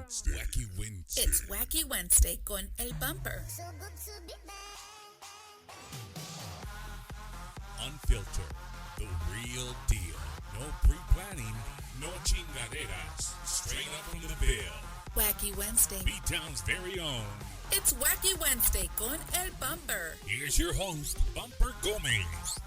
Wacky Wednesday. It's Wacky Wednesday con El Bumper. Unfiltered. The real deal. No pre-planning. No chingaderas. Straight up from the bill. Wacky Wednesday. B-Town's very own. It's Wacky Wednesday con El Bumper. Here's your host, Bumper Gomez.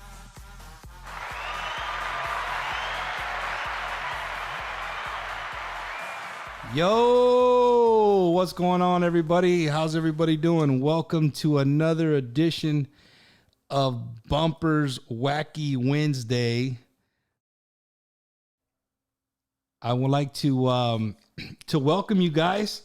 Yo, what's going on, everybody? How's everybody doing? Welcome to another edition of Bumper's Wacky Wednesday. I would like to welcome you guys.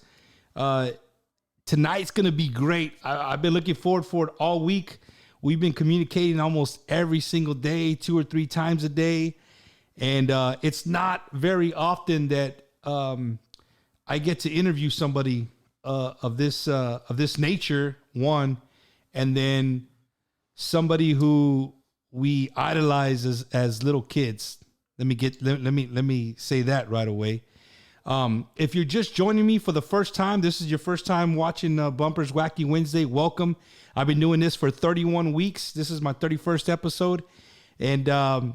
Tonight's going to be great. I've been looking forward for it all week. We've been communicating almost every single day, 2 or 3 times a day. And it's not very often that I get to interview somebody of this nature, one, and then somebody who we idolize as little kids. Let me say that right away. If you're just joining me for the first time, this is your first time watching Bumper's Wacky Wednesday. Welcome. I've been doing this for 31 weeks. This is my 31st episode, and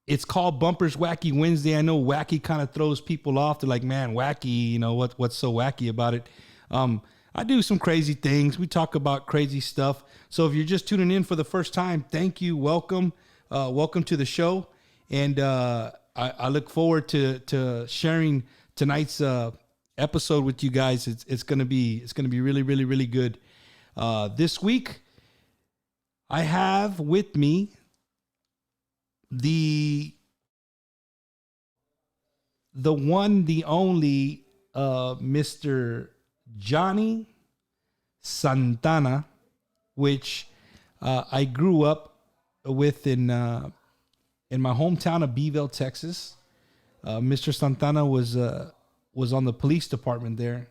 it's called Bumper's Wacky Wednesday. I know wacky kind of throws people off. They're like, man, wacky, you know, what's so wacky about it? I do some crazy things. We talk about crazy stuff. So if you're just tuning in for the first time, thank you. Welcome. Welcome to the show. And I look forward to sharing tonight's episode with you guys. It's gonna be really, really, really good. This week, I have with me the one, the only, Mr. Johnny Santana, which I grew up with in my hometown of Beeville, Texas. Mr. Santana was on the police department there,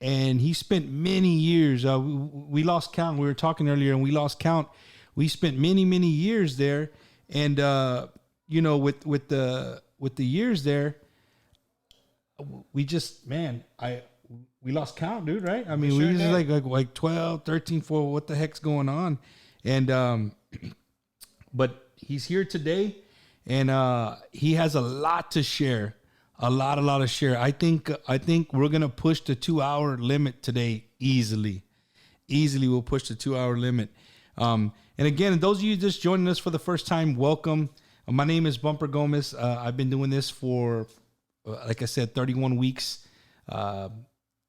and he spent many years. We lost count. We were talking earlier, and we lost count. We spent many, many years there. And you know, with the years there, we just, man, we lost count, dude, right? I mean, we was like 12, 13, 4, what the heck's going on? And but he's here today, and he has a lot to share. A lot to share. I think we're gonna push the 2-hour limit today easily. We'll push the 2-hour limit. And again, those of you just joining us for the first time, welcome. My name is Bumper Gomez. I've been doing this for, like I said, 31 weeks,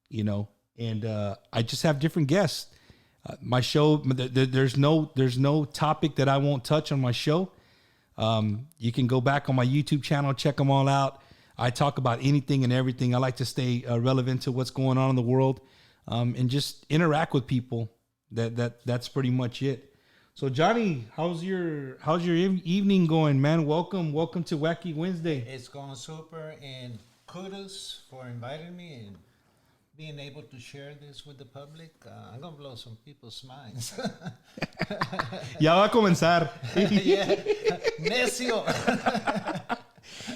you know, and I just have different guests. My show, there's no topic that I won't touch on my show. You can go back on my YouTube channel, check them all out. I talk about anything and everything. I like to stay relevant to what's going on in the world, and just interact with people. That's pretty much it. So Johnny, how's your evening going, man? Welcome to Wacky Wednesday. It's going super, and kudos for inviting me and being able to share this with the public. I'm gonna blow some people's minds. Ya va a comenzar. Yeah, necio.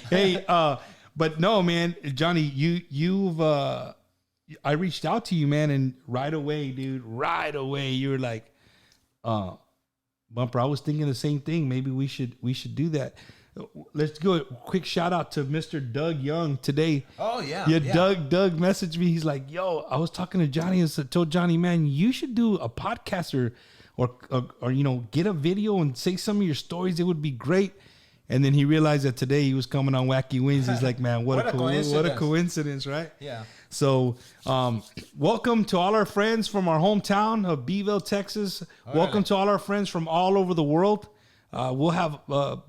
Hey, but no, man, Johnny, you've I reached out to you, man, and right away, dude, you were like, Bumper, I was thinking the same thing. Maybe we should do that. Let's go. Quick shout out to Mr. Doug Young today. Oh yeah. Doug messaged me. He's like, yo, I was talking to Johnny and told Johnny, man, you should do a podcast or you know, get a video and say some of your stories. It would be great. And then he realized that today he was coming on Wacky Wednesday. He's like, man, what a coincidence, right? Yeah. So, welcome to all our friends from our hometown of Beeville, Texas. Welcome to all our friends from all over the world. We'll have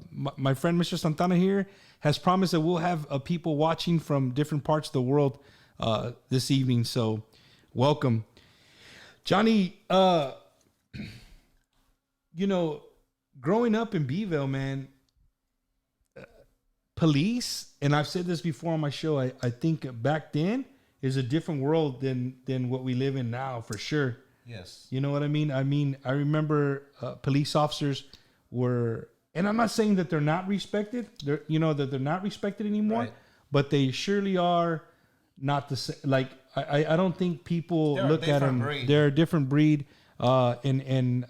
my friend Mr. Santana here has promised that we'll have people watching from different parts of the world this evening. So, welcome, Johnny. You know, growing up in Beeville, man. Police, and I've said this before on my show, I think back then is a different world than what we live in now, for sure. Yes. You know what I mean? I remember police officers were, and I'm not saying that they're not respected. They're not respected anymore, right. But they surely are not the same. Like I don't think people They're a look at different them. breed. They're a different breed, and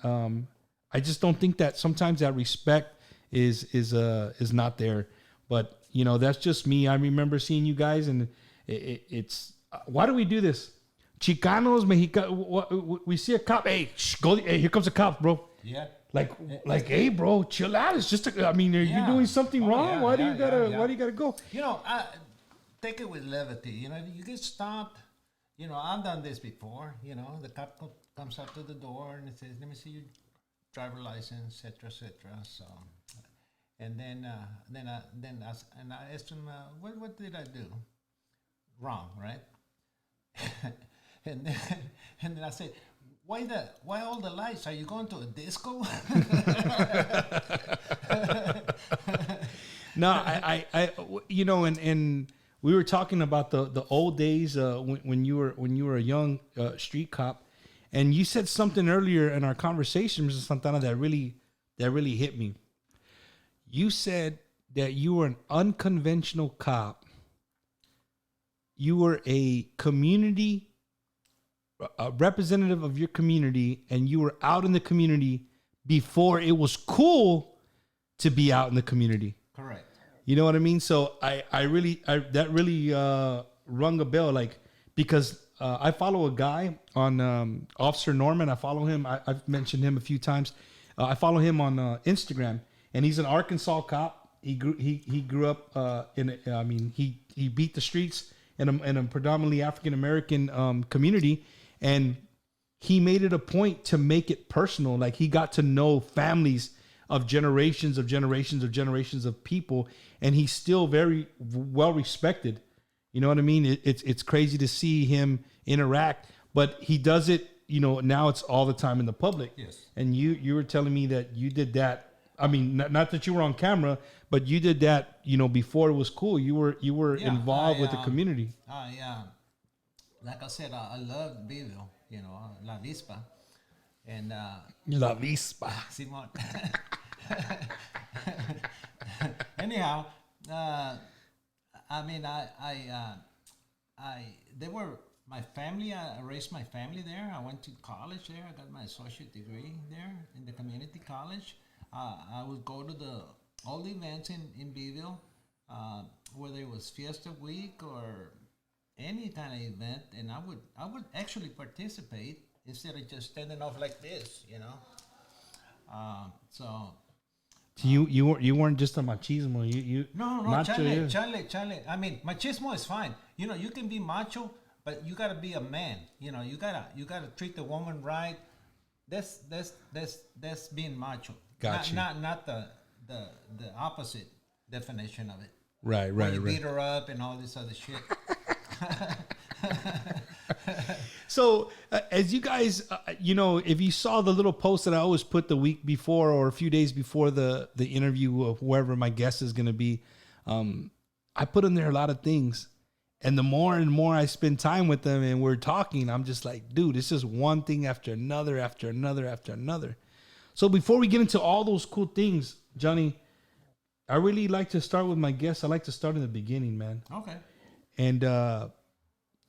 I just don't think that sometimes that respect is not there. But you know, that's just me. I remember seeing you guys, and it's why do we do this? Chicanos, Mexicanos. We see a cop. Hey, go! Hey, here comes a cop, bro. Yeah. Like, hey, bro, chill out. It's just. I mean, are you doing something wrong? Yeah, Why do you yeah, gotta? yeah. Why do you gotta go? You know, take it with levity. You know, you get stopped. You know, I've done this before. You know, the cop comes up to the door and it says, "Let me see your driver license, etc., etc." So, and then I asked him, "What did I do wrong?" Right? and then I said, why all the lights? Are you going to a disco? No, I you know, and we were talking about the old days when you were a young street cop, and you said something earlier in our conversation, Mr. Santana, that really hit me. You said that you were an unconventional cop. You were a community a representative of your community, and you were out in the community before it was cool to be out in the community. Correct. You know what I mean? So that really rung a bell, like, because I follow a guy on Officer Norman. I follow him. I've mentioned him a few times. I follow him on Instagram, and he's an Arkansas cop. He grew up he beat the streets in a predominantly African American community, and he made it a point to make it personal. Like, he got to know families of generations of people, and he's still very well respected. You know what I mean? It's crazy to see him interact, but he does it, you know, now it's all the time in the public. Yes. And you were telling me that you did that. I mean, not that you were on camera, but you did that, you know, before it was cool. You were involved with the community. Like I said, I loved Bivio, you know, La Vispa. And La Vispa. Simon. Anyhow, I mean, they were my family. I raised my family there. I went to college there. I got my associate degree there in the community college. I would go to all the events in Beeville, whether it was Fiesta Week or any kind of event, and I would actually participate instead of just standing off like this, you know. So you weren't just a machismo. You no, macho, Charlie. I mean, machismo is fine. You know, you can be macho, but you gotta be a man. You know, you gotta treat the woman right. That's being macho. Gotcha. Not the opposite definition of it. Right. You beat her up and all this other shit. So, as you guys, you know, if you saw the little post that I always put the week before or a few days before the interview of whoever my guest is going to be, I put in there a lot of things. And the more and more I spend time with them and we're talking, I'm just like, dude, this is one thing after another, after another, after another. So before we get into all those cool things, Johnny, I really like to start with my guests. I like to start in the beginning, man. Okay. And,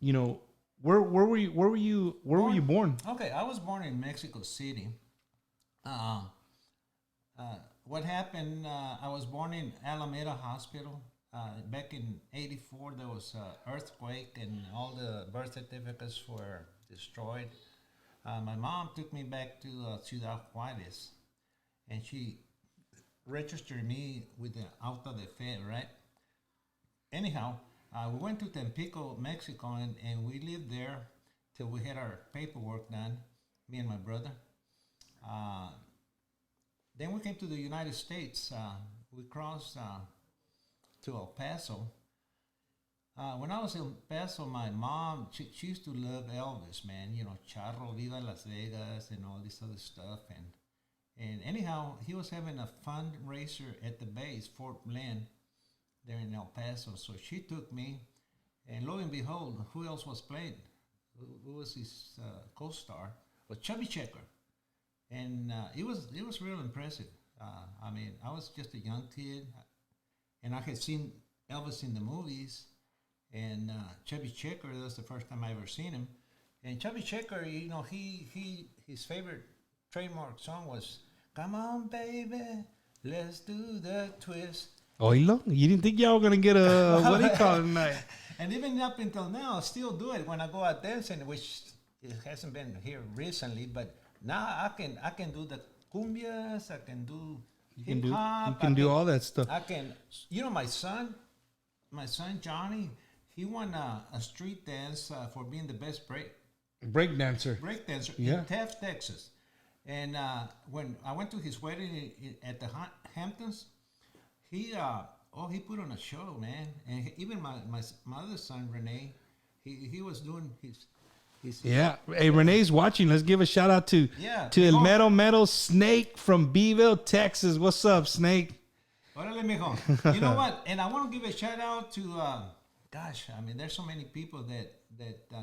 you know, where were you born? Okay, I was born in Mexico City. What happened? I was born in Alameda Hospital. Back in '84, there was an earthquake, and all the birth certificates were destroyed. My mom took me back to Ciudad Juarez, and she registered me with the Auto de Fe, right? Anyhow, we went to Tampico, Mexico, and we lived there till we had our paperwork done, me and my brother. Then we came to the United States. We crossed to El Paso. When I was in El Paso, my mom, she used to love Elvis, man. You know, Charro, Viva Las Vegas, and all this other stuff. And anyhow, he was having a fundraiser at the base, Fort Lynn, there in El Paso. So she took me, and lo and behold, who else was playing? Who was his co-star? Was Chubby Checker. And it was real impressive. I mean, I was just a young kid, and I had seen Elvis in the movies, and Chubby Checker. That was the first time I ever seen him. And Chubby Checker, you know, his favorite trademark song was "Come on, baby, let's do the twist." Oilo, you didn't think y'all were gonna get a what do you call it tonight? And even up until now, I still do it when I go out dancing, which it hasn't been here recently. But now I can do the cumbias, I can do hip hop, You can do all that stuff. I can, you know, my son Johnny, he won a street dance for being the best Break dancer. break dancer Yeah. in Taft, Texas. And when I went to his wedding at the Hamptons, he put on a show, man. And even my other son Renee, he was doing his Yeah. Hey, Renee's watching. Let's give a shout out to Yeah, El come on. Metal Snake from Beeville, Texas. What's up, Snake? Órale, mijo. You know what? And I want to give a shout out to, gosh, I mean, there's so many people that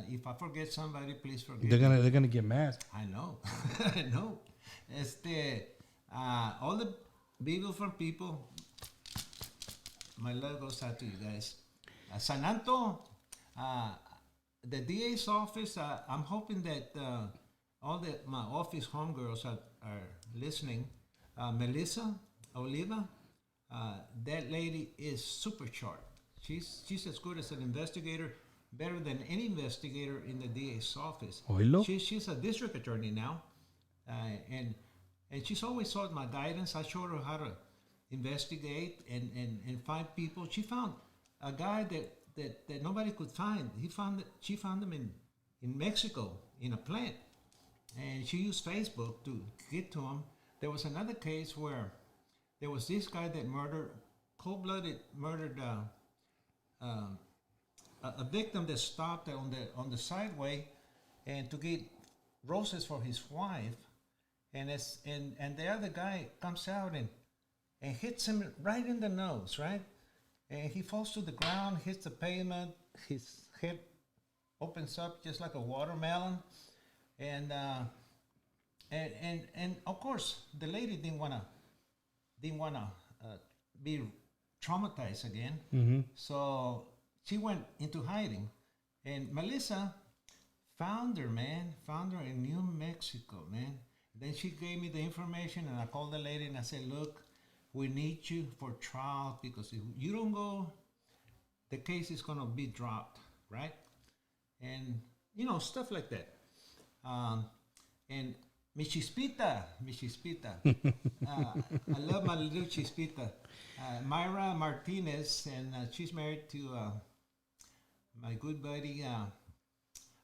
if I forget somebody, please forgive me. They're gonna get mad. I know. I know. All the beautiful people, my love goes out to you guys. San Anto, the DA's office, I'm hoping that all my office homegirls are listening. Melissa Oliva, that lady is super sharp. She's as good as an investigator, better than any investigator in the DA's office. Oilo. She's a district attorney now, and she's always sought my guidance. I showed her how to investigate and find people. She found a guy that nobody could find. She found him in Mexico in a plant, and she used Facebook to get to him. There was another case where there was this guy that cold-blooded murdered a victim that stopped on the sideway and to get roses for his wife, and the other guy comes out and hits him right in the nose, right? And he falls to the ground, hits the pavement, his head opens up just like a watermelon, and of course the lady didn't wanna be traumatized again, so she went into hiding, and Melissa found her in New Mexico, man. Then she gave me the information, and I called the lady and I said, look, we need you for trial, because if you don't go, the case is going to be dropped, right? And, you know, stuff like that. And mi Chispita, I love my little Chispita. Myra Martinez, and she's married to my good buddy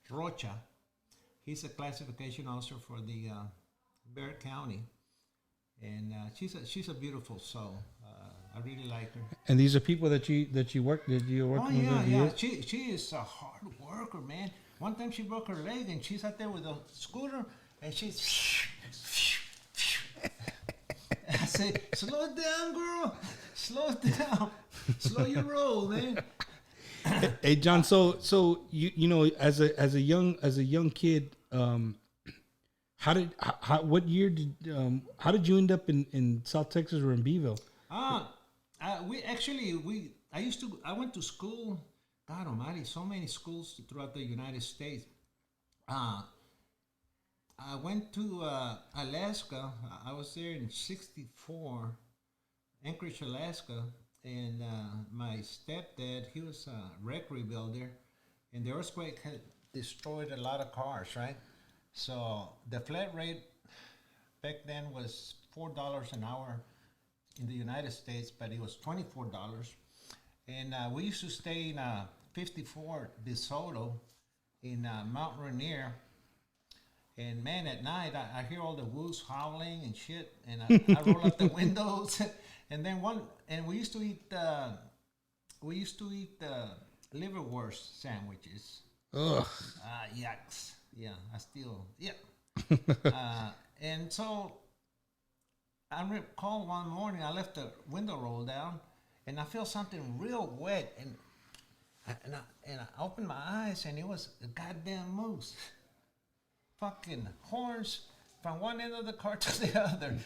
Rocha. He's a classification officer for the Bexar County, and she's a beautiful soul. I really like her. And these are people that you work with. Oh yeah. She is a hard worker, man. One time she broke her leg, and she's out there with a scooter, and she's. I say, slow it down, girl. Slow it down. Slow your roll, man. Hey, John. So you know, as a young kid, how did you end up in South Texas or in Beeville? I went to school. God Almighty, so many schools throughout the United States. I went to Alaska. I was there in '64, Anchorage, Alaska, and my stepdad, he was a wreck rebuilder, and the earthquake had destroyed a lot of cars, right? So the flat rate back then was $4 an hour in the United States, but it was $24. And we used to stay in 54 DeSoto in Mount Rainier. And man, at night I hear all the wolves howling and shit, and I roll up the windows. And then we used to eat liverwurst sandwiches. Ugh. Yucks. Yeah, and so I recall one morning I left the window roll down, and I felt something real wet, and I opened my eyes, and it was a goddamn moose. Fucking horns from one end of the car to the other.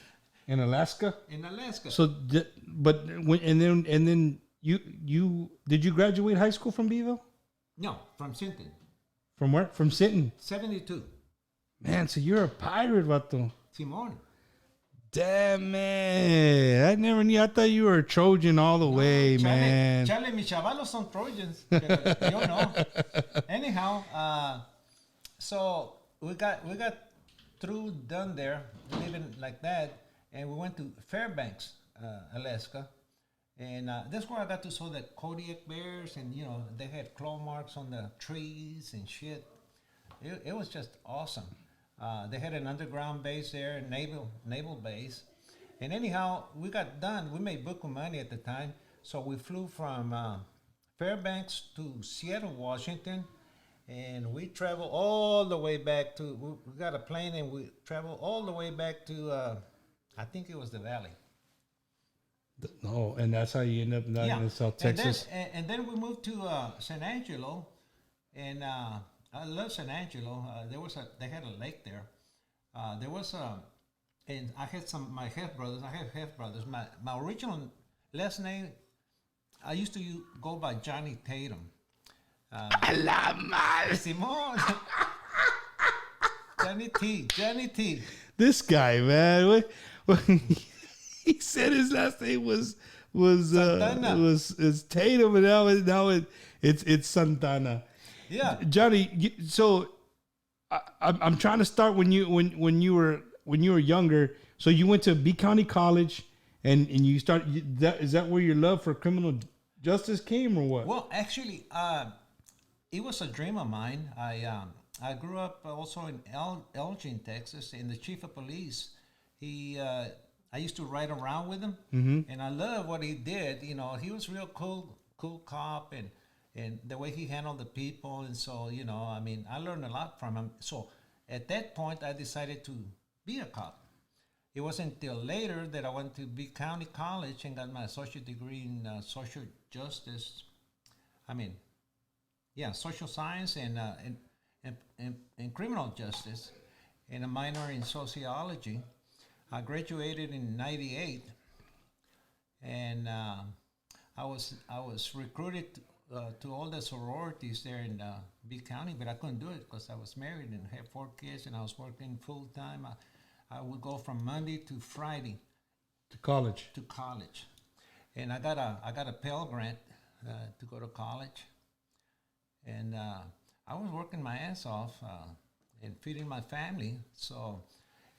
In Alaska. So, and then you did you graduate high school from Beeville? No, from Sinton. From where? From Sinton. 72. Man, so you're a pirate, vato. Simón. Damn, man. I never knew. I thought you were a Trojan all the way, man. Chale, mis chavalos son Trojans. Pero yo no. Anyhow, so we got through done there, living like that, and we went to Fairbanks, Alaska. And that's where I got to saw the Kodiak bears, and they had claw marks on the trees and shit. It was just awesome. They had an underground base there, naval base. And anyhow, we got done. We made buku money at the time, so we flew from Fairbanks to Seattle, Washington, and we traveled all the way back to. We got a plane, and we traveled all the way back to. I think it was the Valley. Oh, and that's how you end up in South Texas. And then we moved to San Angelo, and I love San Angelo. They had a lake there. There was and I had my half brothers. I have half brothers. My original last name, I used to go by Johnny Tatum. Simón. Johnny T. This guy, man. He said his last name was Tatum, and now it's Santana. Yeah, Johnny. So I'm trying to start when you were younger. So you went to B County College, and you started. Is that where your love for criminal justice came, or what? Well, actually, it was a dream of mine. I grew up also in Elgin, Texas, and the chief of police. I used to ride around with him, and I love what he did. He was real cool cop, and the way he handled the people. And so, I learned a lot from him. So at that point, I decided to be a cop. It wasn't until later that I went to B County College and got my associate degree in social justice. Social science and criminal justice, and a minor in sociology. I graduated in '98, and I was recruited to all the sororities there in B County, but I couldn't do it because I was married and had 4 kids, and I was working full time. I would go from Monday to Friday to college. And I got a Pell Grant to go to college, and I was working my ass off and feeding my family. So.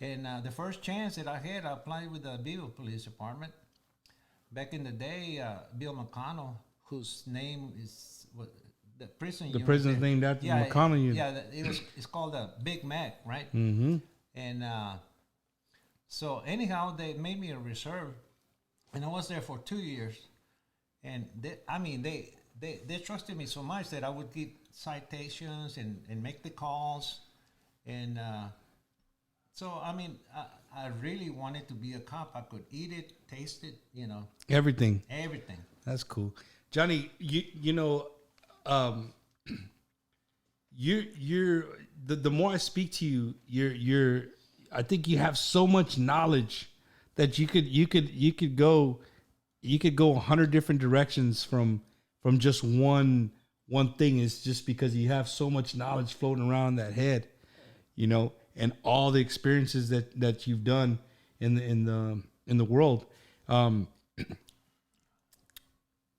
And the first chance that I had, I applied with the Beeville Police Department. Back in the day, Bill McConnell, whose name is the prison unit. The prison's named after the McConnell unit. Yeah, it's called the Big Mac, right? Mm-hmm. And so anyhow, they made me a reserve, and I was there for 2 years. And they trusted me so much that I would get citations and make the calls, and. So, I really wanted to be a cop. I could eat it, taste it, Everything. That's cool. Johnny, you're the more I speak to you, I think you have so much knowledge that you could go 100 different directions from just one thing. It's just because you have so much knowledge floating around that head, and all the experiences that you've done in the world.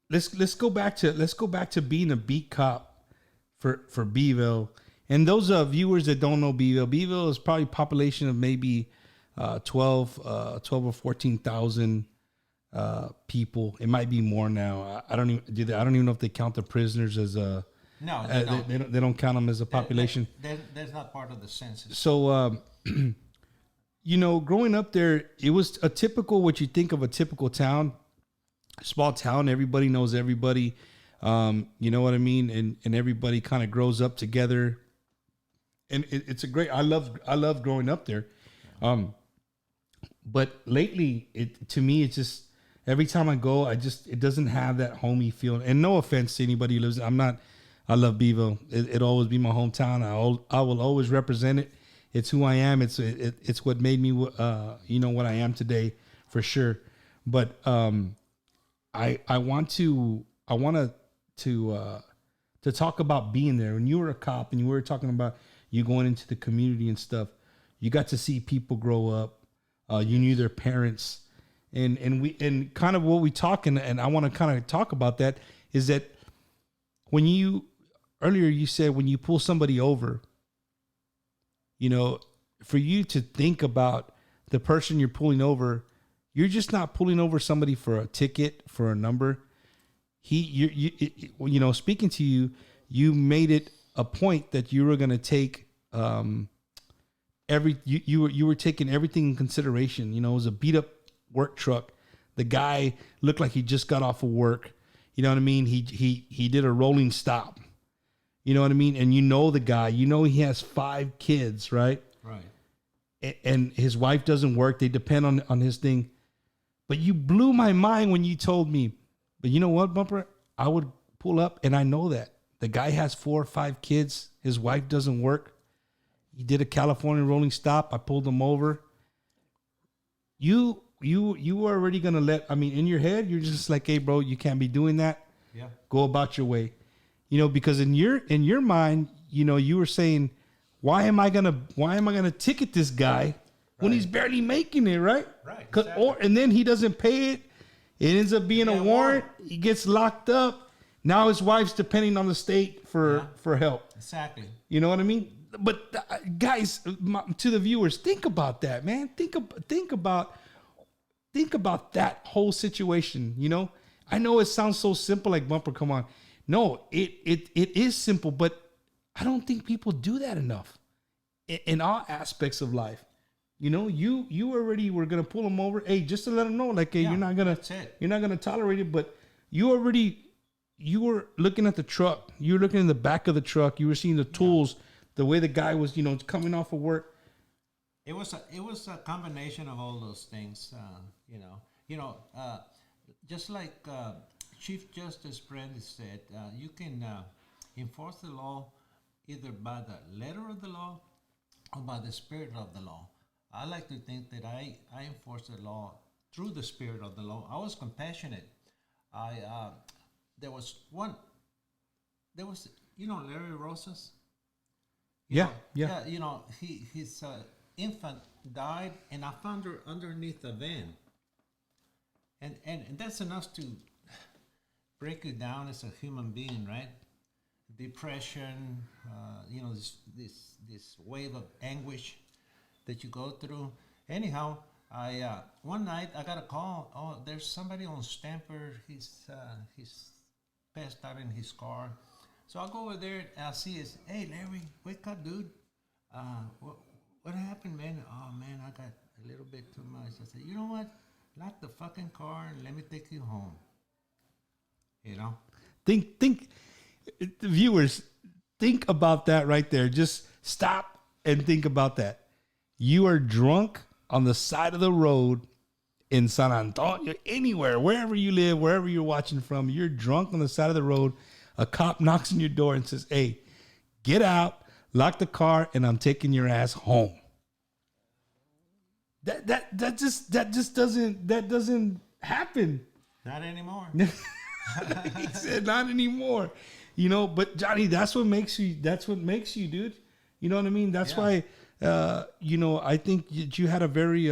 Let's go back to being a beat cop for Beeville. And those viewers that don't know Beeville is probably a population of maybe 12 or 14,000 people. It might be more now. I don't even know if they count the prisoners as a. No, they don't count them as a population. That's not part of the census. So, growing up there, it was a typical, what you think of a typical town, small town. Everybody knows everybody. You know what I mean? And everybody kind of grows up together. And it's a great, I love growing up there. But lately, to me, it's just, every time I go, it doesn't have that homey feel. And no offense to anybody who lives, I love Beeville. It'll always be my hometown. I will always represent it. It's who I am. It's what made me, what I am today, for sure. But I want to to talk about being there. When you were a cop and you were talking about you going into the community and stuff, you got to see people grow up. You knew their parents, and kind of what we talk, and I want to kind of talk about that is that when you earlier you said when you pull somebody over, you know, for you to think about the person you're pulling over, you're just not pulling over somebody for a ticket, for a number. You know, speaking to you, you made it a point that you were going to take you were taking everything in consideration. You know, it was a beat up work truck. The guy looked like he just got off of work. You know what I mean? He did a rolling stop. You know what I mean? And you know the guy. You know he has 5 kids, right? Right. And his wife doesn't work. They depend on his thing. But you blew my mind when you told me. But you know what, Bumper? I would pull up, and I know that. The guy has 4 or 5 kids. His wife doesn't work. He did a California rolling stop. I pulled him over. You were already going to in your head, you're just like, hey, bro, you can't be doing that. Yeah. Go about your way. You know, because in your mind, you know, you were saying, why am I gonna ticket this guy when he's barely making it, right? Right. Exactly. And then he doesn't pay it. It ends up being a warrant. He gets locked up. Now his wife's depending on the state for help. Exactly. You know what I mean? But guys, to the viewers, think about that, man. Think about that whole situation. You know, I know it sounds so simple, like Bumper. Come on, no, it is simple, but I don't think people do that enough in all aspects of life. You know, you already were gonna pull them over, hey, just to let them know, like, hey, you're not gonna tolerate it. But you were looking at the truck, you were looking in the back of the truck, you were seeing the tools, the way the guy was, you know, coming off of work. It was a combination of all those things, just like Chief Justice Brandy said, you can enforce the law either by the letter of the law or by the spirit of the law. I like to think that I enforced the law through the spirit of the law. I was compassionate. There was Larry Rosas. Yeah. You know, his infant died, and I found her underneath the van. And that's enough to break you down as a human being, right? Depression, this wave of anguish that you go through. Anyhow, one night I got a call. Oh, there's somebody on Stamford. He's passed out in his car. So I go over there and I see his. Hey, Larry, wake up, dude. What happened, man? Oh man, I got a little bit too much. I said, you know what? Lock the fucking car and let me take you home. You know. Think, viewers, think about that right there. Just stop and think about that. You are drunk on the side of the road in San Antonio, anywhere, wherever you live, wherever you're watching from, you're drunk on the side of the road. A cop knocks on your door and says, hey, get out, lock the car, and I'm taking your ass home. That just doesn't happen. Not anymore. He said not anymore. You know, but Johnny, that's what makes you, dude. You know what I mean? That's why I think you had a very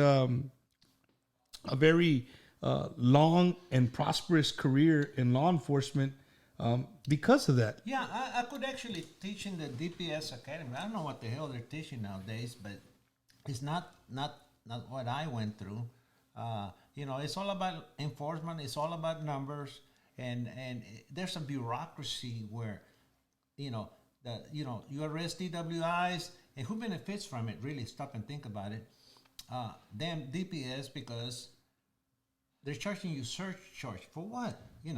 long and prosperous career in law enforcement because of that. Yeah, I could actually teach in the DPS Academy. I don't know what the hell they're teaching nowadays, but it's not what I went through. It's all about enforcement. It's all about numbers, and there's a bureaucracy where, you arrest DWIs, and who benefits from it? Really, stop and think about it. Damn DPS, because they're charging you surcharge for what? You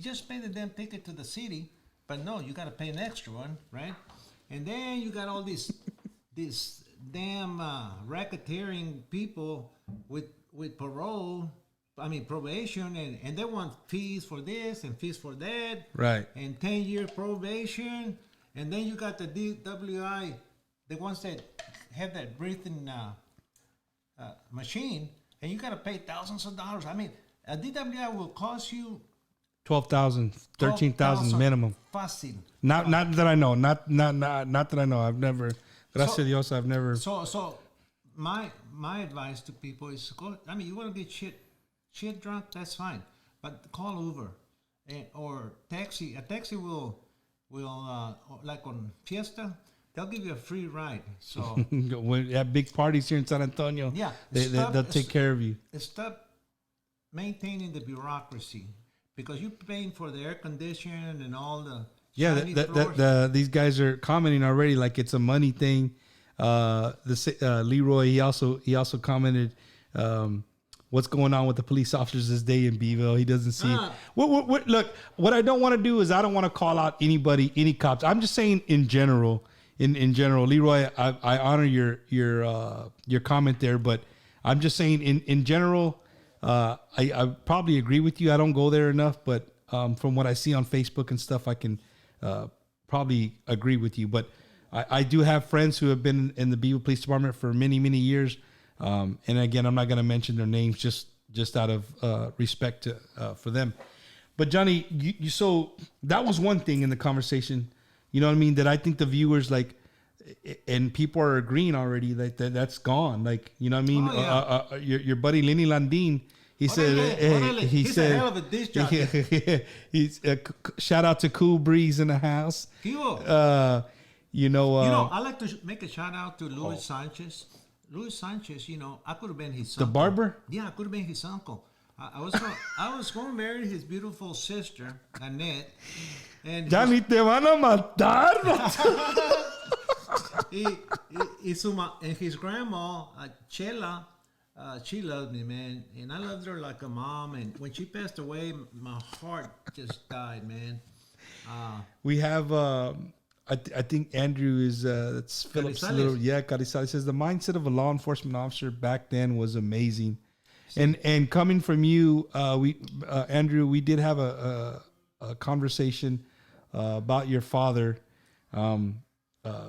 just pay the damn ticket to the city, but no, you got to pay an extra one, right? And then you got all these damn racketeering people with probation, and they want fees for this and fees for that, right? And 10-year probation, and then you got the DWI, the ones that have that breathing machine, and you got to pay thousands of dollars. I mean, a DWI will cost you 12,000, 13,000 minimum. Fácil. Not that I know. Not that I know. I've never. Gracias a Dios, I've never. So my advice to people is go. I mean, you want to get shit drunk, that's fine, but call Uber, or taxi. A taxi will like on Fiesta, they'll give you a free ride. So when you have big parties here in San Antonio, yeah, they'll take care of you. Stop maintaining the bureaucracy, because you're paying for the air conditioning and all the these guys are commenting already like it's a money thing. Leroy, he also commented, what's going on with the police officers this day in Beeville? He doesn't see. Look, what I don't want to do is I don't want to call out anybody, any cops. I'm just saying in general. In general, Leroy, I honor your comment there, but I'm just saying in general. I probably agree with you. I don't go there enough, but from what I see on Facebook and stuff, I can probably agree with you. But I do have friends who have been in the Beaver Police Department for many, many years. And again, I'm not going to mention their names just out of respect for them. But Johnny, you so that was one thing in the conversation. You know what I mean? That I think the viewers like, and people are agreeing already that's gone. Like, you know what I mean? Oh, yeah. Your buddy Lenny Landine, he said, he's a hell of a disc jockey. He's shout out to Cool Breeze in the house. I like to make a shout out to Luis Sanchez. Luis Sanchez, I could have been his uncle. The barber? Yeah, I could have been his uncle. I was going to marry his beautiful sister, Annette. And Johnny, te van a matar. And his grandma, Chela, she loved me, man. And I loved her like a mom. And when she passed away, my heart just died, man. We have, I think Andrew is, that's Philip's little, Carizales says, the mindset of a law enforcement officer back then was amazing. And coming from you, Andrew, we did have a conversation about your father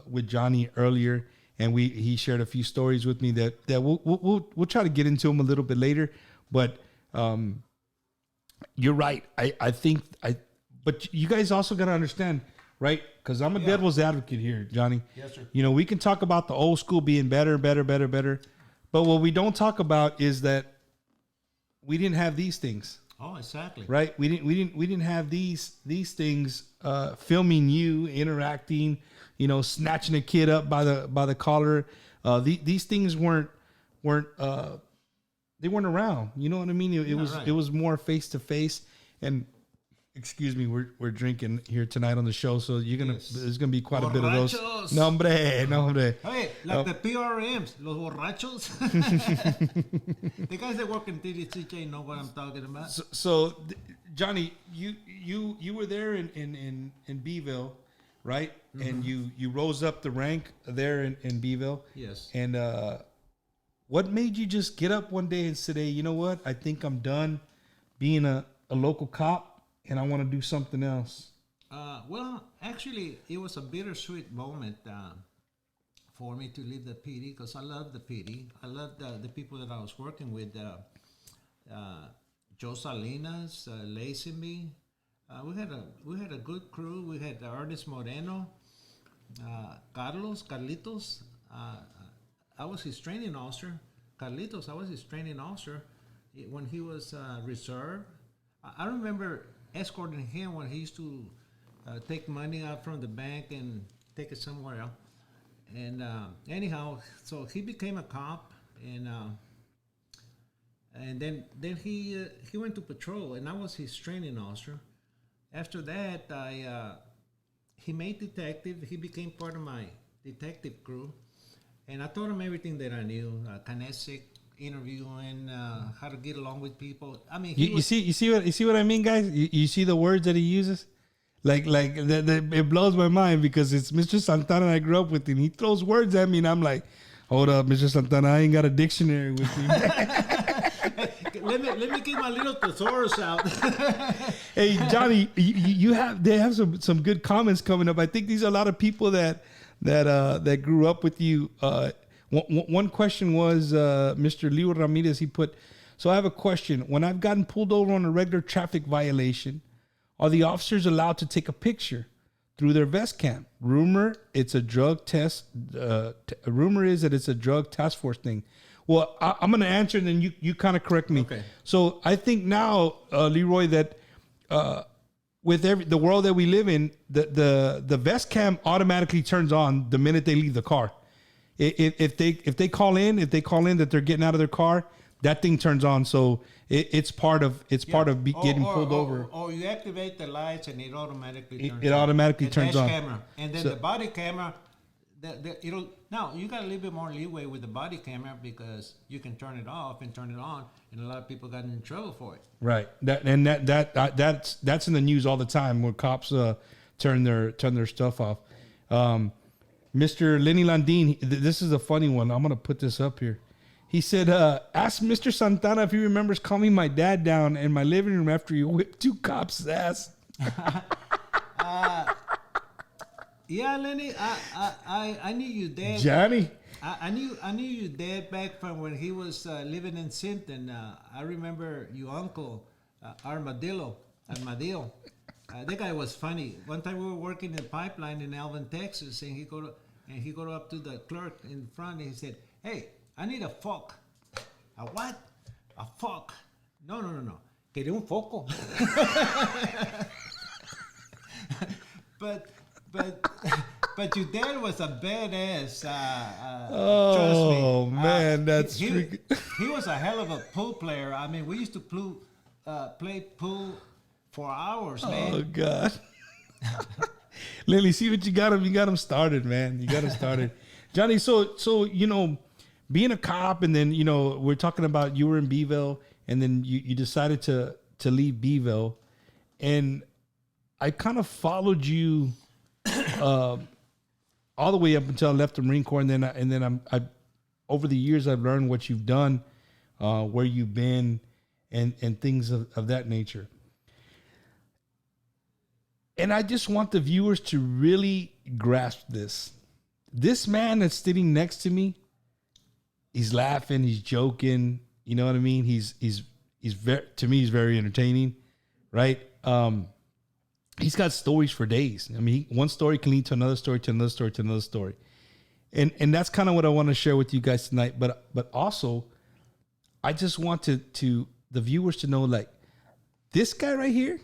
with Johnny earlier, and he shared a few stories with me that we'll try to get into them a little bit later. But you're right. I think but you guys also got to understand, right? Because I'm a devil's advocate here, Johnny. Yes, sir. We can talk about the old school being better. But what we don't talk about is that we didn't have these things. Oh, exactly. Right. We didn't have these things, filming you, interacting, snatching a kid up by the collar. These things weren't they weren't around. You know what I mean? It was more face to face. And excuse me, we're drinking here tonight on the show, so there's gonna be quite a bit of those. No hombre. Hey, like the PRMs, los borrachos. The guys that work in TDCJ know what I'm talking about. So Johnny, you were there in Beeville, right? Mm-hmm. And you rose up the rank there in Beeville. Yes. And what made you just get up one day and say, hey, you know what? I think I'm done being a local cop, and I want to do something else. Well, actually, it was a bittersweet moment for me to leave the PD, because I love the PD. I loved the people that I was working with. Joe Salinas, Lazenby. We had a good crew. We had Ernest Moreno, Carlitos. I was his training officer. Carlitos, I was his training officer when he was reserve. I remember escorting him when he used to take money out from the bank and take it somewhere else. And anyhow, so he became a cop, and then he went to patrol, and I was his training officer. After that, he made detective. He became part of my detective crew, and I taught him everything that I knew: kinetic, interviewing, how to get along with people. I mean, you see what I mean, guys? You see the words that he uses? Like it blows my mind, because it's Mr. Santana I grew up with, and he throws words at me, and I'm like, hold up, Mr. Santana, I ain't got a dictionary with me. let me get my little thesaurus out. Hey, Johnny, they have some good comments coming up. I think these are a lot of people that grew up with you. One question was Mr. Leo Ramirez. He put, so I have a question. When I've gotten pulled over on a regular traffic violation, are the officers allowed to take a picture through their vest cam? Rumor it's a drug test. Rumor is that it's a drug task force thing. Well, I'm going to answer, and then you kind of correct me. Okay. So I think now, Leroy, that with the world that we live in, the vest cam automatically turns on the minute they leave the car. If they call in that they're getting out of their car, that thing turns on. So it's part of getting pulled over. Or you activate the lights and it automatically turns on. It automatically the turns dash on. Camera. And then the body camera, it'll now you got a little bit more leeway with the body camera because you can turn it off and turn it on, and a lot of people got in trouble for it. Right. That's in the news all the time where cops turn their stuff off. Mr. Lenny Landin, this is a funny one. I'm gonna put this up here. He said, ask Mr. Santana if he remembers calming my dad down in my living room after he whipped 2 cops' ass. Yeah, Lenny, I knew you dad. Johnny. I knew your dad back from when he was living in Sinton. I remember your uncle, Armadillo. That guy was funny. One time we were working in the pipeline in Alvin, Texas, and he go up to the clerk in front and he said, "Hey, I need a fork." "A what?" "A fork." No. Quería un foco. But your dad was a badass. Trust me. Oh man, that's he was a hell of a pool player. I mean, we used to play pool for hours, man. Oh God. Lily, see what you got him. You got him started, man. You got him started, Johnny. So being a cop, and then we're talking about you were in Beeville, and then you decided to leave Beeville, and I kind of followed you all the way up until I left the Marine Corps, and then I over the years I've learned what you've done, where you've been, and things of that nature. And I just want the viewers to really grasp this. This man that's sitting next to me, he's laughing, he's joking. You know what I mean? He's very, to me, he's very entertaining, right? He's got stories for days. I mean, one story can lead to another story, to another story, to another story. And that's kind of what I want to share with you guys tonight. But also, I just want to the viewers to know, like, this guy right here,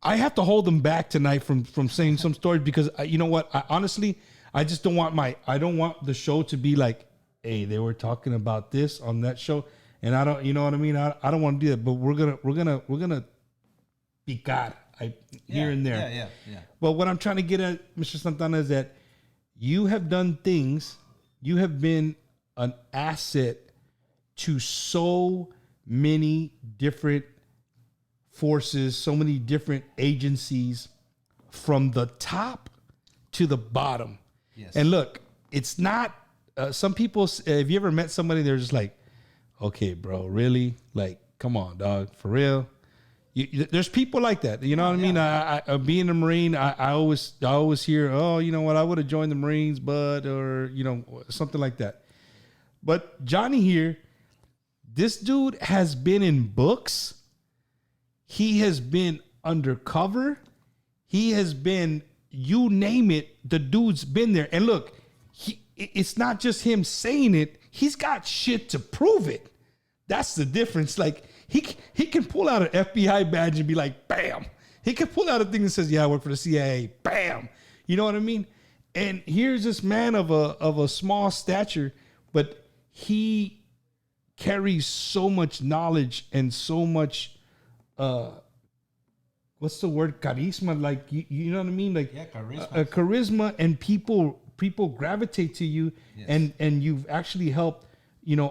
I have to hold him back tonight from saying some stories because you know what? I just don't want the show to be like, hey, they were talking about this on that show. And I don't, you know what I mean? I don't want to do that, but we're gonna picar here and there. Yeah. But what I'm trying to get at, Mr. Santana, is that you have done things. You have been an asset to so many different forces, so many different agencies, from the top to the bottom. Yes. And look, it's not. Some people, if you ever met somebody, they're just like, okay, bro, really? Like, come on, dog, for real? There's people like that. You know what I mean? I being a Marine, I always hear, oh, you know what? I would have joined the Marines, but, or, something like that. But Johnny here, this dude has been in books. He has been undercover. He has been, you name it, the dude's been there. And look, it's not just him saying it. He's got shit to prove it. That's the difference. Like, he can pull out an FBI badge and be like, bam. He can pull out a thing that says, yeah, I work for the CIA. Bam. You know what I mean? And here's this man of a small stature, but he carries so much knowledge and so much, what's the word? Charisma. Like, you know what I mean? Like, yeah, charisma. Charisma, and people gravitate to you. Yes. And you've actually helped,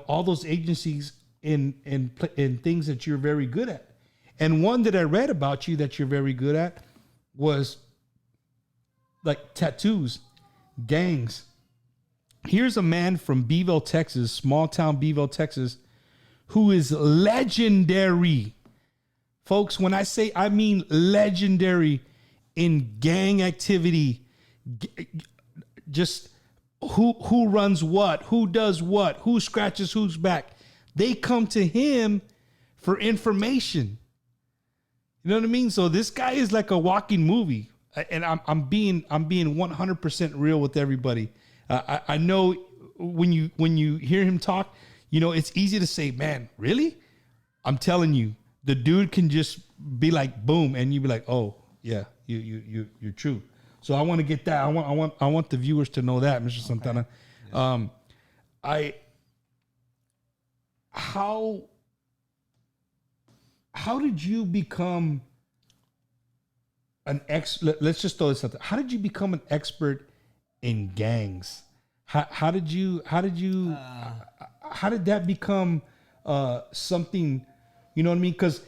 all those agencies in things that you're very good at. And one that I read about you that you're very good at was like tattoos, gangs. Here's a man from Beeville, Texas, small town Beeville, Texas, who is legendary. Folks, when I say, I mean legendary in gang activity, just who runs what, who does what, who scratches whose back. They come to him for information. You know what I mean? So this guy is like a walking movie, and I'm being 100% real with everybody. I know when you hear him talk, you know it's easy to say, "Man, really?" I'm telling you, the dude can just be like, "Boom," and you be like, "Oh yeah, you're true." So I want to get that. I want the viewers to know that, Mr. Santana. Yes. How did you become an let's just throw this out there. How did you become an expert in gangs? How did that become something? You know what I mean? Because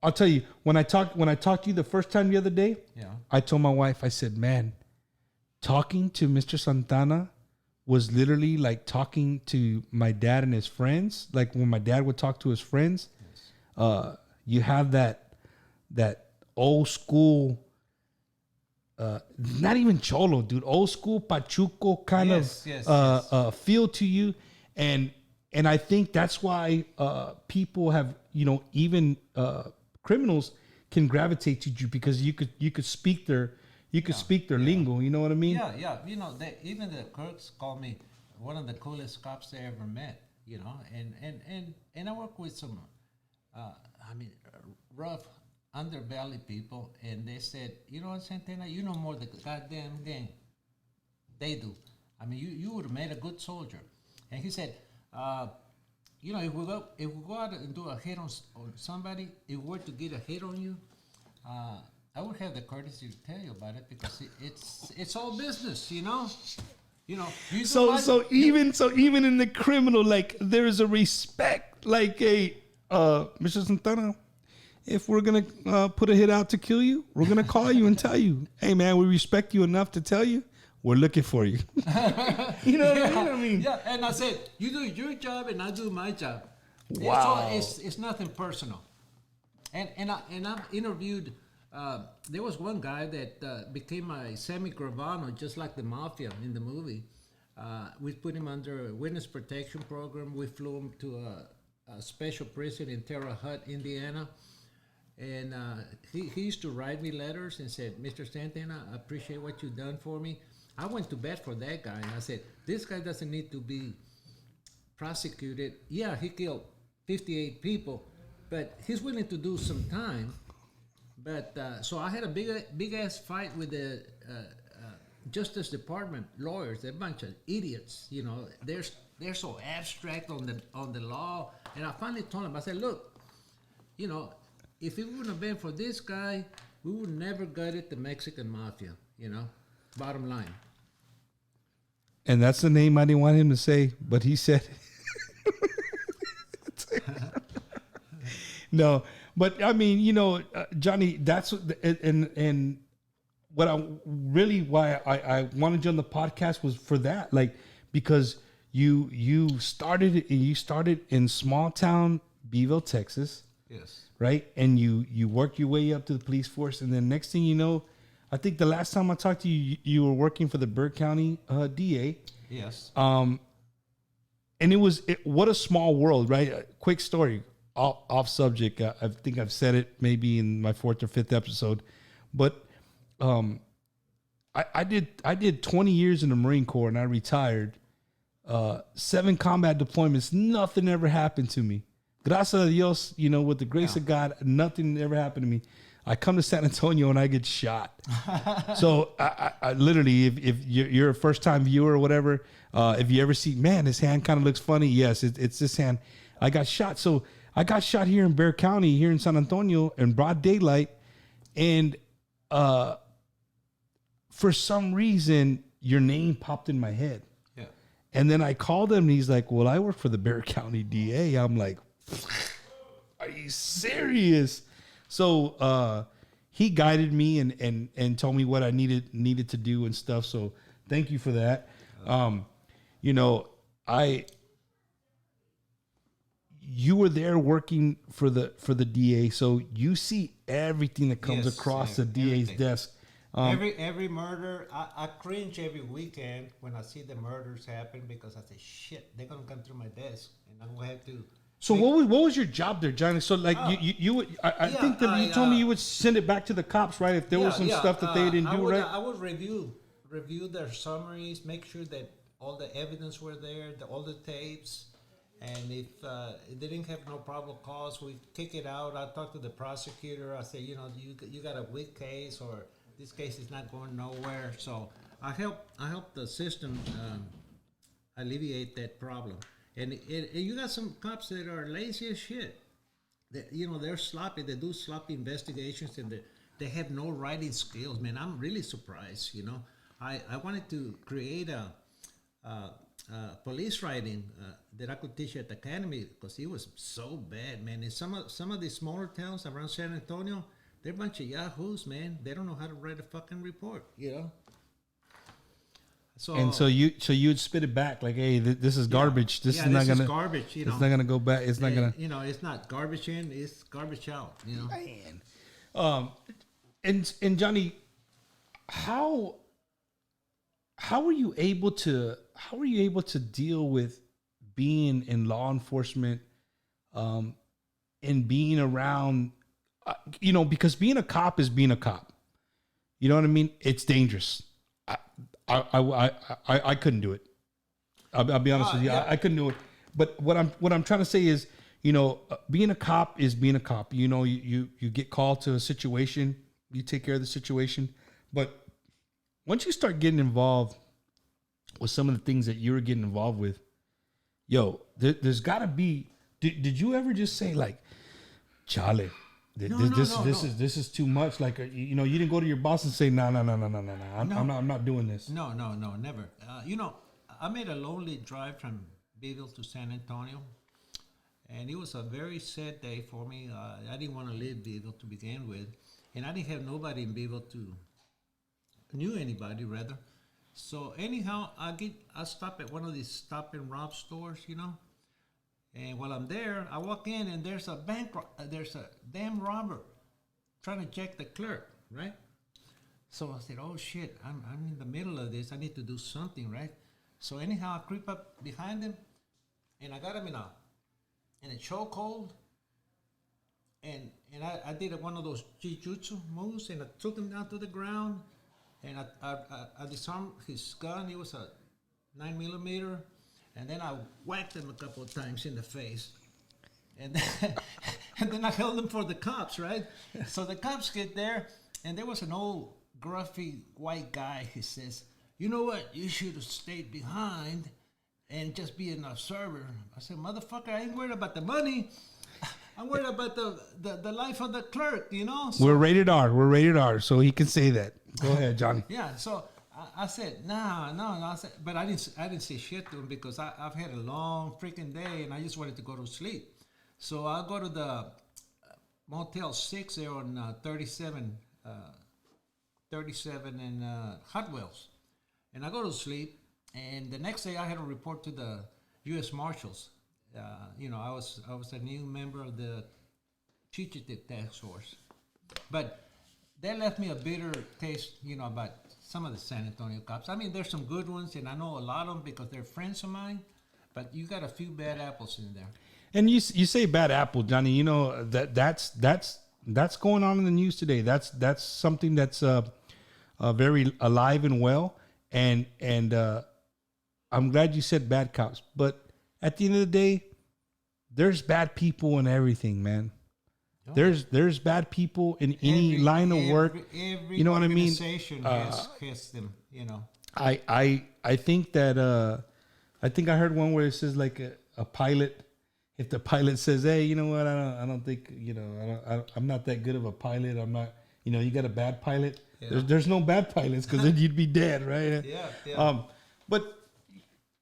I'll tell you, when I talked to you the first time the other day, I told my wife, I said, "Man, talking to Mr. Santana was literally like talking to my dad and his friends. Like when my dad would talk to his friends, you have that old school, not even cholo, dude, old school pachuco kind of feel to you, and I think that's why people have, you know, even criminals can gravitate to you because you could speak their lingo. You know what I mean? Yeah. You know, even the clerks call me one of the coolest cops they ever met. You know, and I work with some, rough underbelly people, and they said, "You know what, Santana, you know more the goddamn gang they do. I mean, you would have made a good soldier." And he said, "You know, if we go out and do a hit on somebody, if we were to get a hit on you, I would have the courtesy to tell you about it because it's all business, you know." You know. So even in the criminal, like there is a respect, like Mr. Santana, if we're gonna put a hit out to kill you, we're gonna call you and tell you, "Hey man, we respect you enough to tell you we're looking for you." You know what I mean? Yeah, and I said, "You do your job and I do my job." Wow. It's nothing personal. And I've interviewed. There was one guy that became my Sammy Gravano, just like the mafia in the movie. We put him under a witness protection program. We flew him to a special prison in Terre Haute, Indiana. And he used to write me letters and said, "Mr. Santana, I appreciate what you've done for me." I went to bat for that guy, and I said, "This guy doesn't need to be prosecuted. Yeah, he killed 58 people, but he's willing to do some time." But so I had a big ass fight with the Justice Department lawyers. They're a bunch of idiots, you know. They're so abstract on the law. And I finally told them, I said, "Look, you know, if it wouldn't have been for this guy, we would never gutted the Mexican mafia, you know, bottom line." And that's the name I didn't want him to say, but he said no. But I mean, you know, Johnny, that's what and what why I wanted you on the podcast was for that, like because you started in small town Beeville, Texas. Yes. Right, and you work your way up to the police force, and then next thing you know, I think the last time I talked to you, you were working for the Burke County DA. Yes. And what a small world, right? A quick story, off subject. I think I've said it maybe in my 4th or 5th episode, but I did 20 years in the Marine Corps and I retired. 7 combat deployments, nothing ever happened to me. Gracias a Dios, you know, with the grace of God, nothing ever happened to me. I come to San Antonio and I get shot. So I literally, if you're a first time viewer or whatever, if you ever see, man, his hand kind of looks funny. Yes, it's this hand. I got shot. So I got shot here in Bexar County, here in San Antonio, in broad daylight. And for some reason, your name popped in my head. Yeah. And then I called him and he's like, "Well, I work for the Bexar County DA." I'm like, "Are you serious?" So he guided me and told me what I needed to do and stuff. So thank you for that. You know, you were there working for the DA, so you see everything that comes across the DA's desk. Every murder, I cringe every weekend when I see the murders happen because I say, "Shit, they're gonna come through my desk, and I'm gonna have to So what was your job there, Johnny? So like you would I think that you told me you would send it back to the cops, right? If there was some stuff that they didn't do right. I would review their summaries, make sure that all the evidence were there, all the tapes, and if they didn't have no probable cause, we kick it out. I talk to the prosecutor. I say, you got a weak case, or this case is not going nowhere. So I help the system alleviate that problem. And you got some cops that are lazy as shit. They're sloppy. They do sloppy investigations, and they have no writing skills. Man, I'm really surprised. I wanted to create a police writing that I could teach at the academy, because it was so bad, man. In some of these smaller towns around San Antonio, they're a bunch of yahoos, man. They don't know how to write a fucking report. So you'd spit it back like, hey, this is garbage. This is not gonna garbage. It's not gonna go back. It's not gonna. It's not garbage in. It's garbage out. Man. And Johnny, how were you able to deal with being in law enforcement, and being around, because being a cop is being a cop. You know what I mean? It's dangerous. I couldn't do it. I'll be honest with you. I couldn't do it. But what I'm trying to say is, being a cop is being a cop. You get called to a situation, you take care of the situation. But once you start getting involved with some of the things that you were getting involved with, there's got to be. Did you ever just say like, Charlie, this is too much? Like, you didn't go to your boss and say, no. I'm not doing this. No, never. I made a lonely drive from Beeville to San Antonio, and it was a very sad day for me. I didn't want to leave Beeville to begin with, and I didn't have nobody in Beeville knew anybody rather. So anyhow, I stop at one of these stop and rob stores, and while I'm there, I walk in and there's a damn robber trying to check the clerk, right? So I said, oh shit, I'm in the middle of this. I need to do something, right? So anyhow, I creep up behind him, and I got him in a chokehold, and I did one of those jiu-jitsu moves, and I took him down to the ground, and I disarmed his gun. It was a 9mm, and then I whacked him a couple of times in the face, and then I held him for the cops, right? So the cops get there, and there was an old gruffy white guy. He says, you know what? You should have stayed behind and just be an observer. I said, motherfucker, I ain't worried about the money. I'm worried about the life of the clerk, So, we're rated R, so he can say that. Go ahead, Johnny. Yeah, so I said, no. I said, but I didn't say shit to him, because I've had a long freaking day, and I just wanted to go to sleep. So I go to the Motel 6 there on 37 and Hot Wells. And I go to sleep, and the next day I had to report to the U.S. Marshals. I was a new member of the Chichite Task Force. But that left me a bitter taste, about some of the San Antonio cops. I mean, there's some good ones, and I know a lot of them because they're friends of mine, but you got a few bad apples in there. And you say bad apple, Johnny, that's going on in the news today. That's something that's very alive and well. And I'm glad you said bad cops, but at the end of the day, there's bad people in everything, man. Oh. There's bad people in any line of work. Every you know what I mean? Organization has them. I think that I think I heard one where it says like a pilot. If the pilot says, "Hey, you know what? I don't think I'm not that good of a pilot. I'm not. You got a bad pilot. Yeah. There's no bad pilots, because then you'd be dead, right? Yeah. But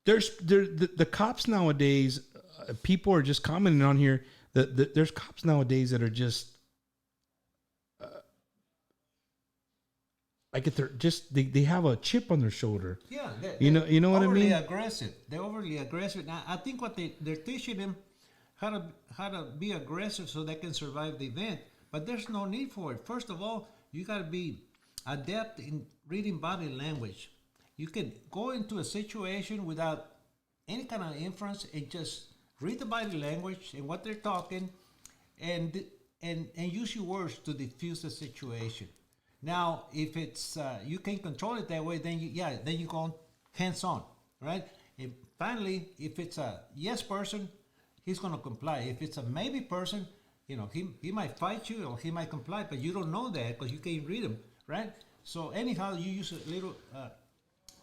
there's the cops nowadays. People are just commenting on here that there's cops nowadays that are just like if they're just they have a chip on their shoulder. Yeah, you know what I mean? They're overly aggressive. Now, I think what they're teaching them how to be aggressive so they can survive the event. But there's no need for it. First of all, you got to be adept in reading body language. You can go into a situation without any kind of inference and just read the body language and what they're talking, and use your words to diffuse the situation. Now, if it's you can control it that way, then you go hands on, right? And finally, if it's a yes person, he's going to comply. If it's a maybe person, he might fight you or he might comply, but you don't know that because you can't read him, right? So anyhow, you use a little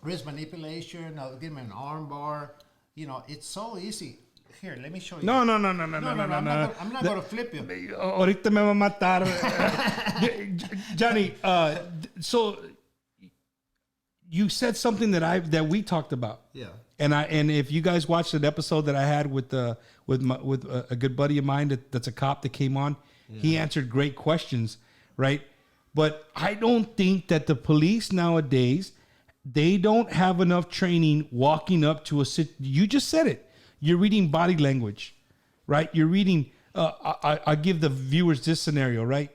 wrist manipulation. Give him an arm bar. It's so easy. Here, let me show you. No. I'm not going to flip you. Ahorita me va a matar. Johnny, so you said something that we talked about. Yeah. And if you guys watched an episode that I had with a good buddy of mine that's a cop that came on, he answered great questions, right? But I don't think that the police nowadays, they don't have enough training walking up to you just said it. You're reading body language, right? You're reading, I give the viewers this scenario, right?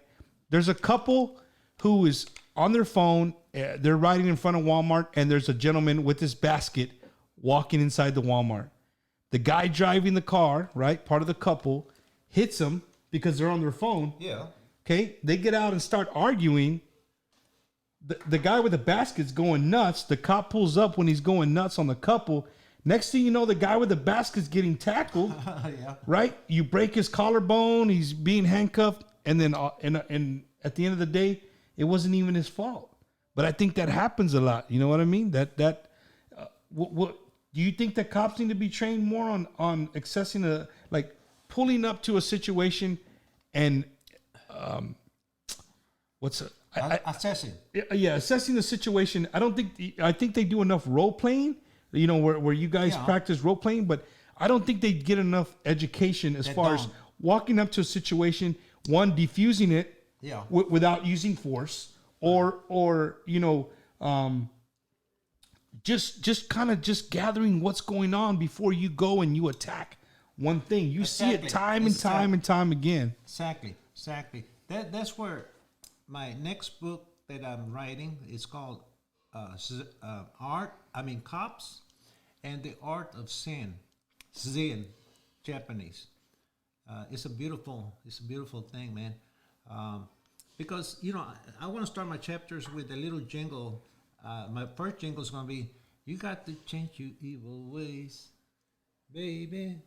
There's a couple who is on their phone. They're riding in front of Walmart, and there's a gentleman with his basket walking inside the Walmart. The guy driving the car, right, part of the couple, hits him because they're on their phone. Yeah. Okay? They get out and start arguing. The guy with the basket's going nuts. The cop pulls up when he's going nuts on the couple. Next thing you know, the guy with the basket's getting tackled. Yeah. Right? You break his collarbone. He's being handcuffed. And then and at the end of the day, it wasn't even his fault. But I think that happens a lot. You know what I mean? What do you think that cops need to be trained more on accessing pulling up to a situation and assessing? Yeah, assessing the situation. I think they do enough role playing. Where you guys practice role playing, but I don't think they get enough education as far as walking up to a situation, one, defusing it without using force, or just kind of gathering what's going on before you go and you attack one thing. You see it time and time again. Exactly. That's where my next book that I'm writing is called Cops and the Art of Sin. Zen, Japanese. It's a beautiful thing, man. Because I want to start my chapters with a little jingle. My first jingle is going to be, "You got to change your evil ways, baby."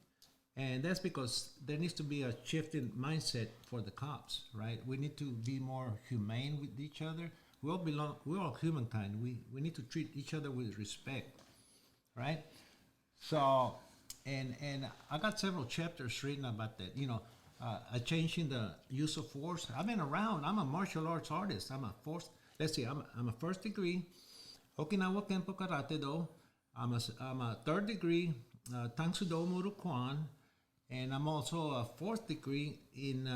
And that's because there needs to be a shift in mindset for the cops, right? We need to be more humane with each other. We're all humankind. We need to treat each other with respect, right? So, and I got several chapters written about that. A change in the use of force. I've been around. I'm a martial arts artist. I'm a first degree Okinawa Kempo Karate Do. I'm a third degree Tangsudo Muru Kwan, and I'm also a fourth degree in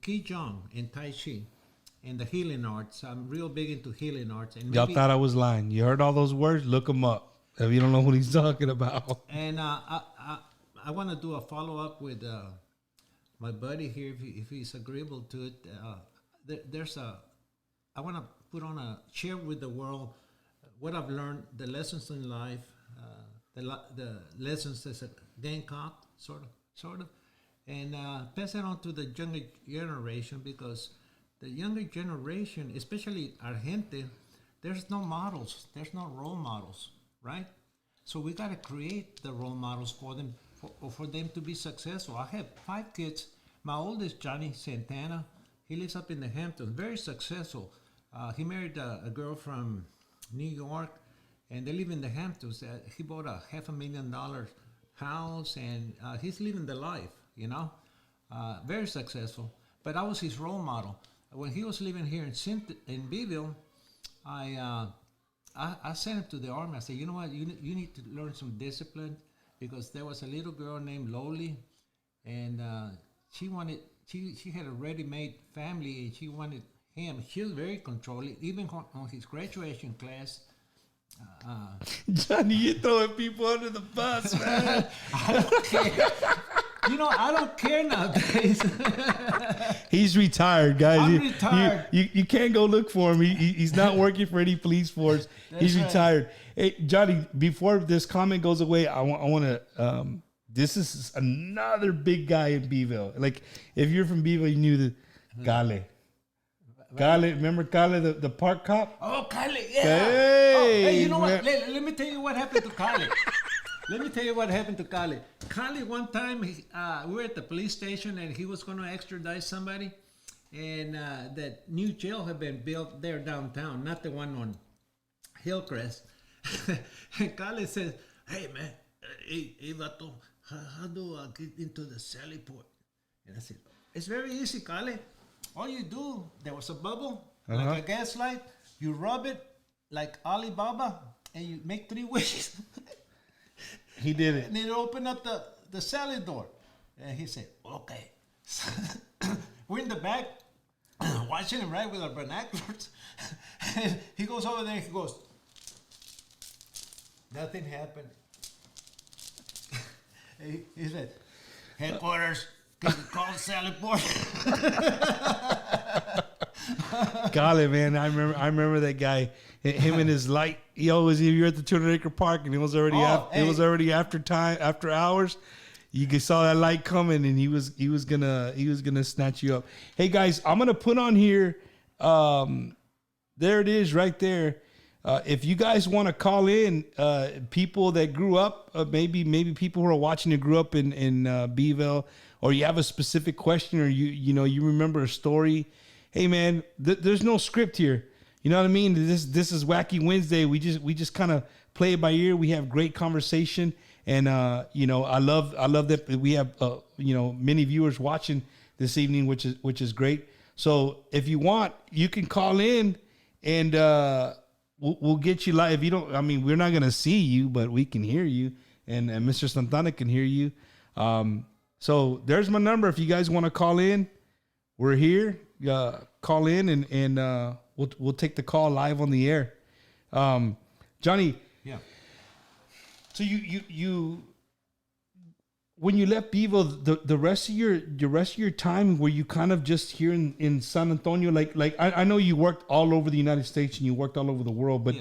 Qigong in Tai Chi. In the healing arts. I'm real big into healing arts. And y'all thought I was lying. You heard all those words? Look them up if you don't know what he's talking about. And I want to do a follow-up with my buddy here, if he's agreeable to it. I want to put on share with the world what I've learned, the lessons in life, the lessons as a Gamecock, sort of, and pass it on to the younger generation, because the younger generation, especially our gente, there's no models. There's no role models, right? So we got to create the role models for them, for them to be successful. I have 5 kids. My oldest, Johnny Santana, he lives up in the Hamptons, very successful. He married a girl from New York, and they live in the Hamptons. He bought a $500,000 house, and he's living the life, very successful. But I was his role model. When he was living here in Beeville, I sent him to the army. I said, you know what, you need to learn some discipline, because there was a little girl named Loli, and she had a ready-made family, and she wanted him. She was very controlling, even on his graduation class. Johnny, you're throwing people under the bus, man. I don't care. I don't care nowadays. He's retired, guys. I'm retired. You can't go look for him. He's not working for any police force. He's retired. Hey, Johnny, before this comment goes away, I want to this is another big guy in Beeville. Like, if you're from Beeville, you knew the Cale. Cale, remember Cale, the park cop? Oh, Kyle, yeah. Hey, You know what? man. Let me tell you what happened to Kyle. Let me tell you what happened to Kyle. Kyle, one time, we were at the police station and he was going to extradite somebody. And that new jail had been built there downtown, not the one on Hillcrest. And Kyle says, hey, man, hey, Vato, how do I get into the Sally port? And I said, it's very easy, Kyle. All you do, there was a bubble, like a gas light. You rub it like Alibaba, and you make 3 wishes. He did it. And then open up the Sally door. And he said, okay. We're in the back, watching him, right, with our binoculars. And he goes over there and he goes, nothing happened. He said, headquarters, can you call Sally Port? Golly, man, I remember that guy. Him and his light. You're at the 200-acre park, and it was already after hours. You saw that light coming, and he was gonna snatch you up. Hey guys, I'm gonna put on here. There it is, right there. If you guys want to call in, people that grew up, maybe people who are watching that grew up in Beeville, or you have a specific question, or you remember a story. Hey man, there's no script here. You know what I mean? This is Wacky Wednesday. We just kind of play it by ear. We have great conversation, and I love that we have many viewers watching this evening, which is great. So if you want, you can call in, and we'll get you live. If you don't, I mean, we're not gonna see you, but we can hear you, and Mr. Santana can hear you. So there's my number. If you guys want to call in, we're here. Call in, and we'll take the call live on the air. Johnny. Yeah. So you when you left Beeville, the rest of your time, were you kind of just here in San Antonio? Like I know you worked all over the United States and you worked all over the world, but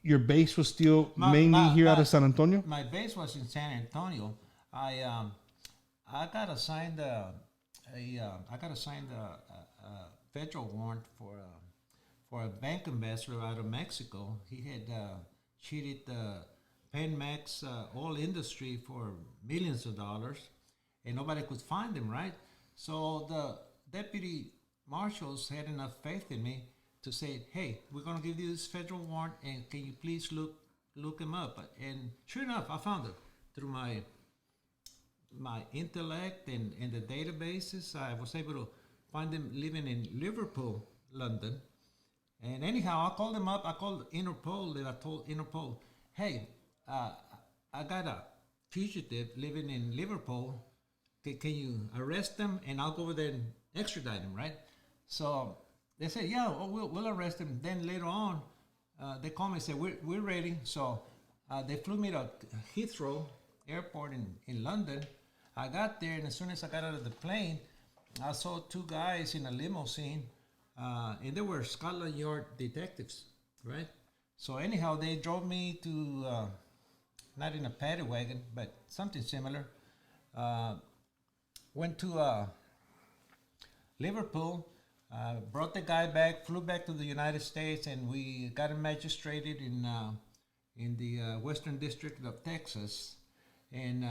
your base was still mainly here out of San Antonio? My base was in San Antonio. I got assigned a federal warrant for a bank ambassador out of Mexico. He had cheated the Penmex oil industry for millions of dollars, and nobody could find him, right? So the deputy marshals had enough faith in me to say, hey, we're going to give you this federal warrant, and can you please look him up? And sure enough, I found it through my intellect and the databases. I was able to find him living in Liverpool, London. And anyhow, I called him up. I called Interpol, and I told Interpol, hey, I got a fugitive living in Liverpool. Can you arrest him? And I'll go over there and extradite him, right? So they said, yeah, we'll arrest him. Then later on, they called me and said, we're ready. So they flew me to Heathrow Airport in London. I got there, and as soon as I got out of the plane, I saw 2 guys in a limousine, and they were Scotland Yard detectives, right? So anyhow, they drove me to, not in a paddy wagon, but something similar. Went to Liverpool, brought the guy back, flew back to the United States, and we got him magistrated in the Western District of Texas. And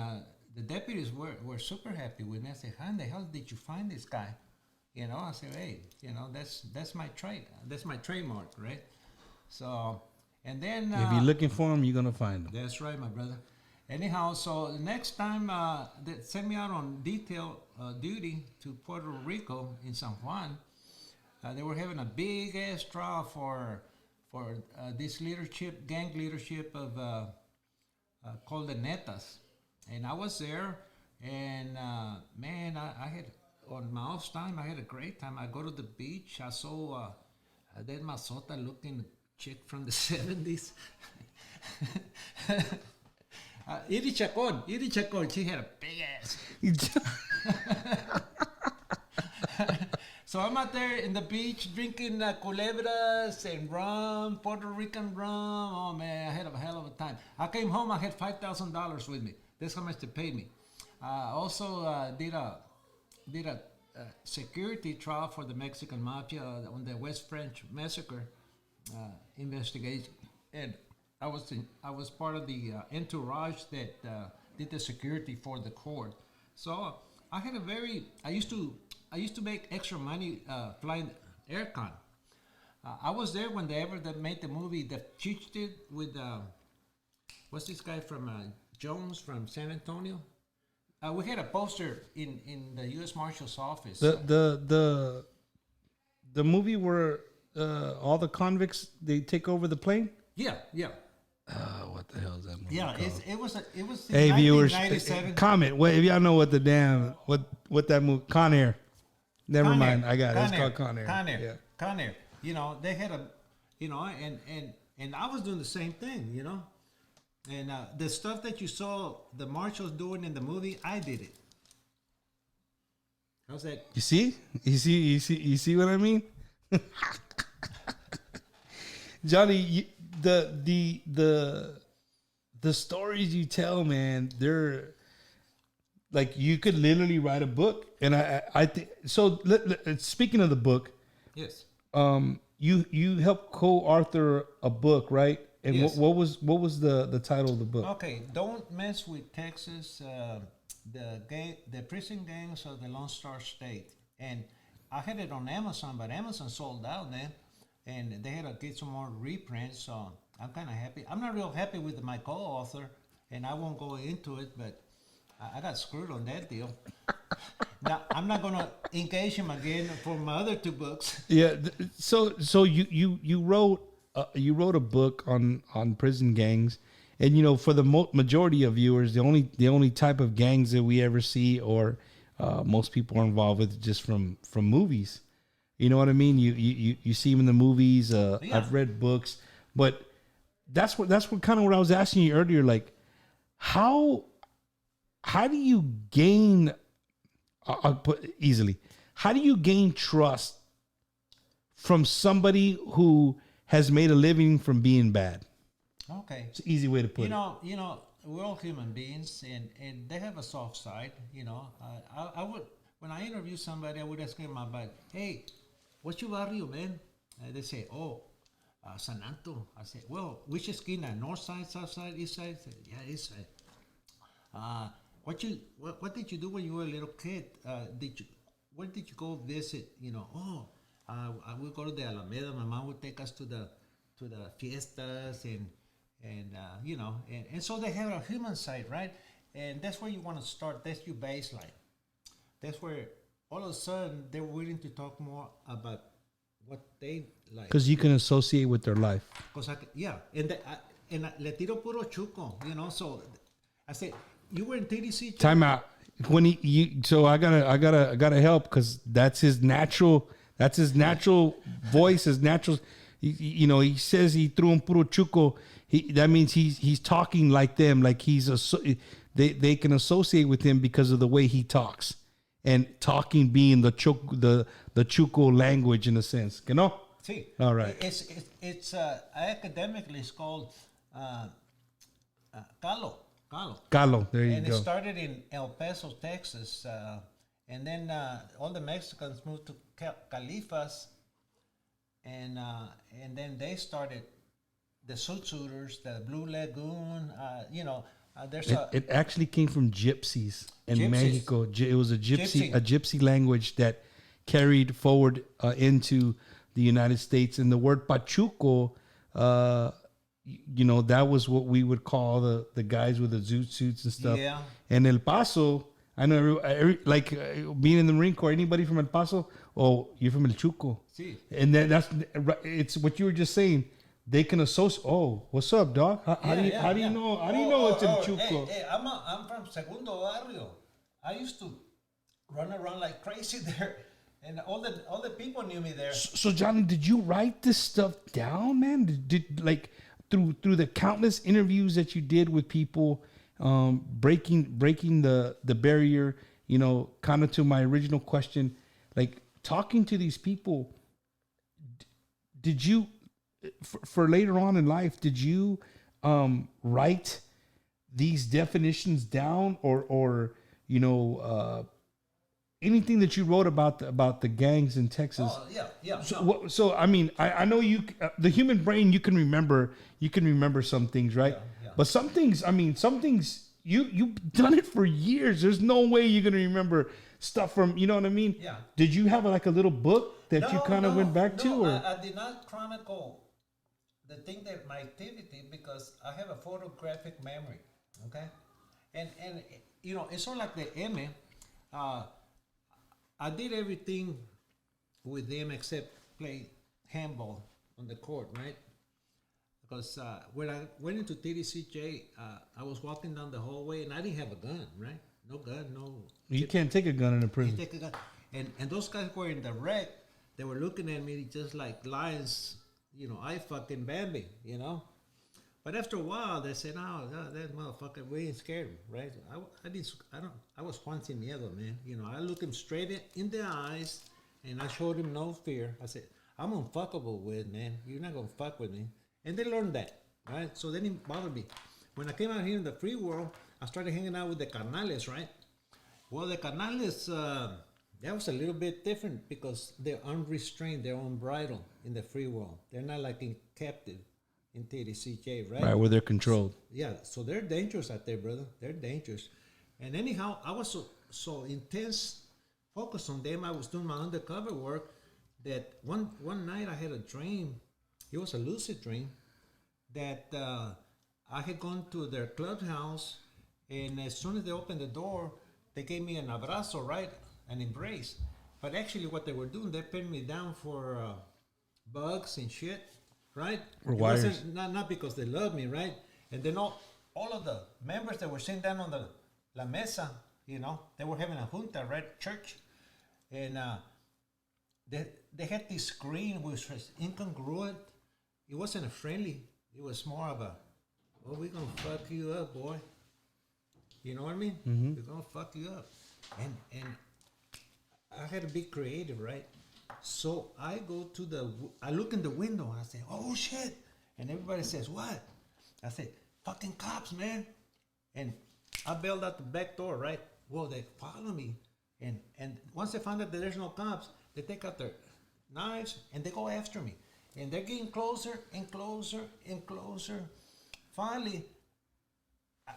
the deputies were super happy with me. I said, how in the hell did you find this guy? I said, hey, that's my trade. That's my trademark, right? So, and then... if you're looking for him, you're going to find him. That's right, my brother. Anyhow, so the next time they sent me out on detail duty to Puerto Rico in San Juan, they were having a big-ass trial for this gang leadership of called the Netas. And I was there, and man, I had, on my off time, I had a great time. I go to the beach. I saw that Masota looking chick from the 70s. Iri Chacon, she had a big ass. So I'm out there in the beach drinking culebras and rum, Puerto Rican rum. Oh man, I had a hell of a time. I came home, I had $5,000 with me. That's how much they paid me. Also did a security trial for the Mexican mafia on the West French massacre investigation, and I was part of the entourage that did the security for the court. So I had I used to make extra money flying aircon. I was there when they made the movie The Fugitive with what's this guy from Jones from San Antonio. We had a poster in the U.S. Marshal's office. The movie where all the convicts they take over the plane. Yeah. What the hell is that movie? Yeah, called? it was. Hey viewers, 1997. comment. What if y'all know what the damn what that movie? Con Air. Never mind. I got it. It's called Con Air. Yeah. Con Air. They had and I was doing the same thing. And the stuff that you saw the marshals doing in the movie, I did it. How's that? You see what I mean? Johnny, the stories you tell, man, they're like you could literally write a book. And I think so. Speaking of the book, yes, you helped co-author a book, right? And yes. what was the title of the book? Okay, Don't Mess with Texas, the prison gangs of the Lone Star State. And I had it on Amazon, but Amazon sold out then, and they had to get some more reprints. So I'm kind of happy. I'm not real happy with my co-author, and I won't go into it, but I got screwed on that deal. Now I'm not gonna engage him again for my other two books. Yeah. So you wrote a book on prison gangs, and for the majority of viewers, the only type of gangs that we ever see or most people are involved with just from movies. You know what I mean? You see them in the movies. Yeah. I've read books, but that's what kind of what I was asking you earlier. Like, how do you gain? I'll put it easily. How do you gain trust from somebody who has made a living from being bad? Okay, it's an easy way to put it. We're all human beings, and they have a soft side. I would, when I interview somebody, I would ask them about, hey, what's your barrio, man? They say, San Anto. I say, well, which esquina? North side, south side, east side? I say, yeah, east side. What did you do when you were a little kid? Where did you go visit? I would go to the Alameda. My mom would take us to the fiestas and so they have a human side, right? And that's where you want to start. That's your baseline. That's where all of a sudden they're willing to talk more about what they like. Because you can associate with their life. And le tiro puro chuco, So I say, you were in TDC. Time out. When so I gotta help because that's his natural. That's his natural voice. His natural. He says he threw him puro chuco. That means he's talking like them. Like they can associate with him because of the way he talks, and talking being the chuco language in a sense. See, all right. It's academically it's called Calo. Calo. There you go. And it started in El Paso, Texas, and then all the Mexicans moved to Califas, and then they started the Suiters, the Blue Lagoon. It actually came from gypsies in Mexico. It was a gypsy language that carried forward into the United States, and the word pachuco. That was what we would call the guys with the zoot suits and stuff. Yeah. And El Paso, I know being in the Marine Corps, anybody from El Paso, you're from El Chuco. See. And then it's what you were just saying. They can associate. Oh, what's up, dog? How do you know? How do you know it's El Chuco? Hey, I'm from Segundo Barrio. I used to run around like crazy there. And all the people knew me there. So Johnny, did you write this stuff down, man? Did through the countless interviews that you did with people, breaking the barrier, kind of to my original question, like talking to these people, did you, for later on in life, did you write these definitions down, or you know, anything that you wrote about the gangs in Texas? Oh yeah, yeah. So, no. so I mean, I know you, the human brain, you can remember some things, right? Yeah, yeah. But some things, I mean, some things you've done it for years. There's no way you're gonna remember stuff from, you know what I mean? Yeah. Did you have like a little book that you kind of went back to, or? I did not chronicle the thing that my activity because I have a photographic memory. Okay, and you know it's sort of like the Emmy. I did everything with them except play handball on the court, right? Because when I went into TDCJ, I was walking down the hallway and I didn't have a gun, right? No gun, no. You can't take a gun in a You prison. take a gun. And those guys were in the wreck. They were looking at me just like lions, you know, I fucking Bambi, you know? But after a while, they said, "Oh, that motherfucker, we ain't scared, right?" I was Juan Sin Miedo, man. You know, I looked him straight in the eyes, and I showed him no fear. I said, "I'm unfuckable with, man. You're not gonna fuck with me." And they learned that, right? So they didn't bother me. When I came out here in the free world, I started hanging out with the carnales, right? Well, the carnales, that was a little bit different because they're unrestrained, they're unbridled in the free world. They're not like in captive in TDCJ, right? Right, where they're controlled. Yeah, so they're dangerous out there, brother. They're dangerous. And anyhow, I was so intense focused on them. I was doing my undercover work that one night I had a dream. It was a lucid dream that I had gone to their clubhouse, and as soon as they opened the door, they gave me an abrazo, right? An embrace. But actually, what they were doing, they pinned me down for bugs and shit, right? Or It wires. wasn't- Not because they loved me, right? And then all of the members that were sitting down on the la mesa, you know, they were having a junta, right? Church. And they had this screen which was incongruent. It wasn't a friendly. It was more of a, "Oh, we're gonna fuck you up, boy." You know what I mean? We're gonna fuck you up. And I had to be creative, right? So I I look in the window and I say, "Oh shit!" And everybody says, "What?" I say, "Fucking cops, man!" And I bailed out the back door, right? Well, they follow me, and once they find out that there's no cops, they take out their knives and they go after me, and they're getting closer and closer and closer. Finally,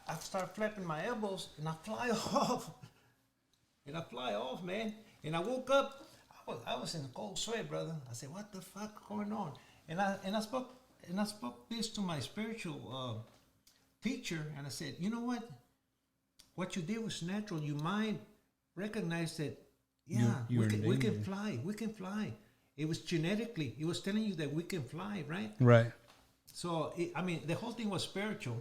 I start flapping my elbows and I fly off. And I fly off, man. And I woke up. I was in a cold sweat, brother. I said, "What the fuck going on?" And I spoke this to my spiritual teacher, and I said, "You know what? What you did was natural. Your mind recognized that. Yeah, You were we can named. fly. We can fly. It was genetically. It was telling you that we can fly, right? Right. So I mean, the whole thing was spiritual.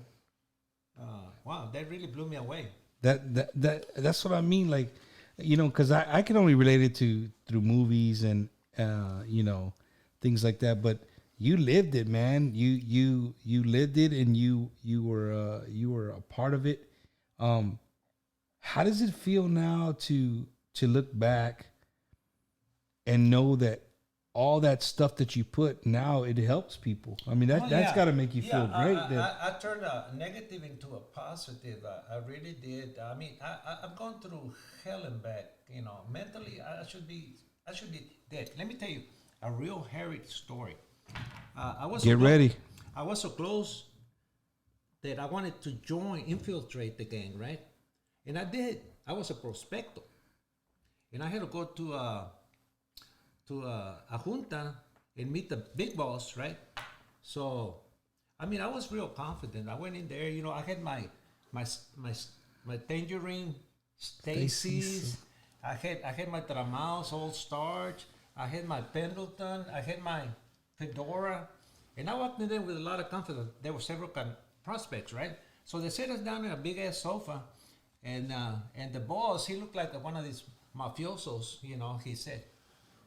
Wow, that really blew me away. That's what I mean. Like, you know, because I can only relate it through movies and you know, things like that. But you lived it, man. You lived it, and you were a part of it. How does it feel now to look back and know that all that stuff that you put now, it helps people? I mean, that's yeah. got to make you feel great. I turned a negative into a positive. I really did. I mean, I've gone through hell and back. You know, mentally, I should be dead. Let me tell you a real hairy story. I was Get ready. I was so close that I wanted to infiltrate the gang, right? And I did. I was a prospecto, and I had to go to a junta and meet the big boss, right? So, I mean, I was real confident. I went in there, you know, I had my tangerine Stacy's. I had my Tramaos all starch. I had my Pendleton. I had my Fedora. And I walked in there with a lot of confidence. There were several prospects, right? So they set us down in a big ass sofa, and the boss, he looked like one of these mafiosos, you know. He said,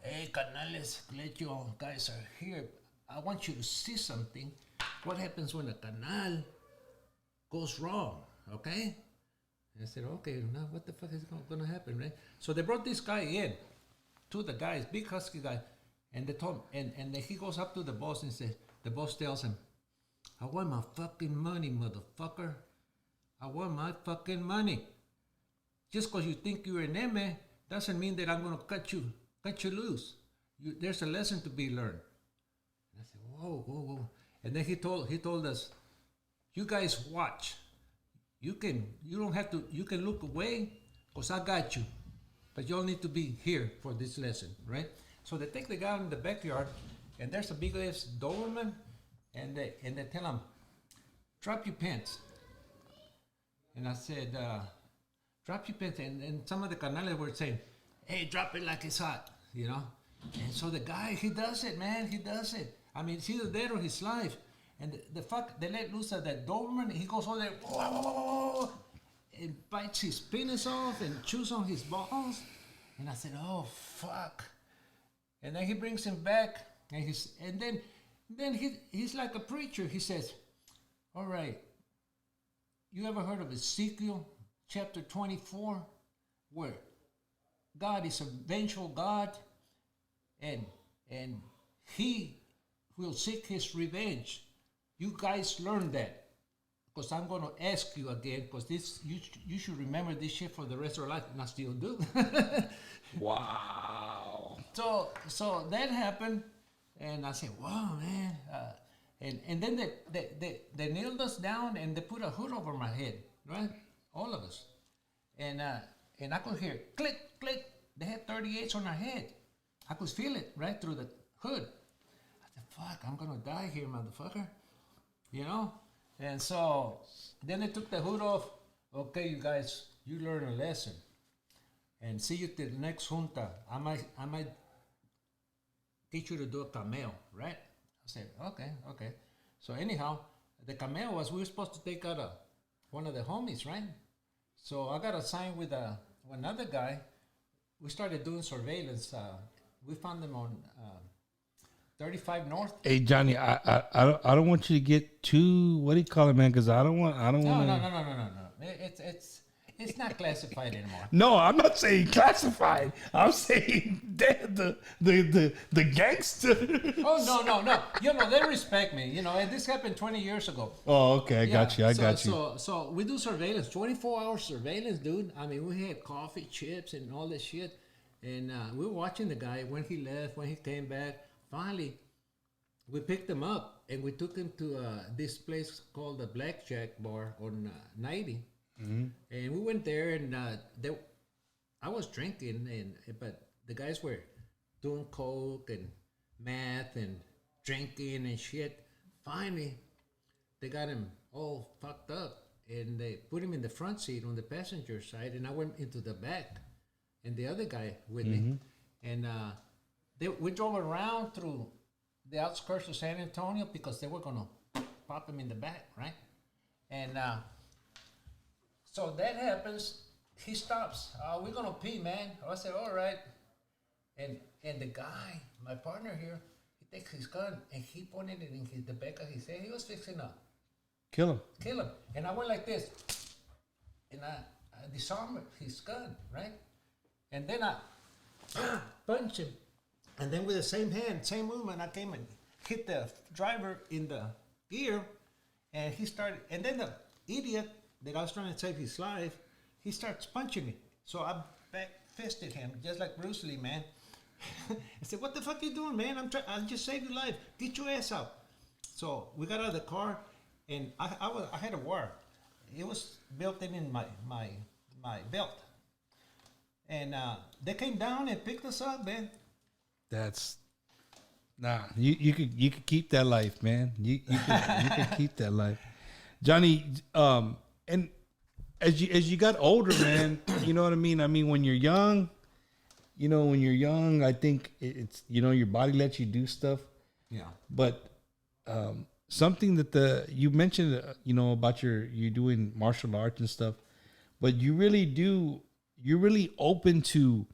"Hey, canales, glad you guys are here. I want you to see something. What happens when a canal goes wrong, okay?" And I said, "Okay, now what the fuck is going to happen, right?" So they brought this guy in, two of the guys, big husky guy, and they told him, and then he goes up to the boss and says, the boss tells him, "I want my fucking money, motherfucker. I want my fucking money. Just because you think you're an M doesn't mean that I'm going to cut you loose. There's a lesson to be learned. And I said, whoa. And then he told us, you guys watch. You can look away because I got you. But you all need to be here for this lesson, right? So they take the guy in the backyard, and there's a big ass Doberman, and they tell him, drop your pants. And I said, drop your pants. And some of the canales were saying, hey, drop it like it's hot, you know? And so the guy, he does it, man. He does it. I mean, it's either that or his life. And they let loose of that Doberman. He goes over there, whoa, and bites his penis off and chews on his balls. And I said, oh, fuck. And then he brings him back. And then he's like a preacher. He says, all right, you ever heard of Ezekiel chapter 24, where God is a vengeful God, and he will seek his revenge. You guys learn that, because I'm going to ask you again, because you should remember this shit for the rest of your life, and I still do. Wow. So that happened, and I said, wow, man. And then they nailed us down, and they put a hood over my head, right? All of us. And I could hear click, click. They had 38s on our head. I could feel it right through the hood. I said, fuck, I'm going to die here, motherfucker. You know? And so then they took the hood off. Okay, you guys, you learn a lesson. And see you till the next junta. I might teach you to do a cameo, right? I said, okay. So anyhow, the cameo was we were supposed to take out one of the homies, right? So I got assigned with another guy. We started doing surveillance. We found them on 35 North. Hey Johnny, I don't want you to get too, what do you call it, man? Because I don't want. No. It's not classified anymore. No, I'm not saying classified. I'm saying the gangster. Oh no. You know, they respect me. You know, and this happened 20 years ago. Oh, okay, I got you. So we do surveillance, 24-hour surveillance, dude. I mean, we had coffee, chips, and all this shit. And we were watching the guy when he left, when he came back. Finally, we picked him up and we took him to this place called the Blackjack Bar on 90. Mm-hmm. And we went there, and I was drinking, but the guys were doing coke and meth and drinking and shit. Finally, they got him all fucked up, and they put him in the front seat on the passenger side, and I went into the back, and the other guy with me, and we drove around through the outskirts of San Antonio because they were gonna pop him in the back, right? And so that happens. He stops. We're gonna pee, man. I said, all right. And the guy, my partner here, he takes his gun and he pointed it in the back of his head. He was fixing up. Kill him. And I went like this, and I disarmed his gun, right? And then I punched him. And then with the same hand, same movement, I came and hit the driver in the ear, and he started. And then the idiot that I was trying to save his life, he starts punching me. So I back fisted him, just like Bruce Lee, man. I said, what the fuck are you doing, man? I just saved your life. Get your ass out. So we got out of the car, and I had a wire. It was built in my belt. And they came down and picked us up, man. That's you could keep that life, man. You could keep that life, Johnny. And as you got older, man, you know what I mean. I mean, when you're young, I think it's your body lets you do stuff. Yeah. But something that you mentioned, about you doing martial arts and stuff, but you're really open to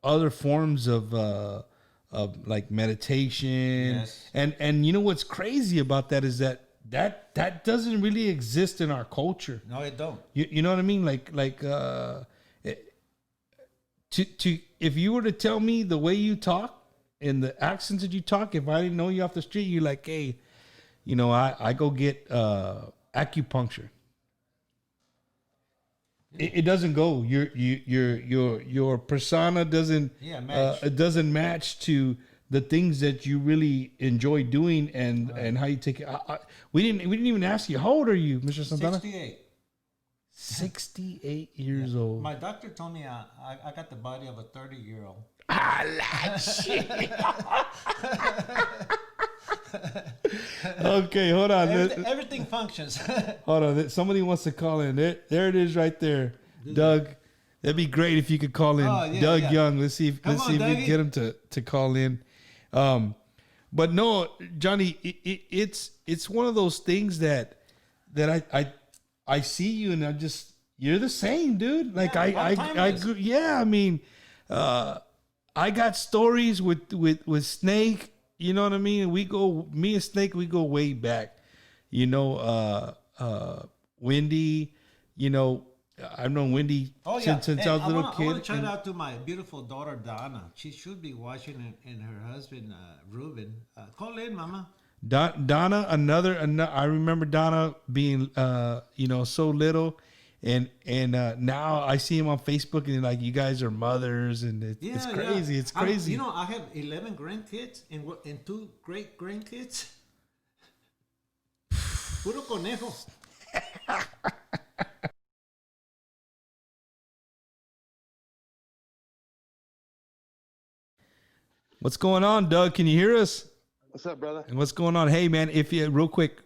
other forms of like meditation. Yes. And you know what's crazy about that is that doesn't really exist in our culture. No, it don't. You know what I mean? If you were to tell me the way you talk and the accents that you talk, if I didn't know you off the street, you're like, hey, I go get acupuncture. it doesn't go. Your persona doesn't match. it doesn't match to the things that you really enjoy doing and how you take it. We didn't even ask you, how old are you, Mr. Santana? 68. 68 years old. My doctor told me I got the body of a 30-year-old. Okay, hold on. Everything functions. Hold on. Somebody wants to call in. There it is right there. Doug. That'd be great if you could call in. Doug Young. Let's see if we can get him to call in. But no, Johnny, it's one of those things that I see you and you're the same, dude. Like I mean, I got stories with Snake. You know what I mean? Me and Snake, we go way back. You know, Wendy. You know, I've known Wendy since I was a little kid. I want to shout out to my beautiful daughter Donna. She should be watching, and her husband Ruben. Call in, Mama. Donna, another. I remember Donna being, so little, and now I see him on Facebook, and like you guys are mothers, and it's crazy. It's crazy. I have 11 grandkids and 2 great grandkids. Puro conejo. What's going on, Doug? Can you hear us? What's up, brother? And what's going on? Hey, man, if you real quick,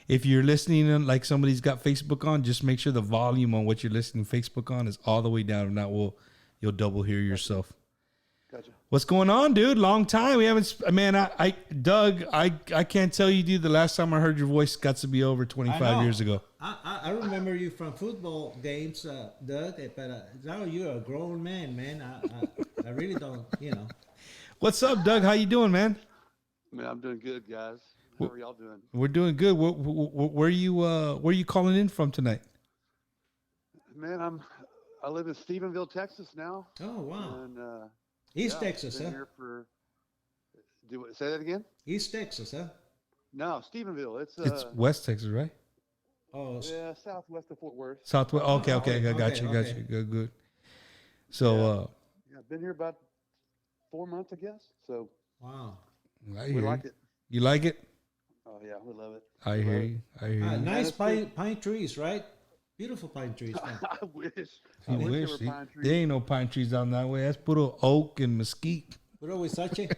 if you're listening and like somebody's got Facebook on, just make sure the volume on what you're listening to Facebook on is all the way down. If not, you'll double hear yourself. Gotcha. What's going on, dude? Long time. We haven't. Man, Doug, I can't tell you, dude. The last time I heard your voice got to be over 25 years ago. I remember you from football games, Doug. But now you're a grown man. I really don't. What's up, Doug? How you doing, man? Man, I'm doing good, guys. How are y'all doing? We're doing good. Where you calling in from tonight? Man, I live in Stephenville, Texas now. Oh wow! And East Texas, been huh? Here say that again? East Texas, huh? No, Stephenville. It's West Texas, right? Oh yeah, southwest of Fort Worth. Southwest. Okay. I got you. Good. So yeah, I've been here about 4 months, I guess. So wow. We like it. You like it? Oh yeah, we love it. I hear you. Nice pine trees, right? Beautiful pine trees. I wish. I wish there were pine trees. There ain't no pine trees down that way. That's puro oak and mesquite. Puro huizache.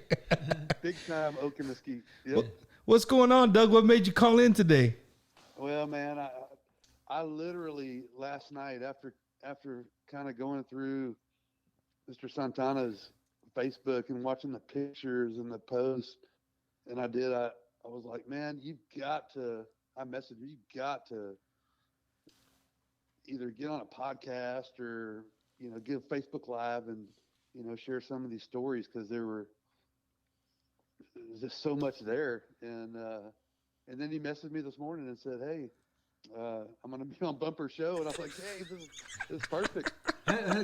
Big time oak and mesquite. Yep. What's going on, Doug? What made you call in today? Well, man, I literally last night after kind of going through Mr. Santana's Facebook and watching the pictures and the posts, and I was like, man, I messaged you, you've got to either get on a podcast or, give Facebook Live and, share some of these stories, because there's just so much there. And then he messaged me this morning and said, hey, I'm going to be on Bumper Show. And I was like, hey, this is perfect.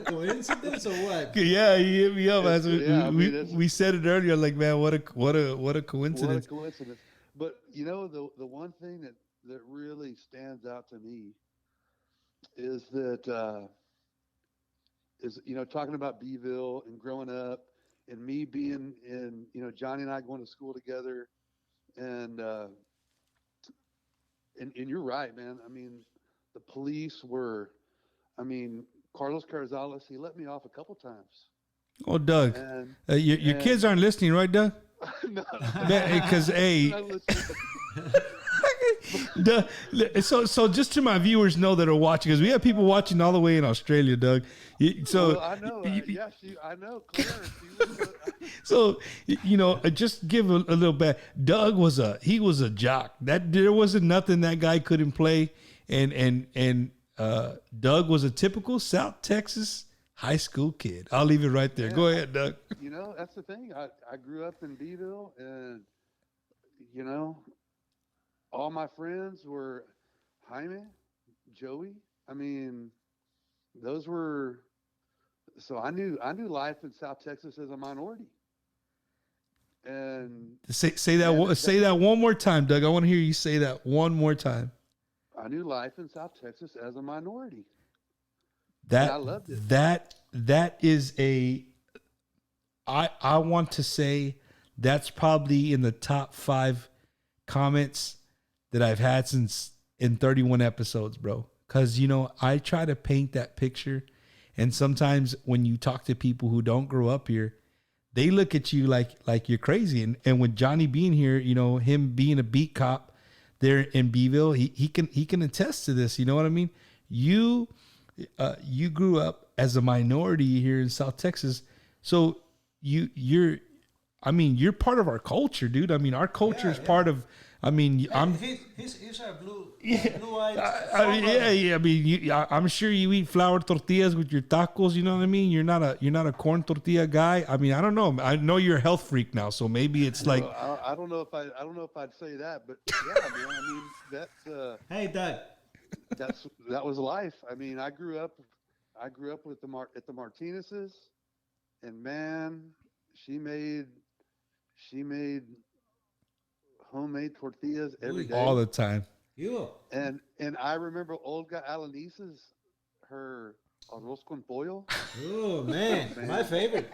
Coincidence or what? Yeah, he hit me up. We said it earlier. Like, man, what a coincidence! What a coincidence! But the one thing that really stands out to me is that talking about Beeville and growing up, and me being in Johnny and I going to school together, and you're right, man. I mean, the police were, Carlos Carzales, he let me off a couple times. Oh, Doug, your kids aren't listening, right, Doug? No. Because, so just to my viewers know that are watching, because we have people watching all the way in Australia, Doug. So I know. I know. Claire, so just give a little bit. Doug was a jock. There wasn't nothing that guy couldn't play, and Doug was a typical South Texas high school kid. I'll leave it right there. Go ahead, Doug. That's the thing. I grew up in Beeville, and all my friends were Jaime, Joey. Those were. So I knew life in South Texas as a minority. And say that one more time, Doug. I want to hear you say that one more time. I knew life in South Texas as a minority. That I loved it. that is a I want to say that's probably in the top 5 comments that I've had since in 31 episodes, bro. Cause I try to paint that picture, and sometimes when you talk to people who don't grow up here, they look at you like you're crazy. And with Johnny being here, him being a beat cop there in Beeville, he can attest to this. You know what I mean? You grew up as a minority here in South Texas, so you're part of our culture, dude. I mean, our culture is part of. I mean, He's our blue-eyed. Yeah. I mean, I'm sure you eat flour tortillas with your tacos. You know what I mean? You're not a corn tortilla guy. I mean, I don't know. I know you're a health freak now, so maybe it's like. I don't know if I'd say that, but yeah, man. I mean, that's. Hey, Doug. That was life. I mean, I grew up with at the Martinez's, and man, she made homemade tortillas every day, all the time. You. And I remember Olga Alanice's, her arroz con pollo. Oh man, my favorite.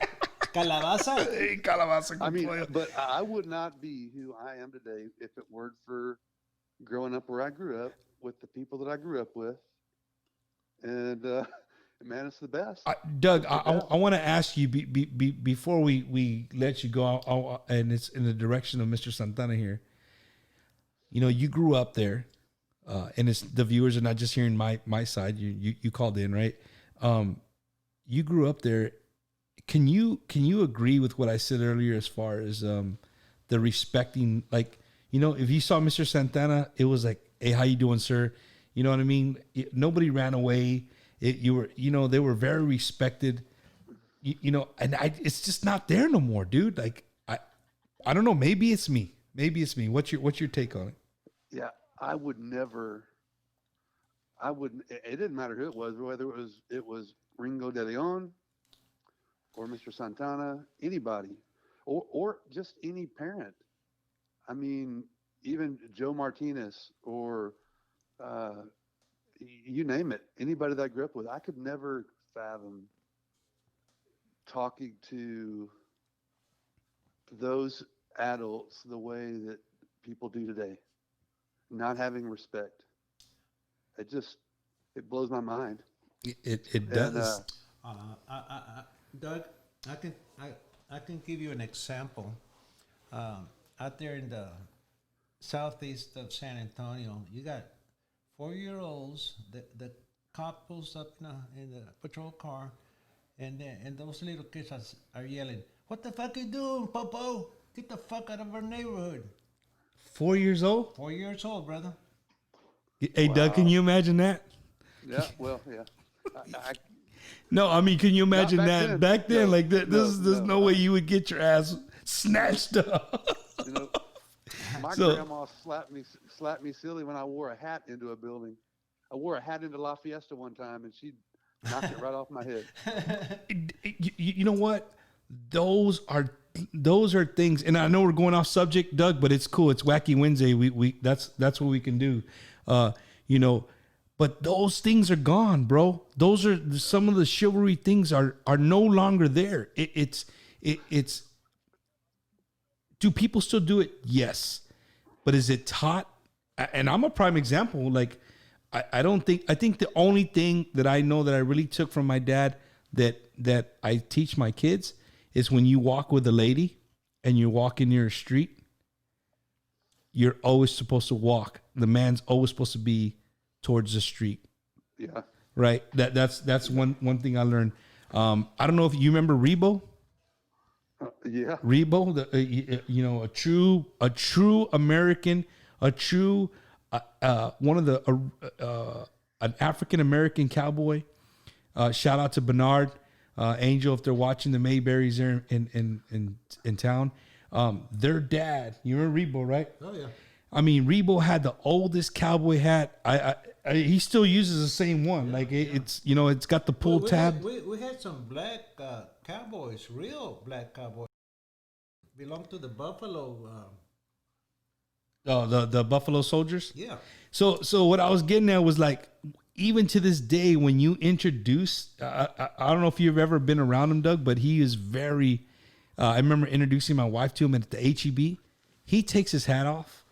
Calabaza. Hey, calabaza con I mean, pollo. but I would not be who I am today if it weren't for growing up where I grew up with the people that I grew up with. And man, it's the best. Doug, I want to ask you before we let you go, and it's in the direction of Mr. Santana here. You grew up there, and it's the viewers are not just hearing my side. You called in, right? You grew up there. Can you agree with what I said earlier as far as the respecting? Like, if you saw Mr. Santana, it was like, "Hey, how you doing, sir?" You know what I mean? Nobody ran away. They were very respected. And it's just not there no more, dude. Like, I don't know. Maybe it's me. What's your take on it? Yeah, I would never. I wouldn't. It didn't matter who it was, whether it was Ringo de Leon or Mr. Santana, anybody, or just any parent. I mean, even Joe Martinez or you name it, anybody that I grew up with. I could never fathom talking to those adults the way that people do today. Not having respect. It blows my mind. It does. Doug, I can give you an example. Out there in the southeast of San Antonio, you got 4-year-olds. The cop pulls up in the patrol car, and those little kids are yelling, "What the fuck you doing, Popo? Get the fuck out of our neighborhood!" 4 years old? 4 years old, brother. Hey, wow. Doug, can you imagine that? Yeah, well, yeah. No, I mean, can you imagine that then. back then? No, like, there's no way you would get your ass snatched up. My grandma slapped me silly when I wore a hat into a building. I wore a hat into La Fiesta one time, and she knocked it right off my head. You know what? Those are things, and I know we're going off subject, Doug, but it's cool. It's Wacky Wednesday. We that's what we can do. But those things are gone, bro. Those are some of the chivalry things are no longer there. It's do people still do it? Yes. But is it taught? And I'm a prime example. Like, I think the only thing that I know that I really took from my dad that I teach my kids is when you walk with a lady and you're walking near a street, you're always supposed to walk. The man's always supposed to be towards the street. Yeah. Right. That's one thing I learned. I don't know if you remember Rebo. Yeah. Rebo, a true American, one of the an African American cowboy. Shout out to Bernard, Angel, if they're watching the Mayberries there in town. Their dad, you remember Rebo, right? Oh yeah. I mean, Rebo had the oldest cowboy hat. He still uses the same one. Yeah, like it's it's got the pull tab. We had some black cowboys, real black cowboys, belong to the Buffalo. The Buffalo Soldiers. Yeah. So what I was getting at was like, even to this day, when you introduce, I don't know if you've ever been around him, Doug, but he is very. I remember introducing my wife to him at the HEB. He takes his hat off.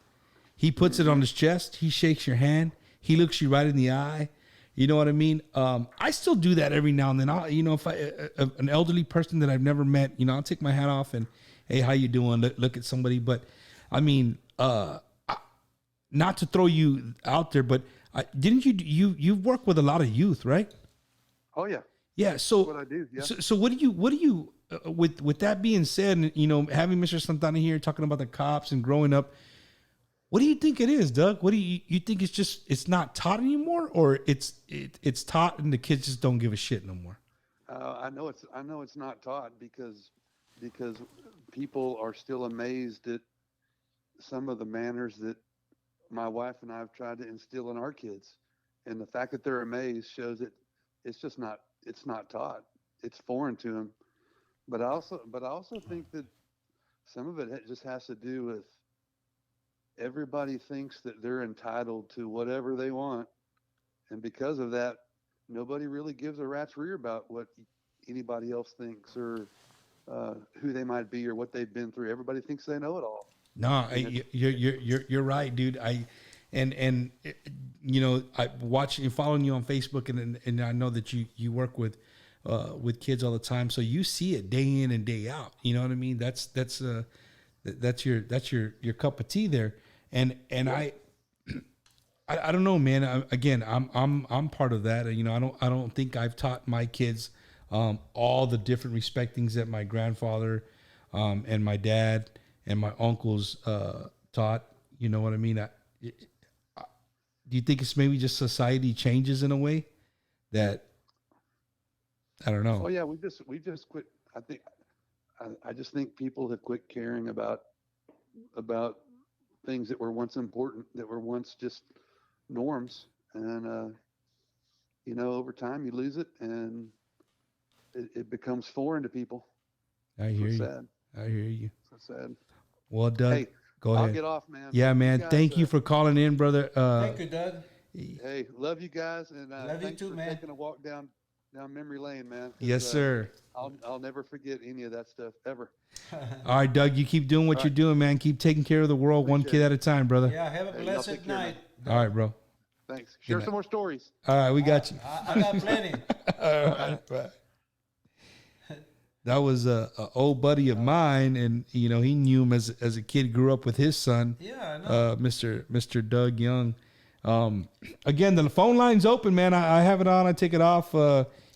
He puts it on his chest. He shakes your hand. He looks you right in the eye. You know what I mean? I still do that every now and then. If an elderly person that I've never met, I'll take my hat off and, hey, how you doing? Look at somebody. But I mean, not to throw you out there, but didn't you've worked with a lot of youth, right? Oh yeah. Yeah. So That's what I do. Yeah. So what do you with that being said, having Mr. Santana here talking about the cops and growing up, what do you think it is, Doug? What do you think it's not taught anymore, or it's taught and the kids just don't give a shit no more? I know it's not taught because people are still amazed at some of the manners that my wife and I have tried to instill in our kids, and the fact that they're amazed shows that it's not taught. It's foreign to them. But I also think that some of it just has to do with everybody thinks that they're entitled to whatever they want, and because of that, nobody really gives a rat's rear about what anybody else thinks or who they might be or what they've been through. Everybody thinks they know it all. No, you're right, dude. I watch and following you on Facebook, and I know that you work with kids all the time, so you see it day in and day out. You know what I mean? That's your cup of tea there, and I don't know, man. I'm part of that. I don't think I've taught my kids all the different respectings that my grandfather and my dad and my uncles taught. You know what I mean? Do you think it's maybe just society changes in a way that I don't know? Oh yeah, we just quit. I just think people have quit caring about things that were once important, that were once just norms, and over time you lose it, and it becomes foreign to people. I hear you. Sad. I hear you. So sad. Well, Doug, Hey, go ahead. I'll get off, man. Yeah, man. Thank you for calling in, brother. Thank you, Doug. Hey, love you guys, and Love you thanks too, for man. taking a walk down memory lane, man. 'Cause, Yes, sir. I'll never forget any of that stuff ever. All right, Doug, you keep doing what you're doing, man. Keep taking care of the world one kid at a time, brother. Yeah, have a Hey, y'all blessed take care, man. night. All right, bro. Thanks. Share night. some more stories. All right, we got you. I got plenty. All right. That was a old buddy of mine, and he knew him as a kid. Grew up with his son, Yeah, I know. Mr. Doug Young. Again, the phone line's open, man. I have it on. I take it off.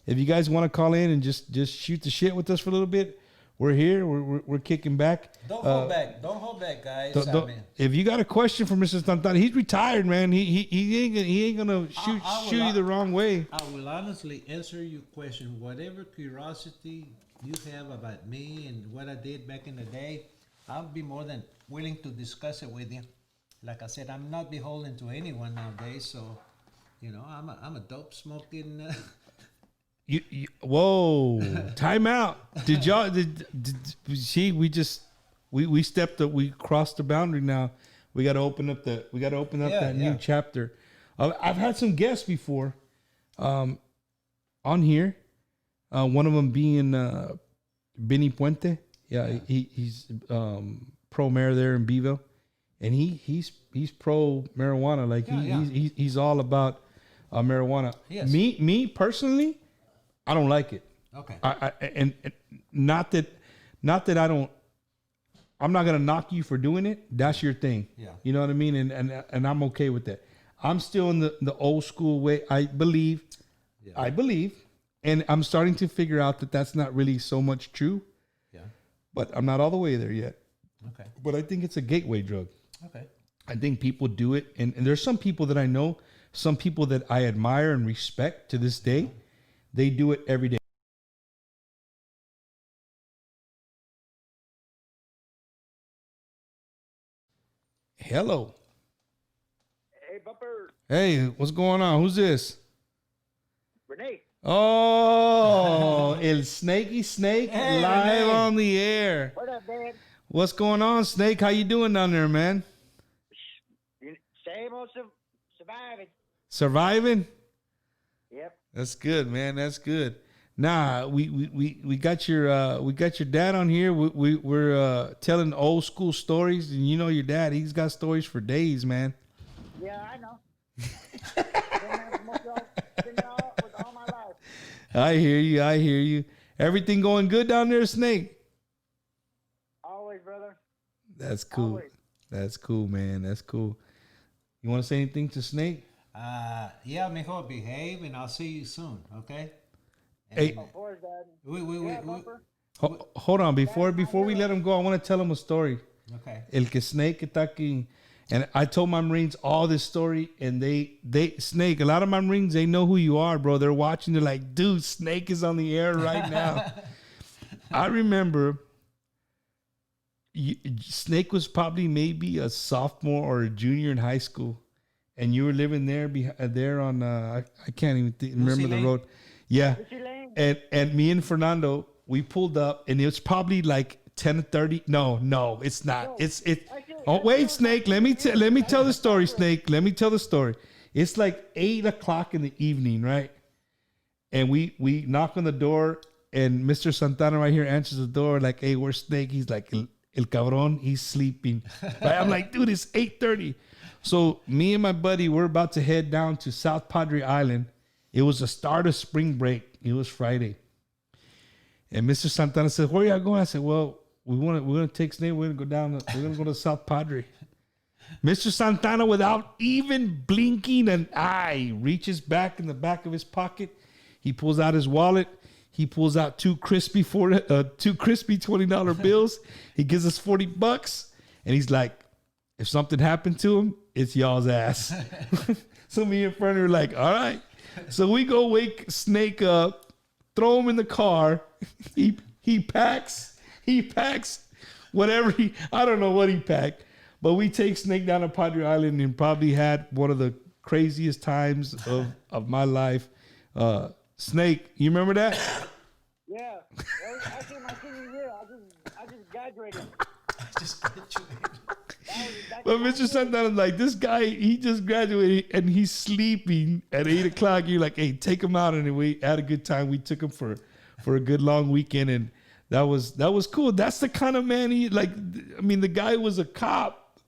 If you guys want to call in and just shoot the shit with us for a little bit, we're here. We're kicking back. Don't hold back. Don't hold back, guys. If you got a question for Mr. Santana, he's retired, man. He ain't gonna shoot you the wrong way. I will honestly answer your question. Whatever curiosity you have about me and what I did back in the day, I'll be more than willing to discuss it with you. Like I said, I'm not beholden to anyone nowadays, so I'm a dope smoking. Whoa! Time out. Did y'all? Did see? We stepped up. We crossed the boundary. Now we got to open up that new chapter. I've had some guests before, on here. One of them being Benny Puente. Yeah, he's pro mayor there in Beeville, and he's pro marijuana. Like he's all about marijuana. Yes. Me personally, I don't like it. Okay. And not that I don't. I'm not gonna knock you for doing it. That's your thing. Yeah. You know what I mean. And I'm okay with that. I'm still in the old school way. I believe, and I'm starting to figure out that that's not really so much true. Yeah. But I'm not all the way there yet. Okay. But I think it's a gateway drug. Okay. I think people do it, and there's some people that I know, some people that I admire and respect to this day. They do it every day. Hello. Hey, Bumper. Hey, what's going on? Who's this? Renee. Oh, El Snaky Snake Hey, live Renee. on the air. What up, man? What's going on, Snake? How you doing down there, man? Same old surviving. Surviving? That's good, man. That's good. Nah, we got your dad on here. We're telling old school stories, and you know your dad. He's got stories for days, man. Yeah, I know. Been there with all my life. I hear you. I hear you. Everything going good down there, Snake? Always, brother. That's cool. Always. That's cool, man. That's cool. You want to say anything to Snake? Yeah, mijo, behave, and I'll see you soon. Okay. Hey, Of course, Dad. We Bumper. hold on. Before we let him go, I want to tell him a story. okay. El que Snake está aquí. And I told my Marines all this story, and they Snake. A lot of my Marines, they know who you are, bro. They're watching. They're like, dude, Snake is on the air right now. I remember Snake was probably maybe a sophomore or a junior in high school, and you were living there on I can't even remember the Lane? road. Yeah, Lucy Lane. and me and Fernando, we pulled up, and it was probably like 10:30. No, it's not. It's. Oh wait, Snake. Let me tell the story, Snake. Let me tell the story. It's like 8:00 in the evening, right? And we knock on the door, and Mr. Santana right here answers the door, like, "Hey, where's Snake?" He's like, "El cabrón, he's sleeping." Right? I'm like, "Dude, it's 8:30." So me and my buddy, we're about to head down to South Padre Island. It was the start of spring break. It was Friday. And Mr. Santana said, "Where are y'all going?" I said, "Well, we're gonna take Snake. We're gonna go to South Padre." Mr. Santana, without even blinking an eye, reaches back in the back of his pocket. He pulls out his wallet. He pulls out two crispy $20 bills. He gives us $40, and he's like, "If something happened to him, it's y'all's ass." So me and Fernie were like, "All right." So we go wake Snake up, throw him in the car. He packs whatever I don't know what he packed, but we take Snake down to Padre Island and probably had one of the craziest times of my life. Snake, you remember that? Yeah. Well, actually, my senior year, I just graduated. But Mr. Santana's like, this guy, he just graduated and he's sleeping at 8:00. You're like, "Hey, take him out." And we had a good time. We took him for a good long weekend, and that was cool. That's the kind of man the guy was a cop,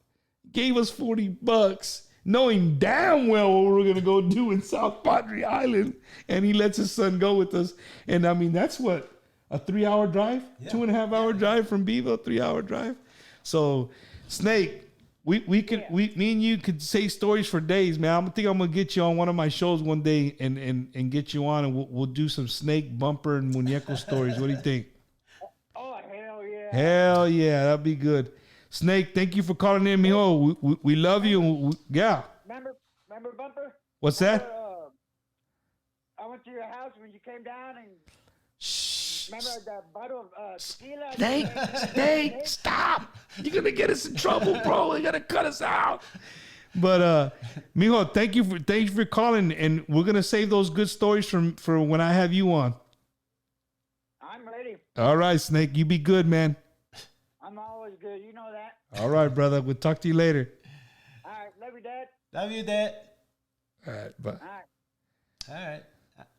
gave us $40, knowing damn well what we were going to go do in South Padre Island. And he lets his son go with us. And I mean, that's what, a 3-hour drive, 2.5-hour drive from Bevo, 3-hour drive. So Snake, me and you could say stories for days, man. I think I'm going to get you on one of my shows one day and get you on, and we'll do some Snake bumper and muñeco stories. What do you think? Oh, hell yeah. Hell yeah, that'd be good. Snake, thank you for calling in, mijo. We love you. Yeah. Remember Bumper? What's that? I went to your house when you came down and Shh. remember that bottle of tequila? Snake, stop. You're going to get us in trouble, bro. You're going to cut us out. But, mijo, thank you for calling, and we're going to save those good stories for when I have you on. I'm ready. All right, Snake, you be good, man. I'm always good. You know that. All right, brother. We'll talk to you later. All right. Love you, Dad. Love you, Dad. All right, but All right.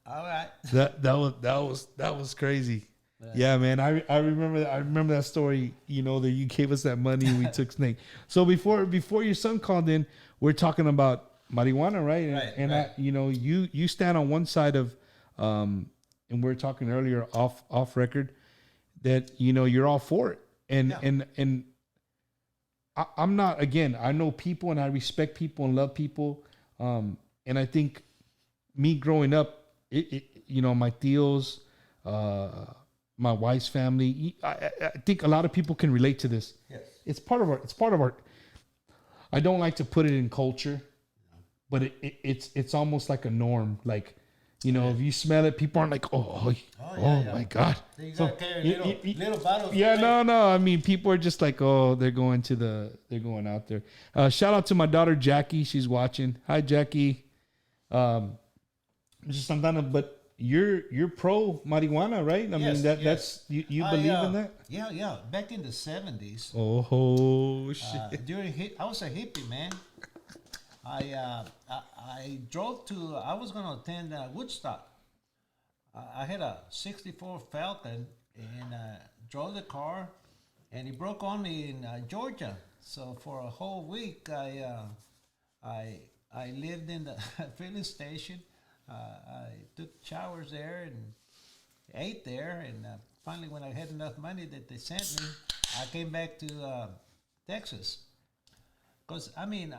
All right. that was crazy. Yeah, man. I remember that story. You know that you gave us that money and we took Snake. So before your son called in, we're talking about marijuana, right? And right. You stand on one side of, and we were talking earlier off record that you're all for it, and I'm not. Again, I know people and I respect people and love people, and I think me growing up, my tios, my wife's family. I think a lot of people can relate to this. Yes. It's part of our. I don't like to put it in culture, but it's almost like a norm. Like, if you smell it, people aren't like, oh my God. So you gotta carry little bottles. Yeah, no. I mean, people are just like, oh, they're going out there. Shout out to my daughter Jackie. She's watching. Hi, Jackie. Just Santana, but you're pro marijuana, right? I mean that's you believe in that? Yeah. Back in the 70s. Oh shit! I was a hippie, man. I drove to. I was gonna attend Woodstock. I had a '64 Falcon and drove the car, and he broke on me in Georgia. So for a whole week, I lived in the filling station. I took showers there and ate there, and finally, when I had enough money that they sent me, I came back to Texas. Cause I mean,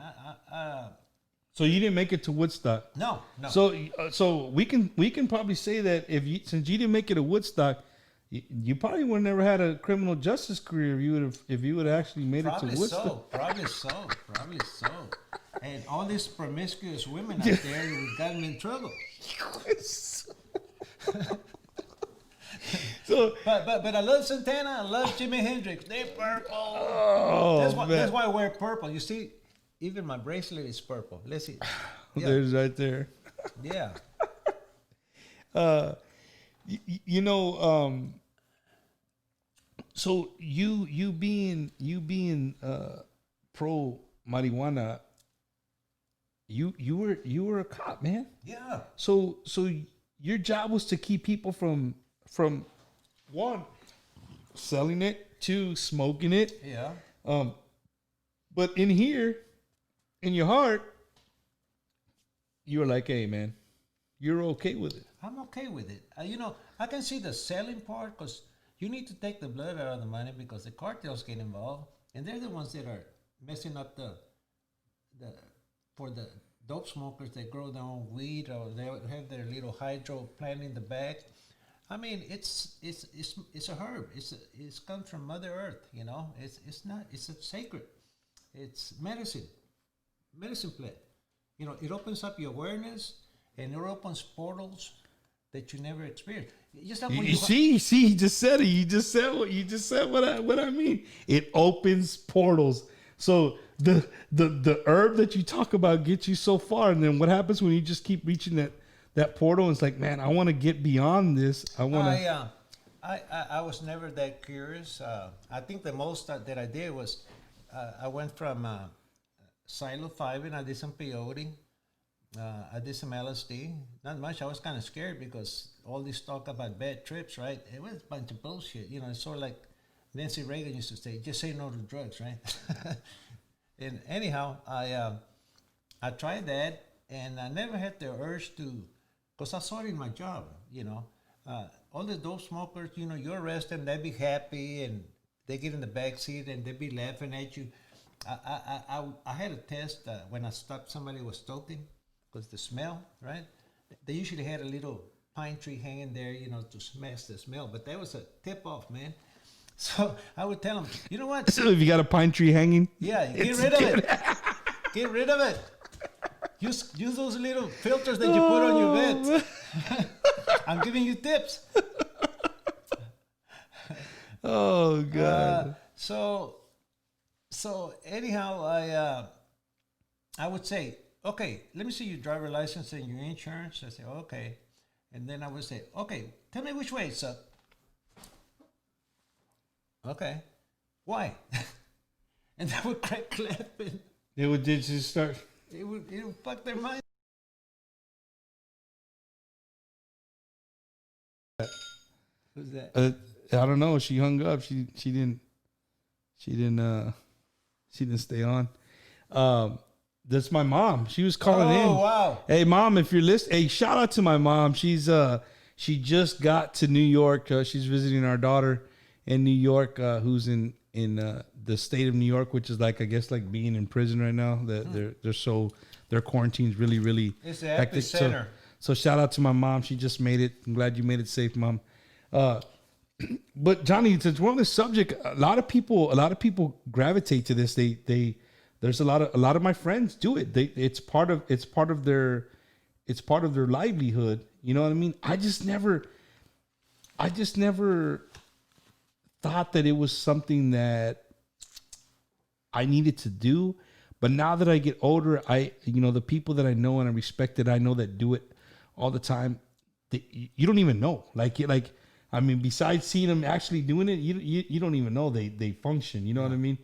So you didn't make it to Woodstock. no. So we can probably say that since you didn't make it to Woodstock, you probably would have never had a criminal justice career if you would have actually made it to Woodstock. Probably so. And all these promiscuous women out there would got me in trouble. So, but I love Santana. I love Jimi Hendrix. They're purple. oh, That's why I wear purple. You see, even my bracelet is purple. Let's see. Yeah. There's right there. Yeah. You know, so you being pro marijuana, you were a cop, man. Yeah. So your job was to keep people from one selling it, two smoking it. Yeah. But in here, in your heart, you were like, hey, man, you're okay with it. I'm okay with it. I can see the selling part because you need to take the blood out of the money because the cartels get involved, and they're the ones that are messing up for the dope smokers that grow their own weed or they have their little hydro plant in the back. I mean, it's a herb. It comes from Mother Earth. It's a sacred. It's medicine plant. It opens up your awareness and it opens portals that you never experienced. Just like when You see, you just said it. You just said what I mean. It opens portals. So the herb that you talk about gets you so far, and then what happens when you just keep reaching that portal? And it's like, man, I want to get beyond this. I was never that curious. I think the most that I did was I went from psilocybin. I did some peyote. I did some LSD. Not much. I was kind of scared because all this talk about bad trips, right? It was a bunch of bullshit. It's sort of like Nancy Reagan used to say, just say no to drugs, right? And anyhow, I tried that, and I never had the urge to, because I saw it in my job, all the dope smokers, you arrest them, they be happy, and they get in the back seat, and they be laughing at you. I had a test when I stopped somebody who was stoking, because the smell, right? They usually had a little pine tree hanging there, to smash the smell, but that was a tip-off, man. So I would tell them, you know what? So if you got a pine tree hanging, yeah, get rid of it. Get rid of it. Use those little filters that you put on your bed. I'm giving you tips. Oh God. So anyhow, I would say, okay, let me see your driver license and your insurance. I say, okay, and then I would say, okay, tell me which way it's up. Okay, why? And they would crack laughing. They would just start. It would fuck their mind. Who's that? I don't know. She hung up. She didn't stay on. That's my mom. She was calling in. Oh wow! Hey mom, if you're listening, hey, shout out to my mom. She just got to New York. She's visiting our daughter in New York, who's in the state of New York, which is like, I guess, like being in prison right now. Their quarantine's really It's the hectic. epicenter. So shout out to my mom. She just made it. I'm glad you made it safe, mom. But Johnny, since we're on this subject, a lot of people gravitate to this. There's a lot of my friends do it. It's part of their livelihood. You know what I mean? I just never thought that it was something that I needed to do. But now that I get older, the people that I know and I respect that I know that do it all the time, you don't even know. I mean, besides seeing them actually doing it, you don't even know they function. You know what I mean?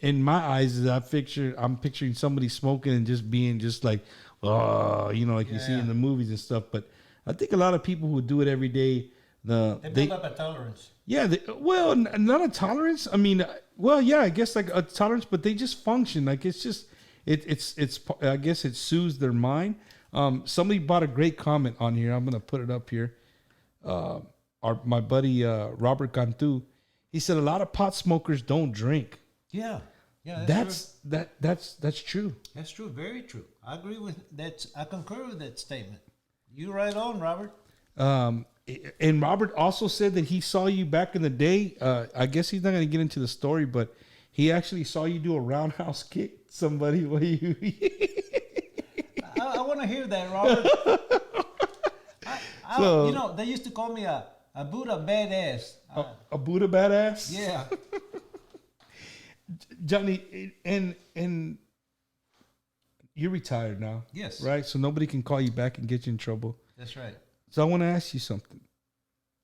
In my eyes, I'm picturing somebody smoking and just being just like, you see in the movies and stuff. But I think a lot of people who do it every day, They build up a tolerance. yeah, not a tolerance. I mean, well, yeah, I guess like a tolerance, but they just function like it's just it's. I guess it soothes their mind. Somebody bought a great comment on here. I'm gonna put it up here. My buddy Robert Cantu, he said a lot of pot smokers don't drink. Yeah, yeah, That's true. That's true. Very true. I agree with that. I concur with that statement. You right on, Robert. And Robert also said that he saw you back in the day. I guess he's not going to get into the story, but he actually saw you do a roundhouse kick. Somebody, what you? I want to hear that, Robert. So- you know, they used to call me a Buddha badass. A Buddha badass. Yeah. Johnny, and you're retired now. Yes. Right. So nobody can call you back and get you in trouble. That's right. So I want to ask you something.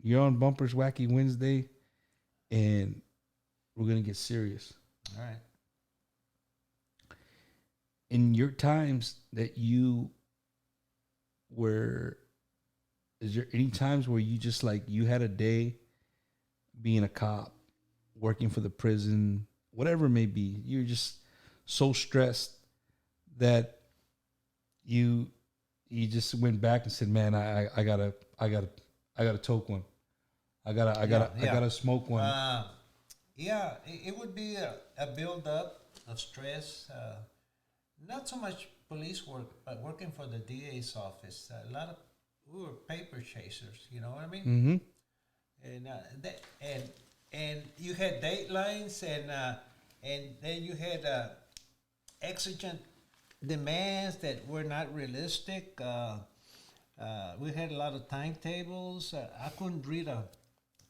You're on Bumper's Wacky Wednesday, and we're gonna get serious. All right. In your times that you were, is there any times where you just like you had a day being a cop, working for the prison, whatever it may be, you're just so stressed that you just went back and said, "Man, I gotta toke one. I gotta smoke one." Yeah, it would be a build up of stress. Not so much police work, but working for the DA's office. A lot of we were paper chasers. You know what I mean? Mm-hmm. And you had datelines, and then you had exigent demands that were not realistic. We had a lot of timetables. I couldn't read a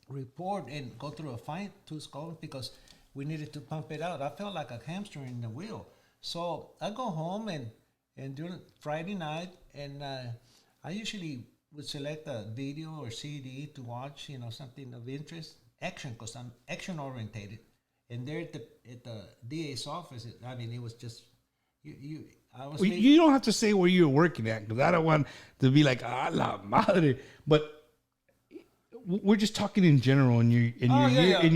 report and go through a fine-tooth comb because we needed to pump it out. I felt like a hamster in the wheel. So I go home and during Friday night, and I usually would select a video or CD to watch, you know, something of interest, action, because I'm action orientated. And there at the DA's office, I mean, it was just I was. Well, you don't have to say where you were working at because I don't want to be like a la madre. But we're just talking in general in your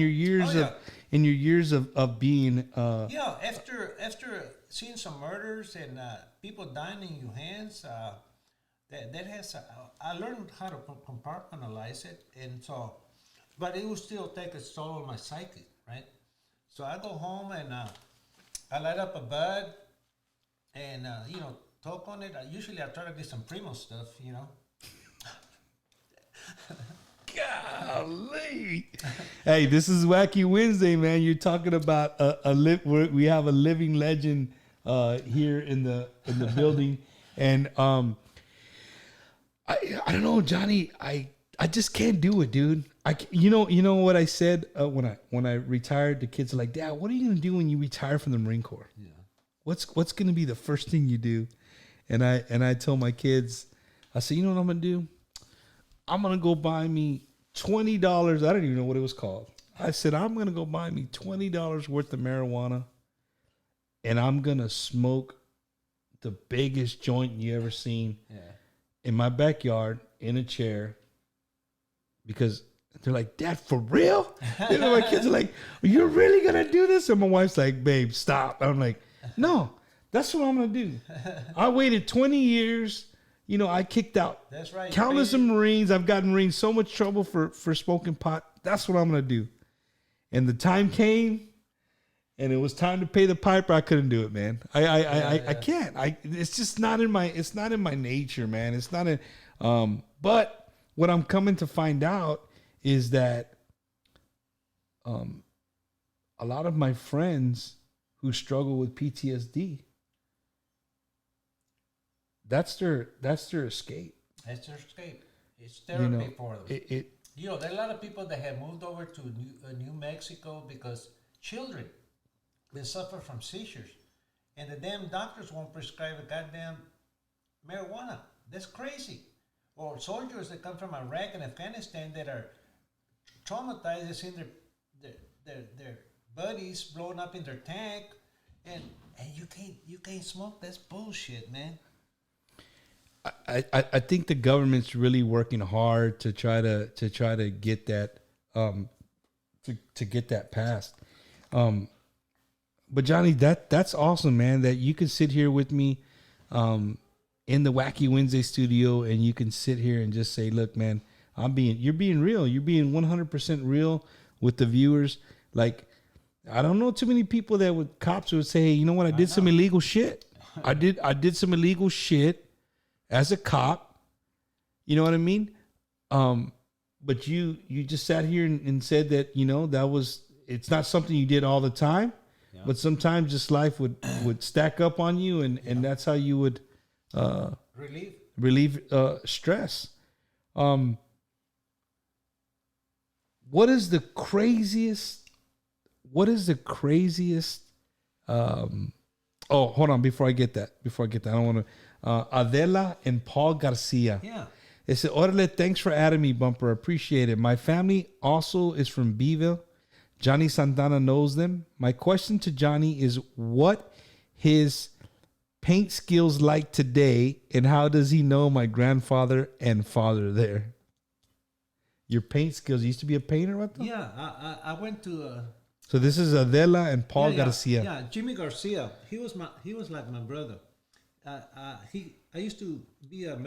years of being. Yeah, after seeing some murders and people dying in your hands, that has I learned how to compartmentalize it, and so, but it will still take a toll on my psyche, right? So I go home and I light up a bud, and you know, talk on it. Usually I try to get some primo stuff, you know. Golly. Hey, this is Wacky Wednesday, man. You're talking about we have a living legend here in the building, and I don't know, Johnny. I just can't do it, dude. You know what I said when I retired. The kids are like, "Dad, what are you gonna do when you retire from the Marine Corps? Yeah, what's gonna be the first thing you do?" And I told my kids, I said, "You know what I'm gonna do? I'm gonna go buy me $20. I don't even know what it was called. I said, I'm gonna go buy me $20 worth of marijuana, and I'm gonna smoke the biggest joint you ever seen in my backyard in a chair." Because they're like, "Dad, for real?" You know, my kids are like, "You're really gonna do this?" And my wife's like, "Babe, stop." I'm like, "No, that's what I'm gonna do." I waited 20 years. You know, I kicked out countless of Marines. I've gotten Marines so much trouble for smoking pot. That's what I'm going to do. And the time came, and it was time to pay the piper. I couldn't do it, man. I can't. It's just not in my. It's not in my nature, man. It's not in. But what I'm coming to find out is that a lot of my friends who struggle with PTSD. That's their escape. That's their escape. It's therapy, you know, for them. You know, there are a lot of people that have moved over to New Mexico because children, they suffer from seizures, and the damn doctors won't prescribe a goddamn marijuana. That's crazy. Or soldiers that come from Iraq and Afghanistan that are traumatized, they seen their buddies blown up in their tank, and you can't smoke. That's bullshit, man. I think the government's really working hard to try to get that to get that passed. But Johnny, that's awesome, man. That you can sit here with me in the Wacky Wednesday studio, and you can sit here and just say, "Look, man, you're being real. You're being 100% real with the viewers." Like, I don't know too many people that would cops would say, "Hey, you know what? I did some illegal shit. I did some illegal shit as a cop." You know what I mean? But you just sat here and said that, it's not something you did all the time, but sometimes just life would stack up on you, and that's how you would relieve stress. What is the craziest? Oh, hold on. Before I get that, I don't want to. Adela and Paul Garcia. Yeah. They said, "Orale, thanks for adding me, Bumper. Appreciate it. My family also is from Beeville. Johnny Santana knows them. My question to Johnny is what his paint skills like today, and how does he know my grandfather and father there?" Your paint skills. You used to be a painter, what? Yeah, I went to. So this is Adela and Paul Garcia. Yeah, Jimmy Garcia. He was like my brother. I used to be a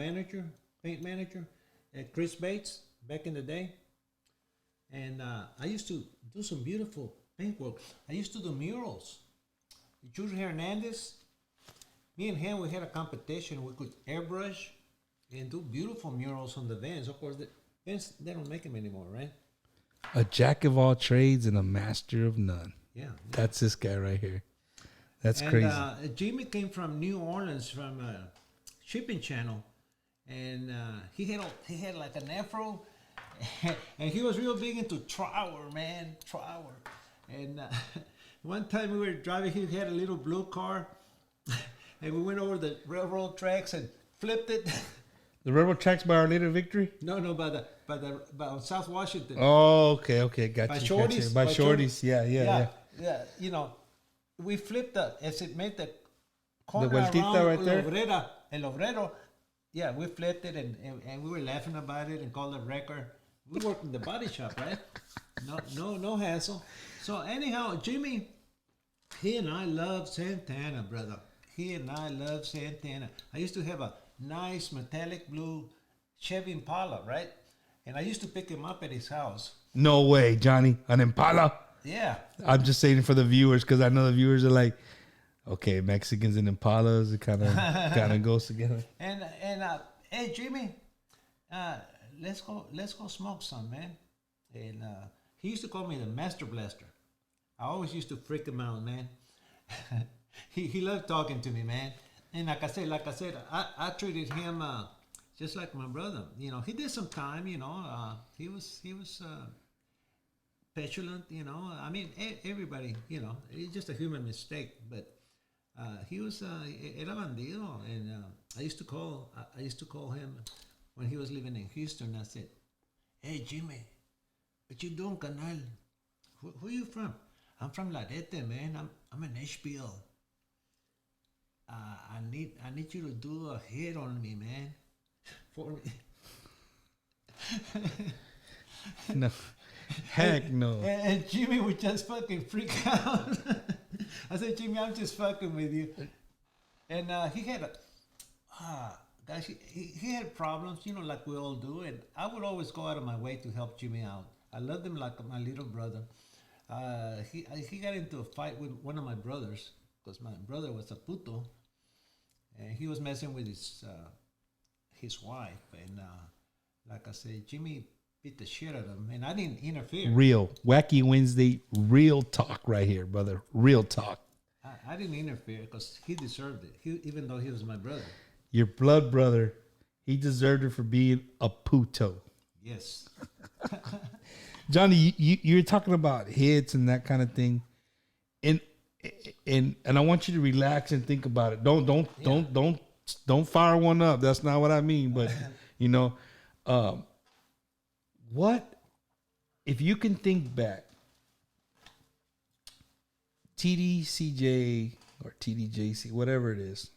paint manager at Chris Bates back in the day, and I used to do some beautiful paint work. I used to do murals. Julio Hernandez, me and him, we had a competition. We could airbrush and do beautiful murals on the vans. Of course, the vans, they don't make them anymore, right? A jack of all trades and a master of none. Yeah. That's this guy right here. That's crazy. Jimmy came from New Orleans, from Shipping Channel, and he had like an afro, and he was real big into Trower, man, Trower. And one time we were driving, he had a little blue car, and we went over the railroad tracks and flipped it. The railroad tracks by Our Lady of Victory? No, by South Washington. Oh, okay, got By you. Shorty's. By Shorty's, yeah. Yeah, we flipped as it made the corner vueltita around right there? El Obrero. Yeah, we flipped it and we were laughing about it and called it record. We worked in the body shop, right? No hassle. So anyhow, Jimmy, he and I love Santana, brother. He and I love Santana. I used to have a nice metallic blue Chevy Impala, right? And I used to pick him up at his house. No way, Johnny. An Impala? Yeah. I'm just saying it for the viewers, because I know the viewers are like, okay, Mexicans and Impalas, it kind of goes together. And hey, Jimmy, let's go smoke some, man. And he used to call me the Master Blaster. I always used to freak him out, man. he loved talking to me, man. And like I said, I treated him just like my brother. He did some time. He was petulant. I mean, everybody. It's just a human mistake. But he was era bandido, and I used to call him when he was living in Houston. I said, "Hey, Jimmy, what you doing, canal? Who you from?" "I'm from Larete, man. I'm an HBO. I need you to do a hit on me, man, for me." No, heck no. And Jimmy would just fucking freak out. I said, "Jimmy, I'm just fucking with you." And he had guys, he had problems, like we all do. And I would always go out of my way to help Jimmy out. I loved him like my little brother. He got into a fight with one of my brothers, because my brother was a puto, and he was messing with his wife. And like I said, Jimmy beat the shit out of him, and I didn't interfere. Real Wacky Wednesday, real talk right here, brother. Real talk. I didn't interfere because he deserved it. Even though he was my brother. Your blood brother, he deserved it for being a puto. Yes. Johnny, you're talking about hits and that kind of thing, and I want you to relax and think about it. Don't fire one up. That's not what I mean. But what if you can think back, TDCJ or TDJC, whatever it is,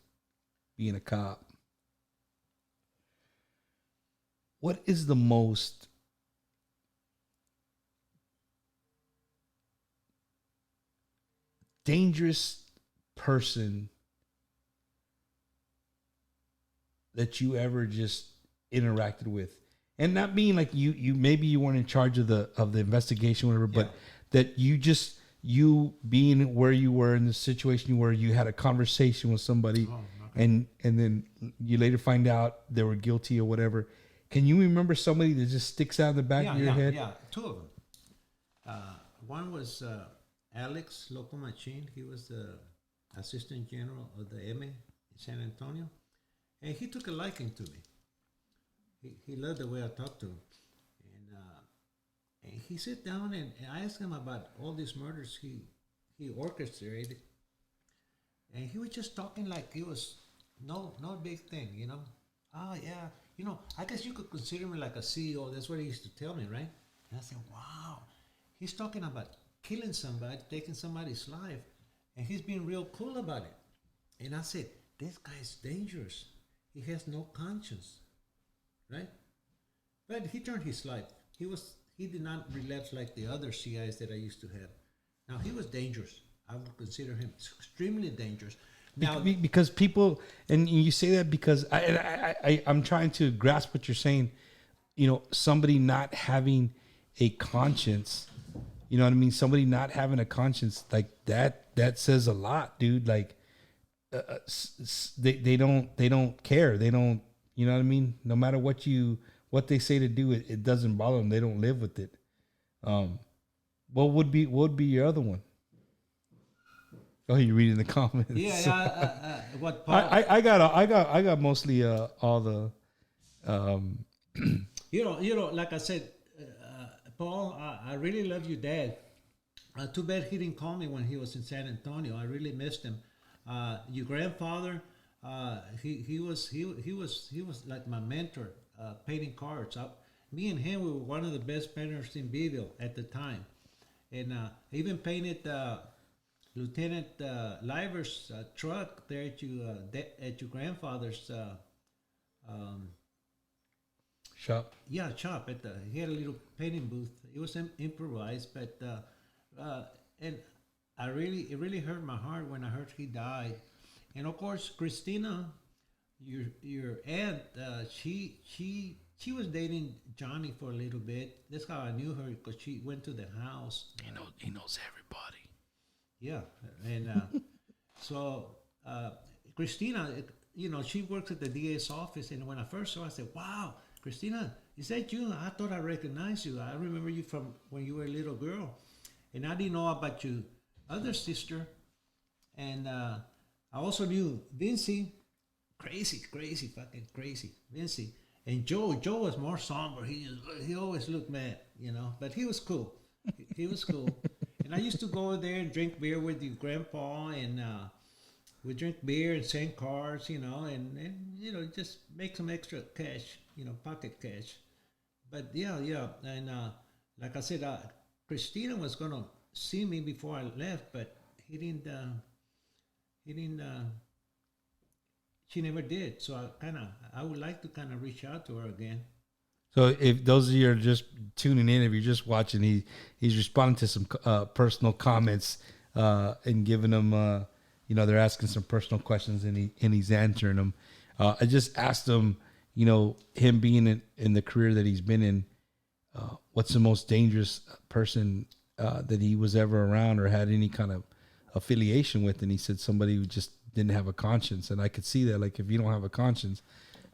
being a cop, what is the most dangerous person that you ever just interacted with? And not being like you maybe you weren't in charge of the investigation, whatever, but that you being where you were in the situation where you had a conversation with somebody, and then you later find out they were guilty or whatever. Can you remember somebody that just sticks out in the back of your head? Yeah, two of them. One was Alex Loco Machine. He was the assistant general of the MA in San Antonio, and he took a liking to me. He loved the way I talked to him, and he sat down and I asked him about all these murders he orchestrated, and he was just talking like it was no big thing, you know. Oh yeah, you know, I guess you could consider me like a CEO. That's what he used to tell me, right? And I said, wow, he's talking about killing somebody, taking somebody's life, and he's being real cool about it. And I said, this guy's dangerous. He has no conscience. Right? But he turned his life. He did not relapse like the other CIs that I used to have. Now he was dangerous. I would consider him extremely dangerous. Now because people, and you say that because I'm trying to grasp what you're saying. You know, somebody not having a conscience. You know what I mean? Somebody not having a conscience like that says a lot, dude. Like they don't care. They don't. You know what I mean? No matter what they say to do, it doesn't bother them. They don't live with it. What would be your other one? Oh, you're reading the comments. Yeah. What Paul? I got mostly all the. You know, like I said, Paul, I really love your dad. Too bad he didn't call me when he was in San Antonio. I really missed him. Your grandfather. He was like my mentor, painting cards. Me and him, we were one of the best painters in Beeville at the time, and I even painted Lieutenant Liver's truck there at your grandfather's shop. Yeah, shop he had a little painting booth. It was improvised, but and it really hurt my heart when I heard he died. And of course, Christina, your aunt, she was dating Johnny for a little bit. That's how I knew her, because she went to the house. He knows everybody. Yeah, and so Christina, you know, she works at the DA's office. And when I first saw her, I said, "Wow, Christina, is that you? I thought I recognized you. I remember you from when you were a little girl." And I didn't know about your other sister, and I also knew Vinci, crazy, fucking crazy, Vinci. And Joe was more somber. He always looked mad, you know, but he was cool. He was cool. And I used to go there and drink beer with your grandpa, and we drink beer and send cards, you know, and you know, just make some extra cash, you know, pocket cash. But yeah, and like I said, Christina was gonna see me before I left, but he didn't. She never did. So I would like to kind of reach out to her again. So if those of you are just tuning in, if you're just watching, he's responding to some personal comments and giving them, you know, they're asking some personal questions, and he's answering them. I just asked him, you know, him being in the career that he's been in, what's the most dangerous person that he was ever around or had any kind of affiliation with, and he said somebody who just didn't have a conscience. And I could see that, like, if you don't have a conscience,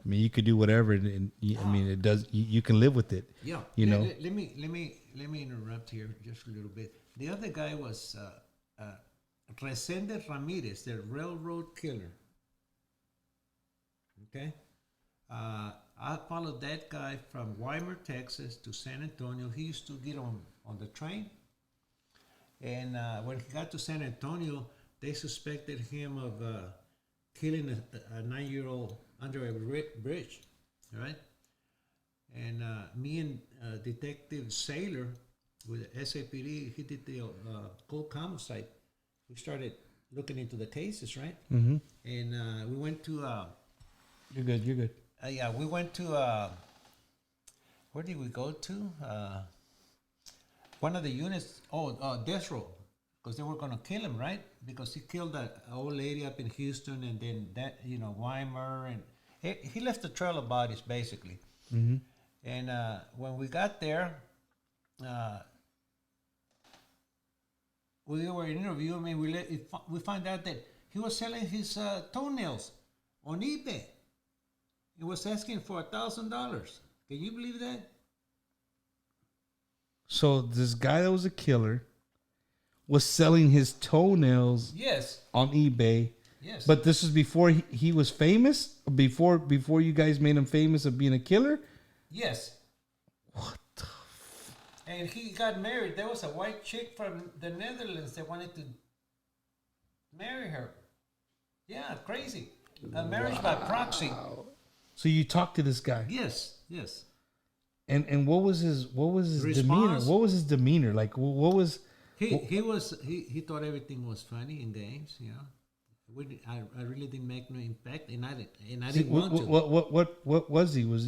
I mean, you could do whatever, and I mean, it does. You can live with it. Yeah, you know. Let me interrupt here just a little bit. The other guy was Resende Ramirez, the railroad killer. Okay, I followed that guy from Weimar, Texas, to San Antonio. He used to get on the train, and when he got to San Antonio, they suspected him of killing a 9-year-old under a bridge, right? And me and Detective Saylor with SAPD, he did the cold homicide. We started looking into the cases, right? Mm-hmm. And we went to... You're good. yeah, we went to where did we go to? One of the units, death row, because they were going to kill him, right? Because he killed that old lady up in Houston, and then that, Weimer, and he left a trail of bodies, basically. Mm-hmm. And when we got there, we were interviewing him. We find out that he was selling his toenails on eBay. He was asking for $1,000. Can you believe that? So this guy that was a killer was selling his toenails Yes. on eBay. Yes. But this was before he was famous? Before you guys made him famous of being a killer? Yes. What the And he got married. There was a white chick from the Netherlands that wanted to marry her. Yeah, crazy. A marriage by proxy. So you talked to this guy. Yes, yes. And what was his Response? demeanor? What was his demeanor? Like what was He thought everything was funny in games, I really didn't make no impact, and I didn't want to. What was he? Was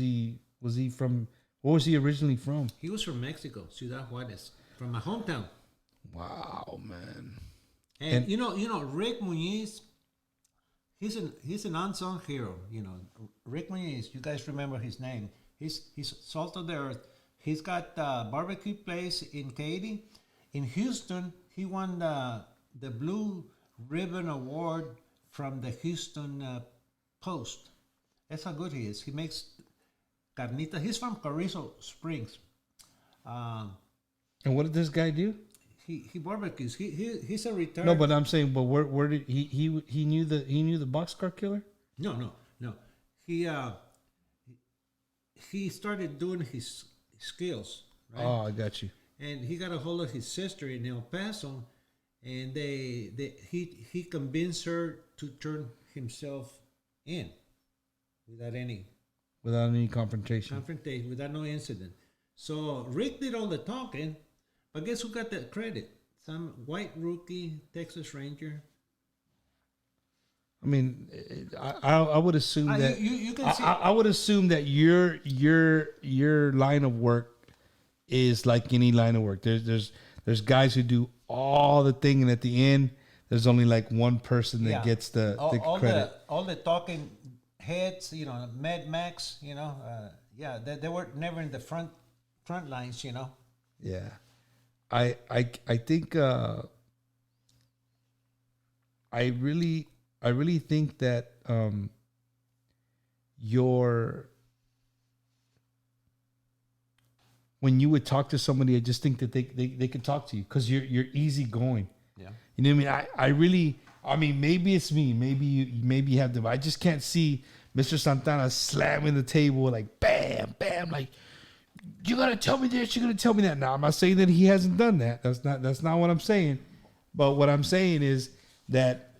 he from? What was he originally from? He was from Mexico, Ciudad Juarez, from my hometown. Wow, man. And you know, Rick Muñiz. He's an unsung hero. Rick Muñiz. You guys remember his name? He's salt of the earth. He's got a barbecue place in Katy. In Houston, he won the Blue Ribbon Award from the Houston Post. That's how good he is. He makes carnitas. He's from Carrizo Springs. And what did this guy do? He barbecues. He's a retired. No, but I'm saying, but where did he knew the boxcar killer? No. He started doing his skills. Right? Oh, I got you. And he got a hold of his sister in El Paso, and he convinced her to turn himself in without any confrontation, without no incident. So Rick did all the talking, but guess who got that credit? Some white rookie Texas Ranger. I mean, I would assume that you can see. I would assume that your line of work is like any line of work. There's guys who do all the thing, and at the end, there's only like one person that gets the credit. All the talking heads, Mad Max, they were never in the front lines, Yeah, I think I really think that when you would talk to somebody, I just think that they could talk to you because you're easygoing. Yeah. You know what I mean? I mean, maybe it's me. Maybe you have them. I just can't see Mr. Santana slamming the table like bam, bam, like you're gonna tell me this, you're gonna tell me that. Now I'm not saying that he hasn't done that. That's not what I'm saying. But what I'm saying is that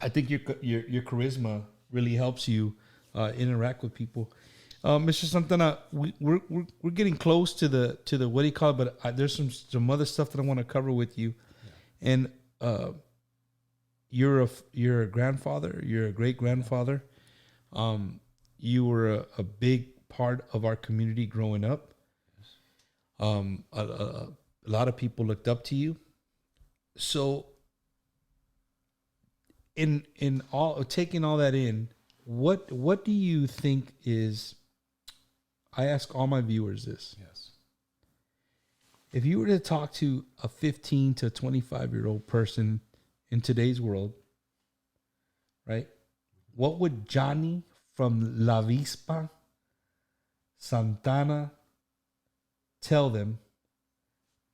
I think your charisma really helps you interact with people. Mr. Santana, we're getting close to the what do you call it? But there's some other stuff that I want to cover with you, and you're a grandfather, you're a great grandfather. You were a big part of our community growing up. A lot of people looked up to you. So, in all taking all that in, what do you think is? I ask all my viewers this. Yes. If you were to talk to a 15 to 25-year-old person in today's world, right? What would Johnny from La Vispa, Santana, tell them?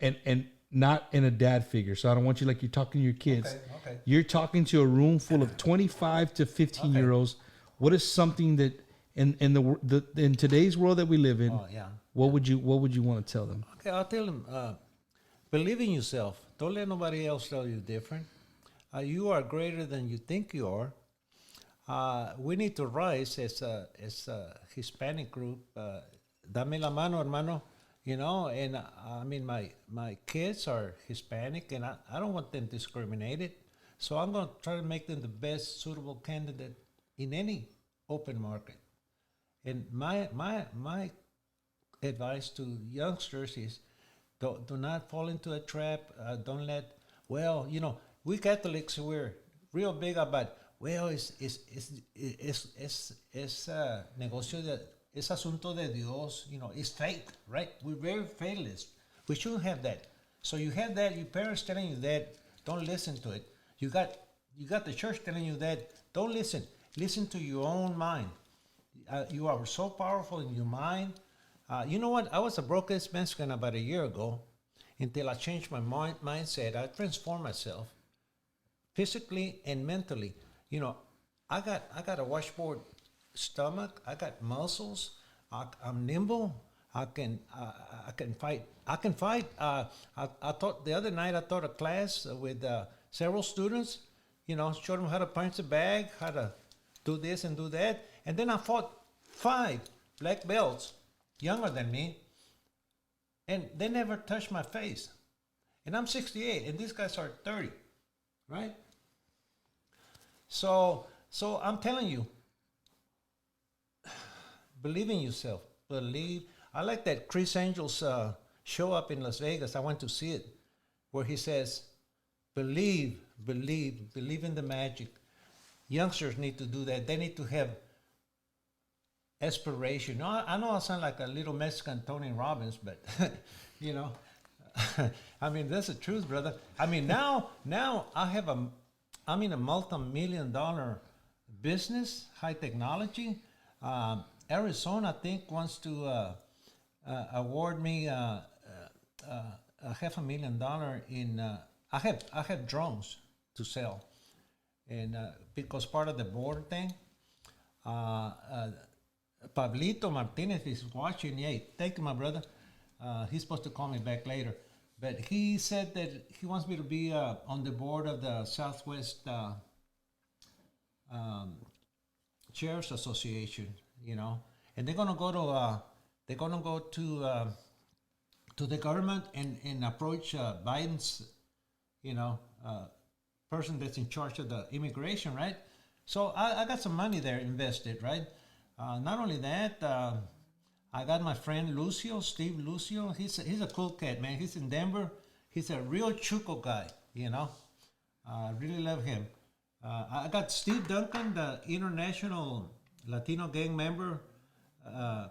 And not in a dad figure. So I don't want you like you're talking to your kids. Okay. You're talking to a room full of 25 to 15-year-olds. What is something that in today's world that we live in, what would you want to tell them? Okay, I'll tell them, believe in yourself. Don't let nobody else tell you different. You are greater than you think you are. We need to rise as a Hispanic group. Dame la mano, hermano. And I mean, my kids are Hispanic, and I don't want them discriminated. So I'm going to try to make them the best suitable candidate in any open market. And my advice to youngsters is do not fall into a trap. Don't let, well, we Catholics, we're real big about, well, es negocio de, es asunto de Dios, it's faith, right? We're very faithless. We shouldn't have that. So you have that, your parents telling you that, don't listen to it. You got the church telling you that, don't listen. Listen to your own mind. You are so powerful in your mind. You know what? I was a broke-ass Mexican about a year ago until I changed my mindset. I transformed myself physically and mentally. I got a washboard stomach. I got muscles. I'm nimble. I can fight. I taught the other night. I taught a class with several students. Showed them how to punch a bag, how to do this and do that, and then I fought 5 black belts younger than me, and they never touched my face. And I'm 68, and these guys are 30, right? So I'm telling you, believe in yourself. Believe. I like that Chris Angel's show up in Las Vegas. I went to see it, where he says, believe in the magic. Youngsters need to do that. They need to have aspiration. No, I know I sound like a little Mexican Tony Robbins, but I mean, that's the truth, brother. I mean, now I'm in a multi-million-dollar business, high technology. Arizona, I think, wants to award me $500,000 in. I have drones to sell, and because part of the board thing. Pablito Martinez is watching. Hey, thank you, my brother. He's supposed to call me back later, but he said that he wants me to be on the board of the Southwest Chairs Association. And they're gonna go to the government and approach Biden's person that's in charge of the immigration, right? So I got some money there invested, right? Not only that, I got my friend Lucio, Steve Lucio. He's a cool cat, man. He's in Denver. He's a real Chuco guy, I really love him. I got Steve Duncan, the international Latino gang member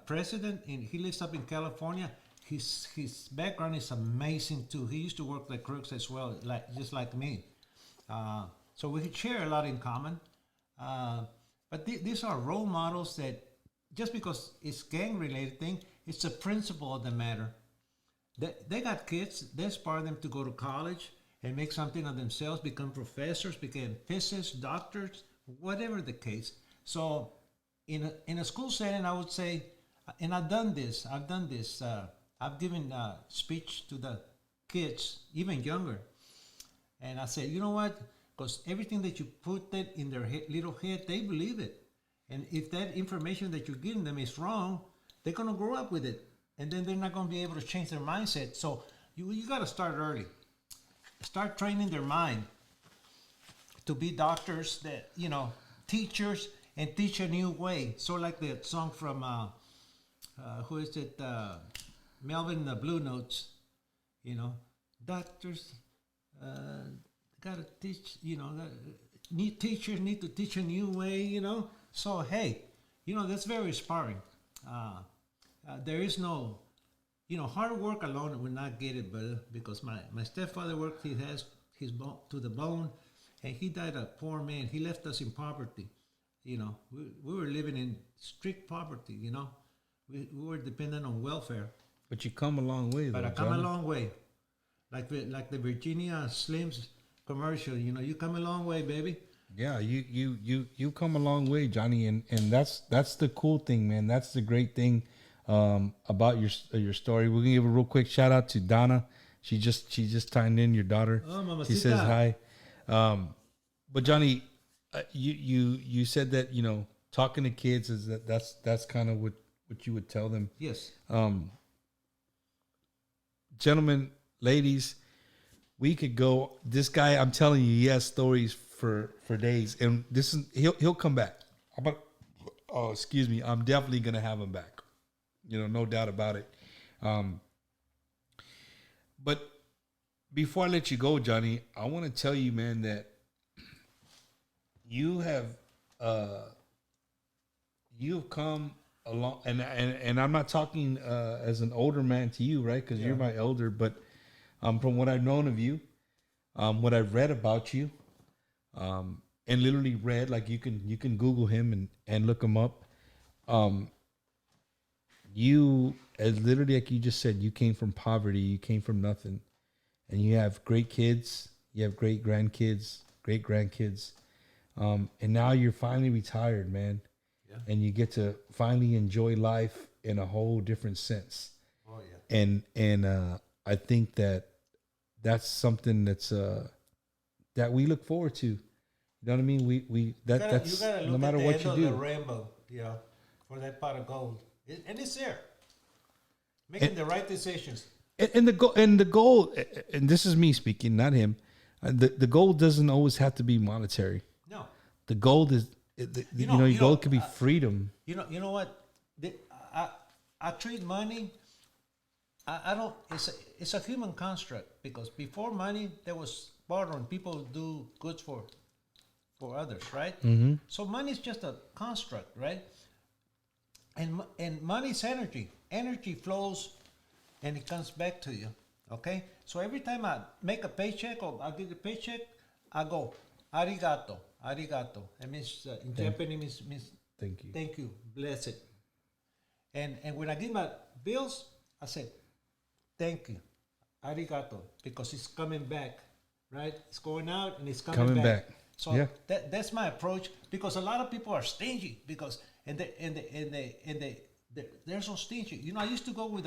president, and he lives up in California. His background is amazing too. He used to work at Crooks as well, just like me. So we share a lot in common. But these are role models that, just because it's gang-related thing, it's the principle of the matter. They got kids. They inspire them to go to college and make something of themselves, become professors, become physicists, doctors, whatever the case. So in a school setting, I would say, and I've done this. I've given speech to the kids, even younger. And I said, you know what? Because everything that you put that in their little head, they believe it. And if that information that you're giving them is wrong, they're going to grow up with it. And then they're not going to be able to change their mindset. So you got to start early. Start training their mind to be doctors, that teachers, and teach a new way. So like that song from, who is it? Melvin the Blue Notes, doctors, gotta teach, teachers need to teach a new way, So, hey, that's very inspiring. There is no, hard work alone will not get it, brother, because my stepfather worked his bone to the bone, and he died a poor man. He left us in poverty. We were living in strict poverty, We were dependent on welfare. But you come a long way, though. But I come a long way. Like the Virginia Slims commercial, you come a long way, baby. Yeah, you come a long way, Johnny, and that's the cool thing, man. That's the great thing about your story. We're gonna give a real quick shout out to Donna. She just timed in, your daughter. Oh, mamacita. She says hi. But Johnny, you said that talking to kids is that's kind of what you would tell them. Yes. Gentlemen, ladies, we could go. This guy, I'm telling you, he has stories for days, and he'll come back. Excuse me, I'm definitely gonna have him back. No doubt about it. Um, but before I let you go, Johnny, I want to tell you, man, that you have you've come along, and I'm not talking as an older man to you, right? Because you're my elder, but from what I've known of you, what I've read about you, and literally read, like you can Google him and look him up. You, as literally like you just said, you came from poverty, you came from nothing, and you have great kids, you have great grandkids, great grandkids, and now you're finally retired, man, and you get to finally enjoy life in a whole different sense. Oh yeah. And I think that's something that's that we look forward to. You know what I mean? That's You gotta look no matter at the what end you of do. the rainbow, for that pot of gold, and it's there. Making the right decisions. And the goal, and this is me speaking, not him. The goal doesn't always have to be monetary. No. The goal is, your goal could be freedom. You know what? I treat money. I don't. It's a human construct, because before money there was bartering. People do goods for others, right? Mm-hmm. So money is just a construct, right? And money is energy. Energy flows, and it comes back to you. Okay. So every time I make a paycheck or I get a paycheck, I go arigato, arigato. It means in Japanese means thank you, bless it. And when I get my bills, I say thank you, arigato, because it's coming back, right? It's going out and it's coming back. So that's my approach, because a lot of people are stingy they're so stingy. You know, I used to go with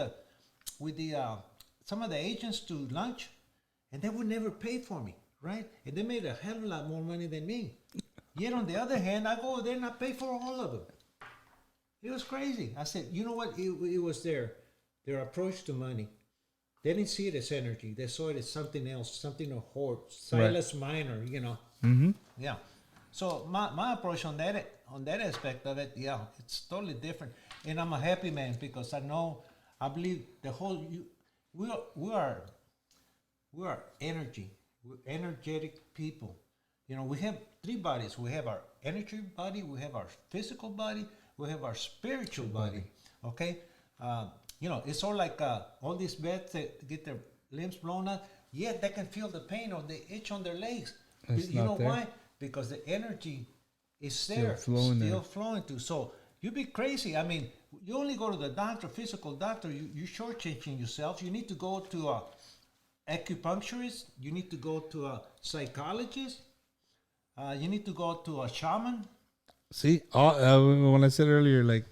some of the agents to lunch, and they would never pay for me, right? And they made a hell of a lot more money than me. Yet on the other hand, I go there and I pay for all of them. It was crazy. I said, you know what? It was their approach to money. They didn't see it as energy. They saw it as something else, something to hoard, silas minor, you know. Mm-hmm. Yeah. So my approach on that aspect of it, it's totally different. And I'm a happy man, because I believe we are energy. We're energetic people. You know, we have three bodies. We have our energy body, we have our physical body, we have our spiritual body. Okay? You know, it's all like all these vets that get their limbs blown out, yet they can feel the pain or the itch on their legs. You know why? Because the energy is still flowing through. So you'd be crazy. I mean, you only go to the doctor, physical doctor, you're shortchanging yourself. You need to go to a acupuncturist. You need to go to a psychologist. You need to go to a shaman. See, when I said earlier, like,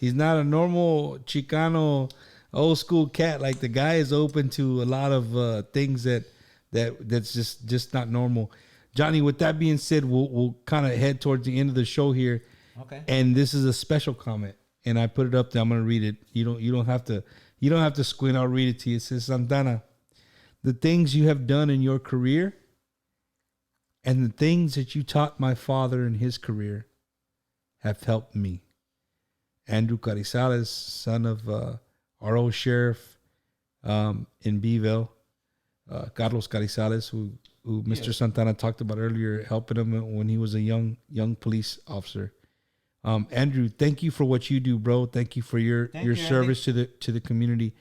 he's not a normal Chicano old school cat. Like, the guy is open to a lot of things that's just not normal. Johnny, with that being said, we'll kind of head towards the end of the show here. Okay. And this is a special comment, and I put it up there. I'm gonna read it. You don't have to squint. I'll read it to you. It says, Santana, the things you have done in your career and the things that you taught my father in his career have helped me. Andrew Carizales, son of our old sheriff in Beeville, Carlos Carizales, who Mr. Santana talked about earlier, helping him when he was a young police officer. Andrew, thank you for what you do, bro. Thank you for your service to the community.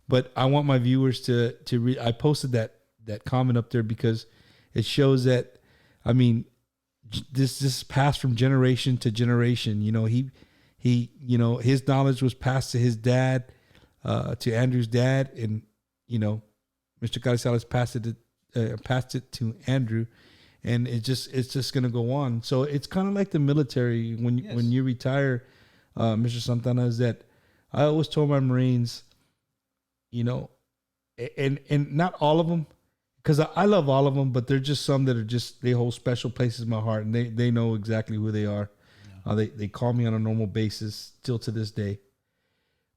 But I want my viewers to read. I posted that comment up there because it shows that, I mean, this passed from generation to generation. You know, he you know, his knowledge was passed to his dad, to Andrew's dad, and you know, Mr. Carizales passed it to Andrew, and it's just gonna go on. So it's kind of like the military when you retire, Mr. Santana. Is that I always told my Marines, you know, and not all of them, because I love all of them, but there's just some that are they hold special places in my heart, and they know exactly who they are. They call me on a normal basis still to this day.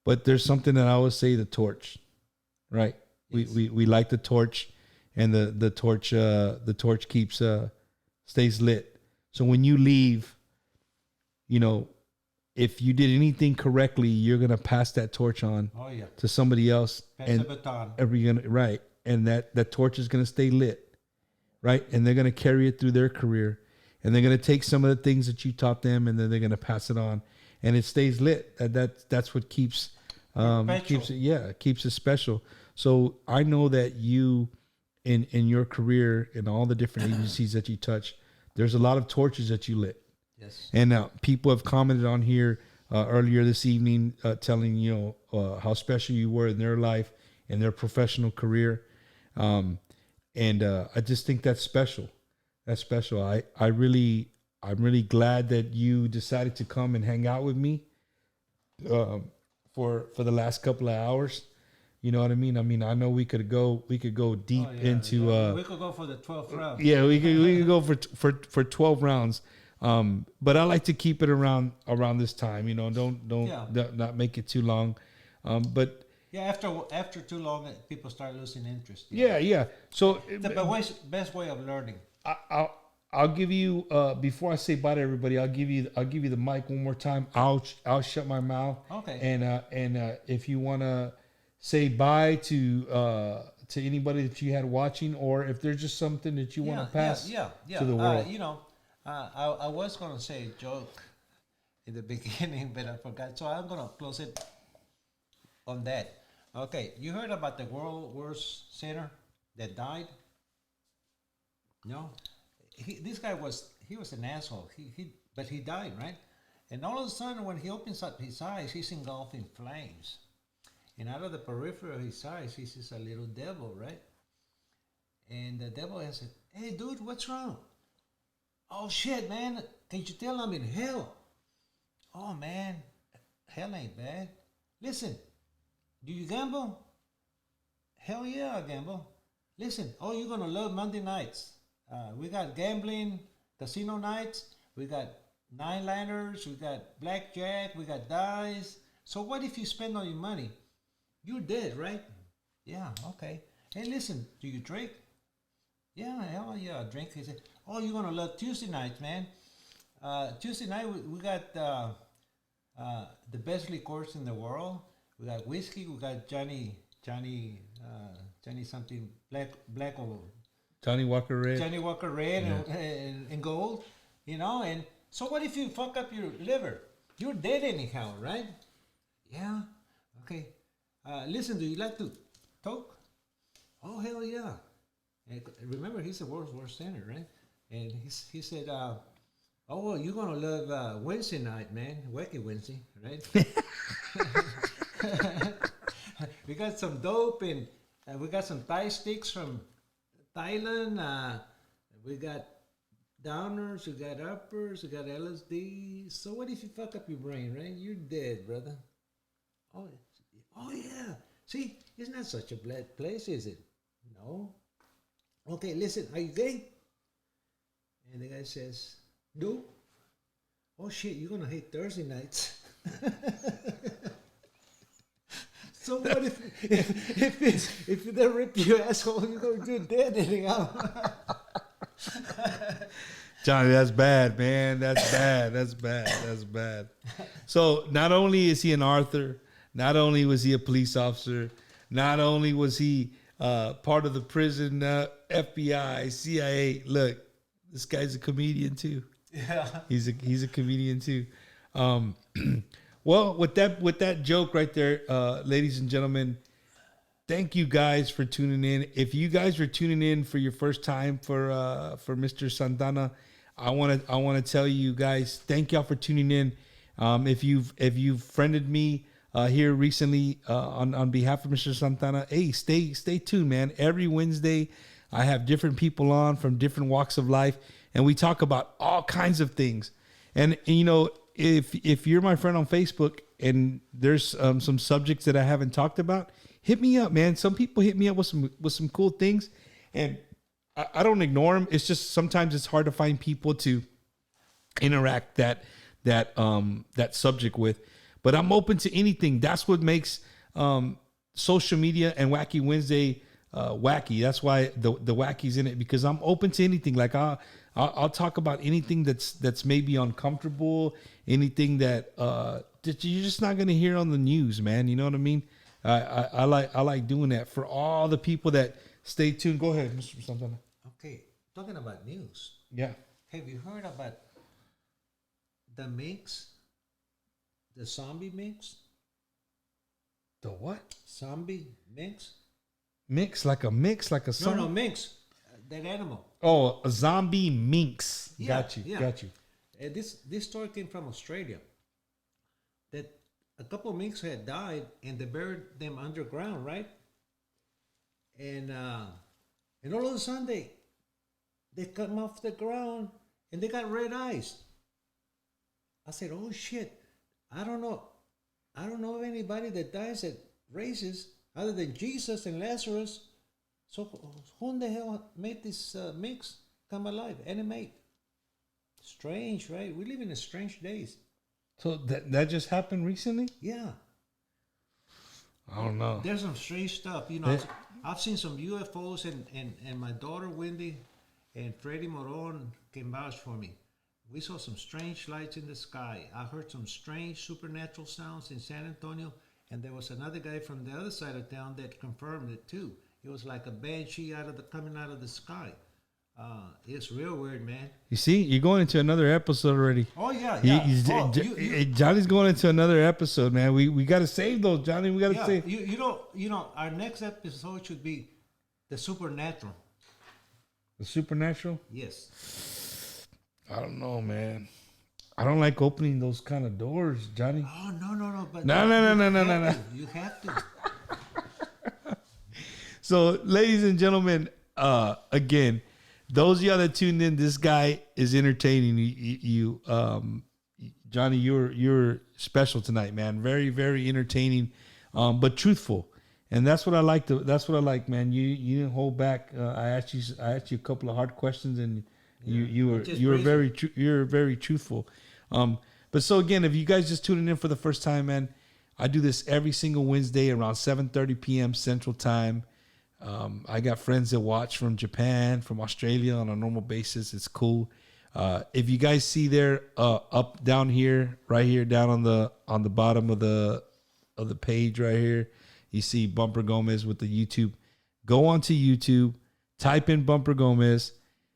But there's something that I always say: the torch, right? Yes. We light the torch, and the torch keeps stays lit. So when you leave, you know, if you did anything correctly, you're gonna pass that torch on Oh yeah. to somebody else, Pass and the baton. right, and that torch is gonna stay lit, right, and they're gonna carry it through their career, and they're gonna take some of the things that you taught them, and then they're gonna pass it on, and it stays lit. That's what keeps keeps it, keeps it special. So I know that you, in your career, in all the different agencies that you touch, there's a lot of torches that you lit. Yes. And people have commented on here earlier this evening, telling how special you were in their life, in their professional career, and I just think that's special. That's special. I'm really glad that you decided to come and hang out with me for the last couple of hours. You know what I mean? I mean, I know we could go deep into. We could go for the 12th round. Yeah, we could go for 12 rounds. But I like to keep it around this time. Don't not make it too long. But Yeah, after too long, people start losing interest. yeah. So The best way of learning. I'll give you before I say bye to everybody. I'll give you the mic one more time. I'll shut my mouth. Okay. And if you want to say bye to anybody that you had watching, or if there's just something that you want to pass to the world. I was going to say a joke in the beginning, but I forgot. So I'm going to close it on that. Okay, you heard about the World War Center that died? No? This guy was an asshole. But he died, right? And all of a sudden, when he opens up his eyes, he's engulfed in flames. And out of the periphery of his eyes, he sees a little devil, right? And the devil has said, "Hey, dude, what's wrong?" "Oh, shit, man. Can't you tell I'm in hell?" "Oh, man, hell ain't bad. Listen, do you gamble?" "Hell yeah, I gamble." "Listen, you're going to love Monday nights. We got gambling, casino nights. We got nine-liners. We got blackjack. We got dice. So what if you spend all your money? You're dead, right?" "Yeah, okay." "Hey, listen, do you drink?" "Yeah, hell yeah, I drink." He said, "You're going to love Tuesday nights, man. Tuesday night, we got the best liqueurs in the world. We got whiskey. We got Johnny something, black or Johnny Walker Red. Johnny Walker Red and gold, And so what if you fuck up your liver? You're dead anyhow, right?" "Yeah, okay. Listen, do you like to talk?" "Oh, hell yeah." And remember, he's the world's worst sinner, right? And he said, you're going to love Wednesday night, man. Wacky Wednesday, right? We got some dope, and we got some Thai sticks from Thailand. We got downers, we got uppers, we got LSD. So what if you fuck up your brain, right? You're dead, brother. Oh yeah. See, it's not such a bad place, is it? No. Okay, listen, are you gay? And the guy says, "No." "Oh shit, you're gonna hate Thursday nights." So what if they rip your asshole, you're gonna do dead anyhow. Johnny, that's bad, man. That's bad. So not only is he an Arthur, not only was he a police officer, not only was he part of the prison, FBI, CIA. Look, this guy's a comedian too. Yeah, he's a comedian too. Well, with that joke right there, ladies and gentlemen, thank you guys for tuning in. If you guys are tuning in for your first time for Mr. Santana, I want to tell you guys, thank y'all for tuning in. If you've friended me here recently on behalf of Mr. Santana, hey, stay tuned, man. Every Wednesday, I have different people on from different walks of life, and we talk about all kinds of things. And if you're my friend on Facebook and there's some subjects that I haven't talked about, hit me up, man. Some people hit me up with some cool things, and I don't ignore them. It's just sometimes it's hard to find people to interact that subject with. But I'm open to anything. That's what makes social media and Wacky Wednesday wacky. That's why the wacky's in it, because I'm open to anything. Like I'll talk about anything that's maybe uncomfortable, anything that you're just not gonna hear on the news, man. You know what I mean? I like doing that for all the people that stay tuned. Go ahead, Mr. Santana. Okay, talking about news. Yeah. Have you heard about the mix? The zombie mix? The what? Zombie mix? Mix like a song? No, mix. That animal. Oh, a zombie minx. Yeah, Got you. yeah. Got you. This story came from Australia. That a couple of minks had died and they buried them underground, right? And all of a sudden they come off the ground and they got red eyes. I said, "Oh shit! I don't know of anybody that dies at races other than Jesus and Lazarus. So who in the hell made this mix come alive, animate? Strange, right? We live in strange days." So that just happened recently? Yeah. I don't know. There's some strange stuff. You know, I've seen some UFOs, and my daughter Wendy and Freddie Moron can vouch for me. We saw some strange lights in the sky. I heard some strange supernatural sounds in San Antonio, and there was another guy from the other side of town that confirmed it too. It was like a banshee coming out of the sky. It's real weird, man. You see, you're going into another episode already. Oh yeah. Johnny's going into another episode, man. We got to save those, Johnny. We got to save. You know, our next episode should be the supernatural. The supernatural? Yes. I don't know, man. I don't like opening those kind of doors, Johnny. Oh no! But No. You have to. So, ladies and gentlemen, again, those of y'all that tuned in, this guy is entertaining. You Johnny, you're special tonight, man. Very, very entertaining, but truthful, and that's what I like. That's what I like, man. You didn't hold back. I asked you a couple of hard questions, and you were very truthful. But so again, if you guys just tuning in for the first time, man, I do this every single Wednesday around 7:30 p.m. Central Time. I got friends that watch from Japan, from Australia on a normal basis. It's cool. If you guys see there, up down here, right here, down on the bottom of the page right here, you see Bumper Gomez with the YouTube. Go onto YouTube, type in Bumper Gomez,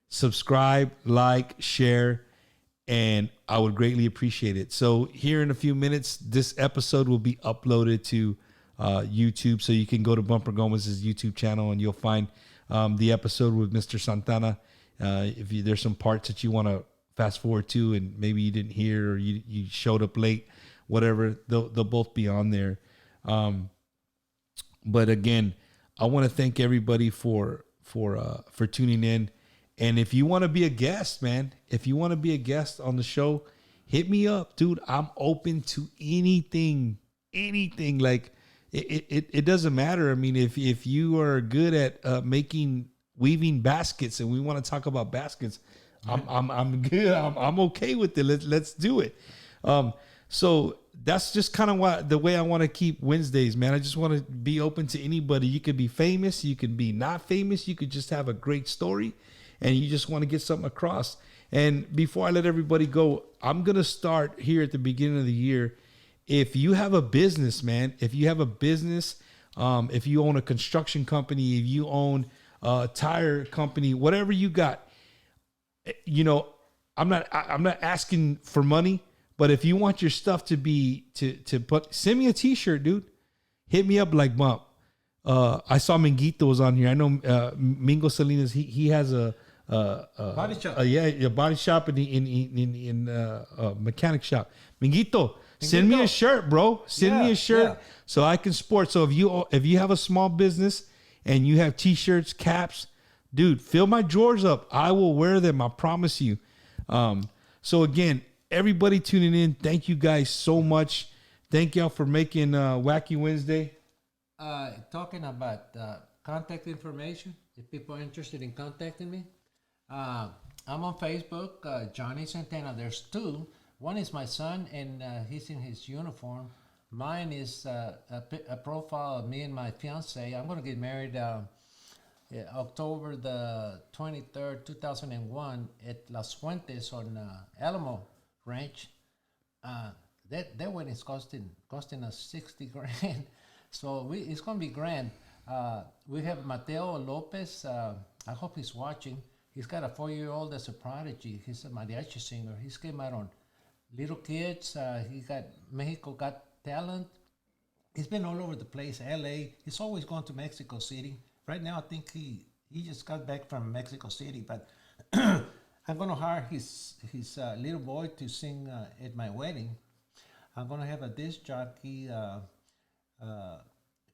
subscribe, like, share, and I would greatly appreciate it. So here in a few minutes, this episode will be uploaded to YouTube, so you can go to Bumper Gomez's YouTube channel and you'll find the episode with Mr. Santana. There's some parts that you want to fast forward to and maybe you didn't hear or you showed up late, whatever, they'll both be on there. But again, I want to thank everybody for tuning in. And if you want to be a guest, man, if you want to be a guest on the show, hit me up, dude. I'm open to anything. Like it doesn't matter. I mean, if you are good at weaving baskets and we want to talk about baskets, I'm good. I'm okay with it. Let's do it. So that's just kind of the way I want to keep Wednesdays, man. I just want to be open to anybody. You could be famous, you could be not famous, you could just have a great story, and you just want to get something across. And before I let everybody go, I'm gonna start here at the beginning of the year. If you have a business, man, if you have a business, if you own a construction company, if you own a tire company, whatever you got, you know, I'm not asking for money, but if you want your stuff to be to put, send me a t-shirt, dude. Hit me up like Bump. I saw Minguito was on here. I know Mingo Salinas. He has a body shop. A body shop in mechanic shop. Minguito, send me a shirt, bro. Send me a shirt so I can sport. So if you have a small business and you have t-shirts, caps, dude, fill my drawers up. I will wear them. I promise you. So again, everybody tuning in, thank you guys so much. Thank y'all for making Wacky Wednesday. Talking about contact information, if people are interested in contacting me, I'm on Facebook, Johnny Santana. There's two. One is my son, and he's in his uniform. Mine is a profile of me and my fiance. I'm going to get married October the 23rd, 2001 at Las Fuentes on Alamo Ranch. that wedding's costing us 60 grand. So it's gonna be grand. We have Mateo Lopez. I hope he's watching. He's got a 4-year-old that's a prodigy. He's a mariachi singer. He's came out on Little Kids. He got Mexico Got Talent. He's been all over the place. LA. He's always going to Mexico City. Right now, I think he just got back from Mexico City. But I'm gonna hire his little boy to sing at my wedding. I'm gonna have a disc jockey.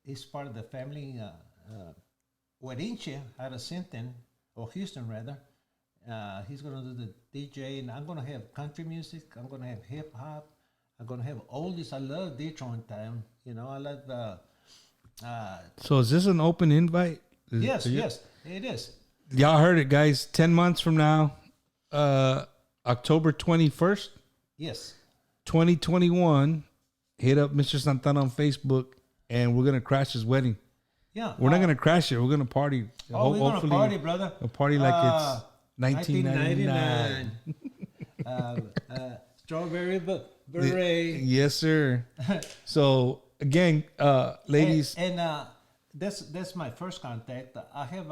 He's part of the family Huerinche out of Sinton, or Houston rather. He's gonna do the DJ, and I'm gonna have country music. I'm gonna have hip hop. I'm gonna have oldies. I love Detroit time. You know, I love. So is this an open invite? Yes, it is. Y'all heard it, guys. 10 months from now, October 21st, Yes. 2021. Hit up Mr. Santana on Facebook, and we're gonna crash his wedding. Yeah. We're not gonna crash it. We're gonna party. Oh, we're gonna party, brother. A party like it's 1999. Strawberry beret. Yes, sir. So again, ladies, and that's my first contact. I have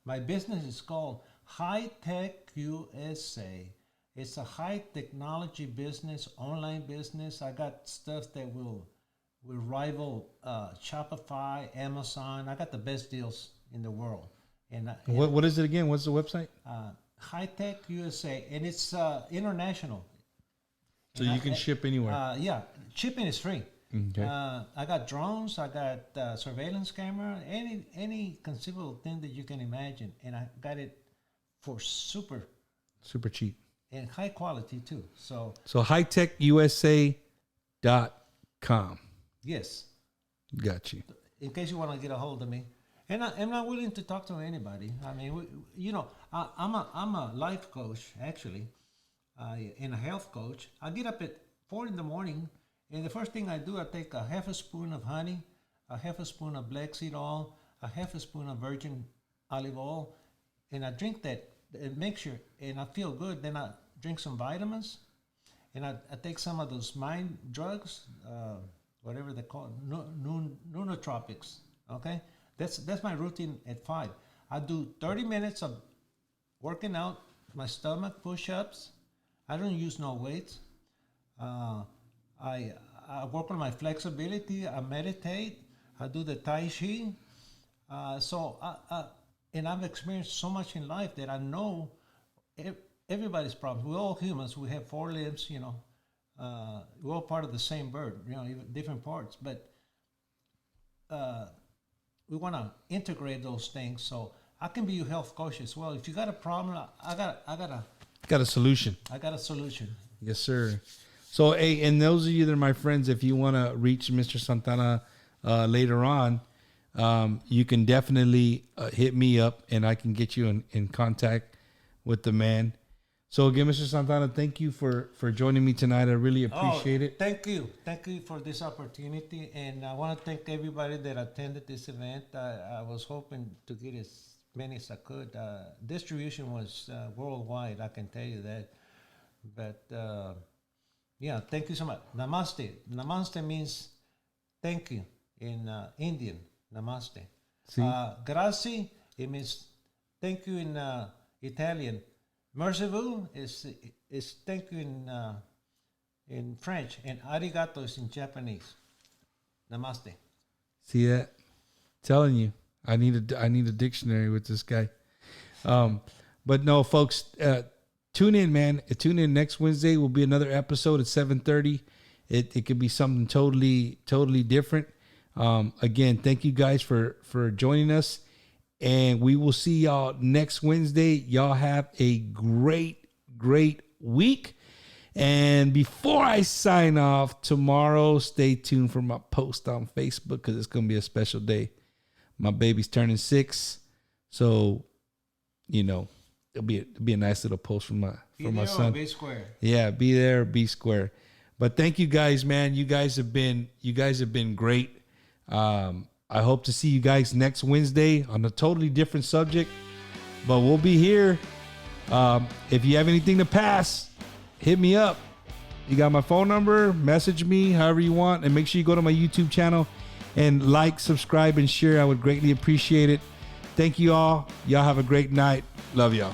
my business is called High Tech USA. It's a high technology business, online business. I got stuff that will rival Shopify, Amazon. I got the best deals in the world. And what is it again? What's the website? High Tech USA, and it's international. So you can ship anywhere. Yeah, shipping is free. Okay. I got drones. I got surveillance camera. Any conceivable thing that you can imagine, and I got it for super cheap and high quality too. So hightechusa.com. Yes. Got you. In case you want to get a hold of me, and I'm not willing to talk to anybody. I mean, I'm a life coach actually, and a health coach. I get up at 4 in the morning, and the first thing I do, I take a half a spoon of honey, a half a spoon of black seed oil, a half a spoon of virgin olive oil, and I drink that mixture, and I feel good. Then I drink some vitamins, and I take some of those mind drugs, whatever they call it, nootropics. Okay, that's my routine at 5. I do 30 minutes of working out my stomach, push-ups. I don't use no weights. I work on my flexibility. I meditate. I do the Tai Chi. And I've experienced so much in life that I know everybody's problems. We're all humans. We have 4 limbs, you know. We're all part of the same bird, you know, even different parts. But we want to integrate those things. So I can be your health coach as well. If you got a problem, I got a solution. I got a solution. Yes, sir. So, hey, and those of you that are my friends, if you want to reach Mr. Santana later on, you can definitely hit me up, and I can get you in contact with the man. So again, Mr. Santana, thank you for joining me tonight. I really appreciate it. Thank you for this opportunity, and I want to thank everybody that attended this event. I was hoping to get as many as I could. Distribution was worldwide, I can tell you that. But yeah, thank you so much. Namaste. Namaste means thank you in Indian. Namaste. Grazie, it means thank you in Italian. Merci vous is thank you in French, and arigato is in Japanese. Namaste. See that? Telling you, I need a dictionary with this guy. But no, folks, tune in, man. Tune in next Wednesday. Will be another episode at 7:30. It could be something totally different. Again, thank you guys for joining us, and we will see y'all next Wednesday. Y'all have a great week. And before I sign off tomorrow, stay tuned for my post on Facebook because it's gonna be a special day. My baby's turning 6, so you know it'll be a nice little post from my son. Be square. Yeah, be there, be square. But thank you guys, man. You guys have been great. I hope to see you guys next Wednesday on a totally different subject, but we'll be here. If you have anything to pass, hit me up. You got my phone number. Message me however you want. And make sure you go to my YouTube channel and like, subscribe, and share. I would greatly appreciate it. Thank you all. Y'all have a great night. Love y'all.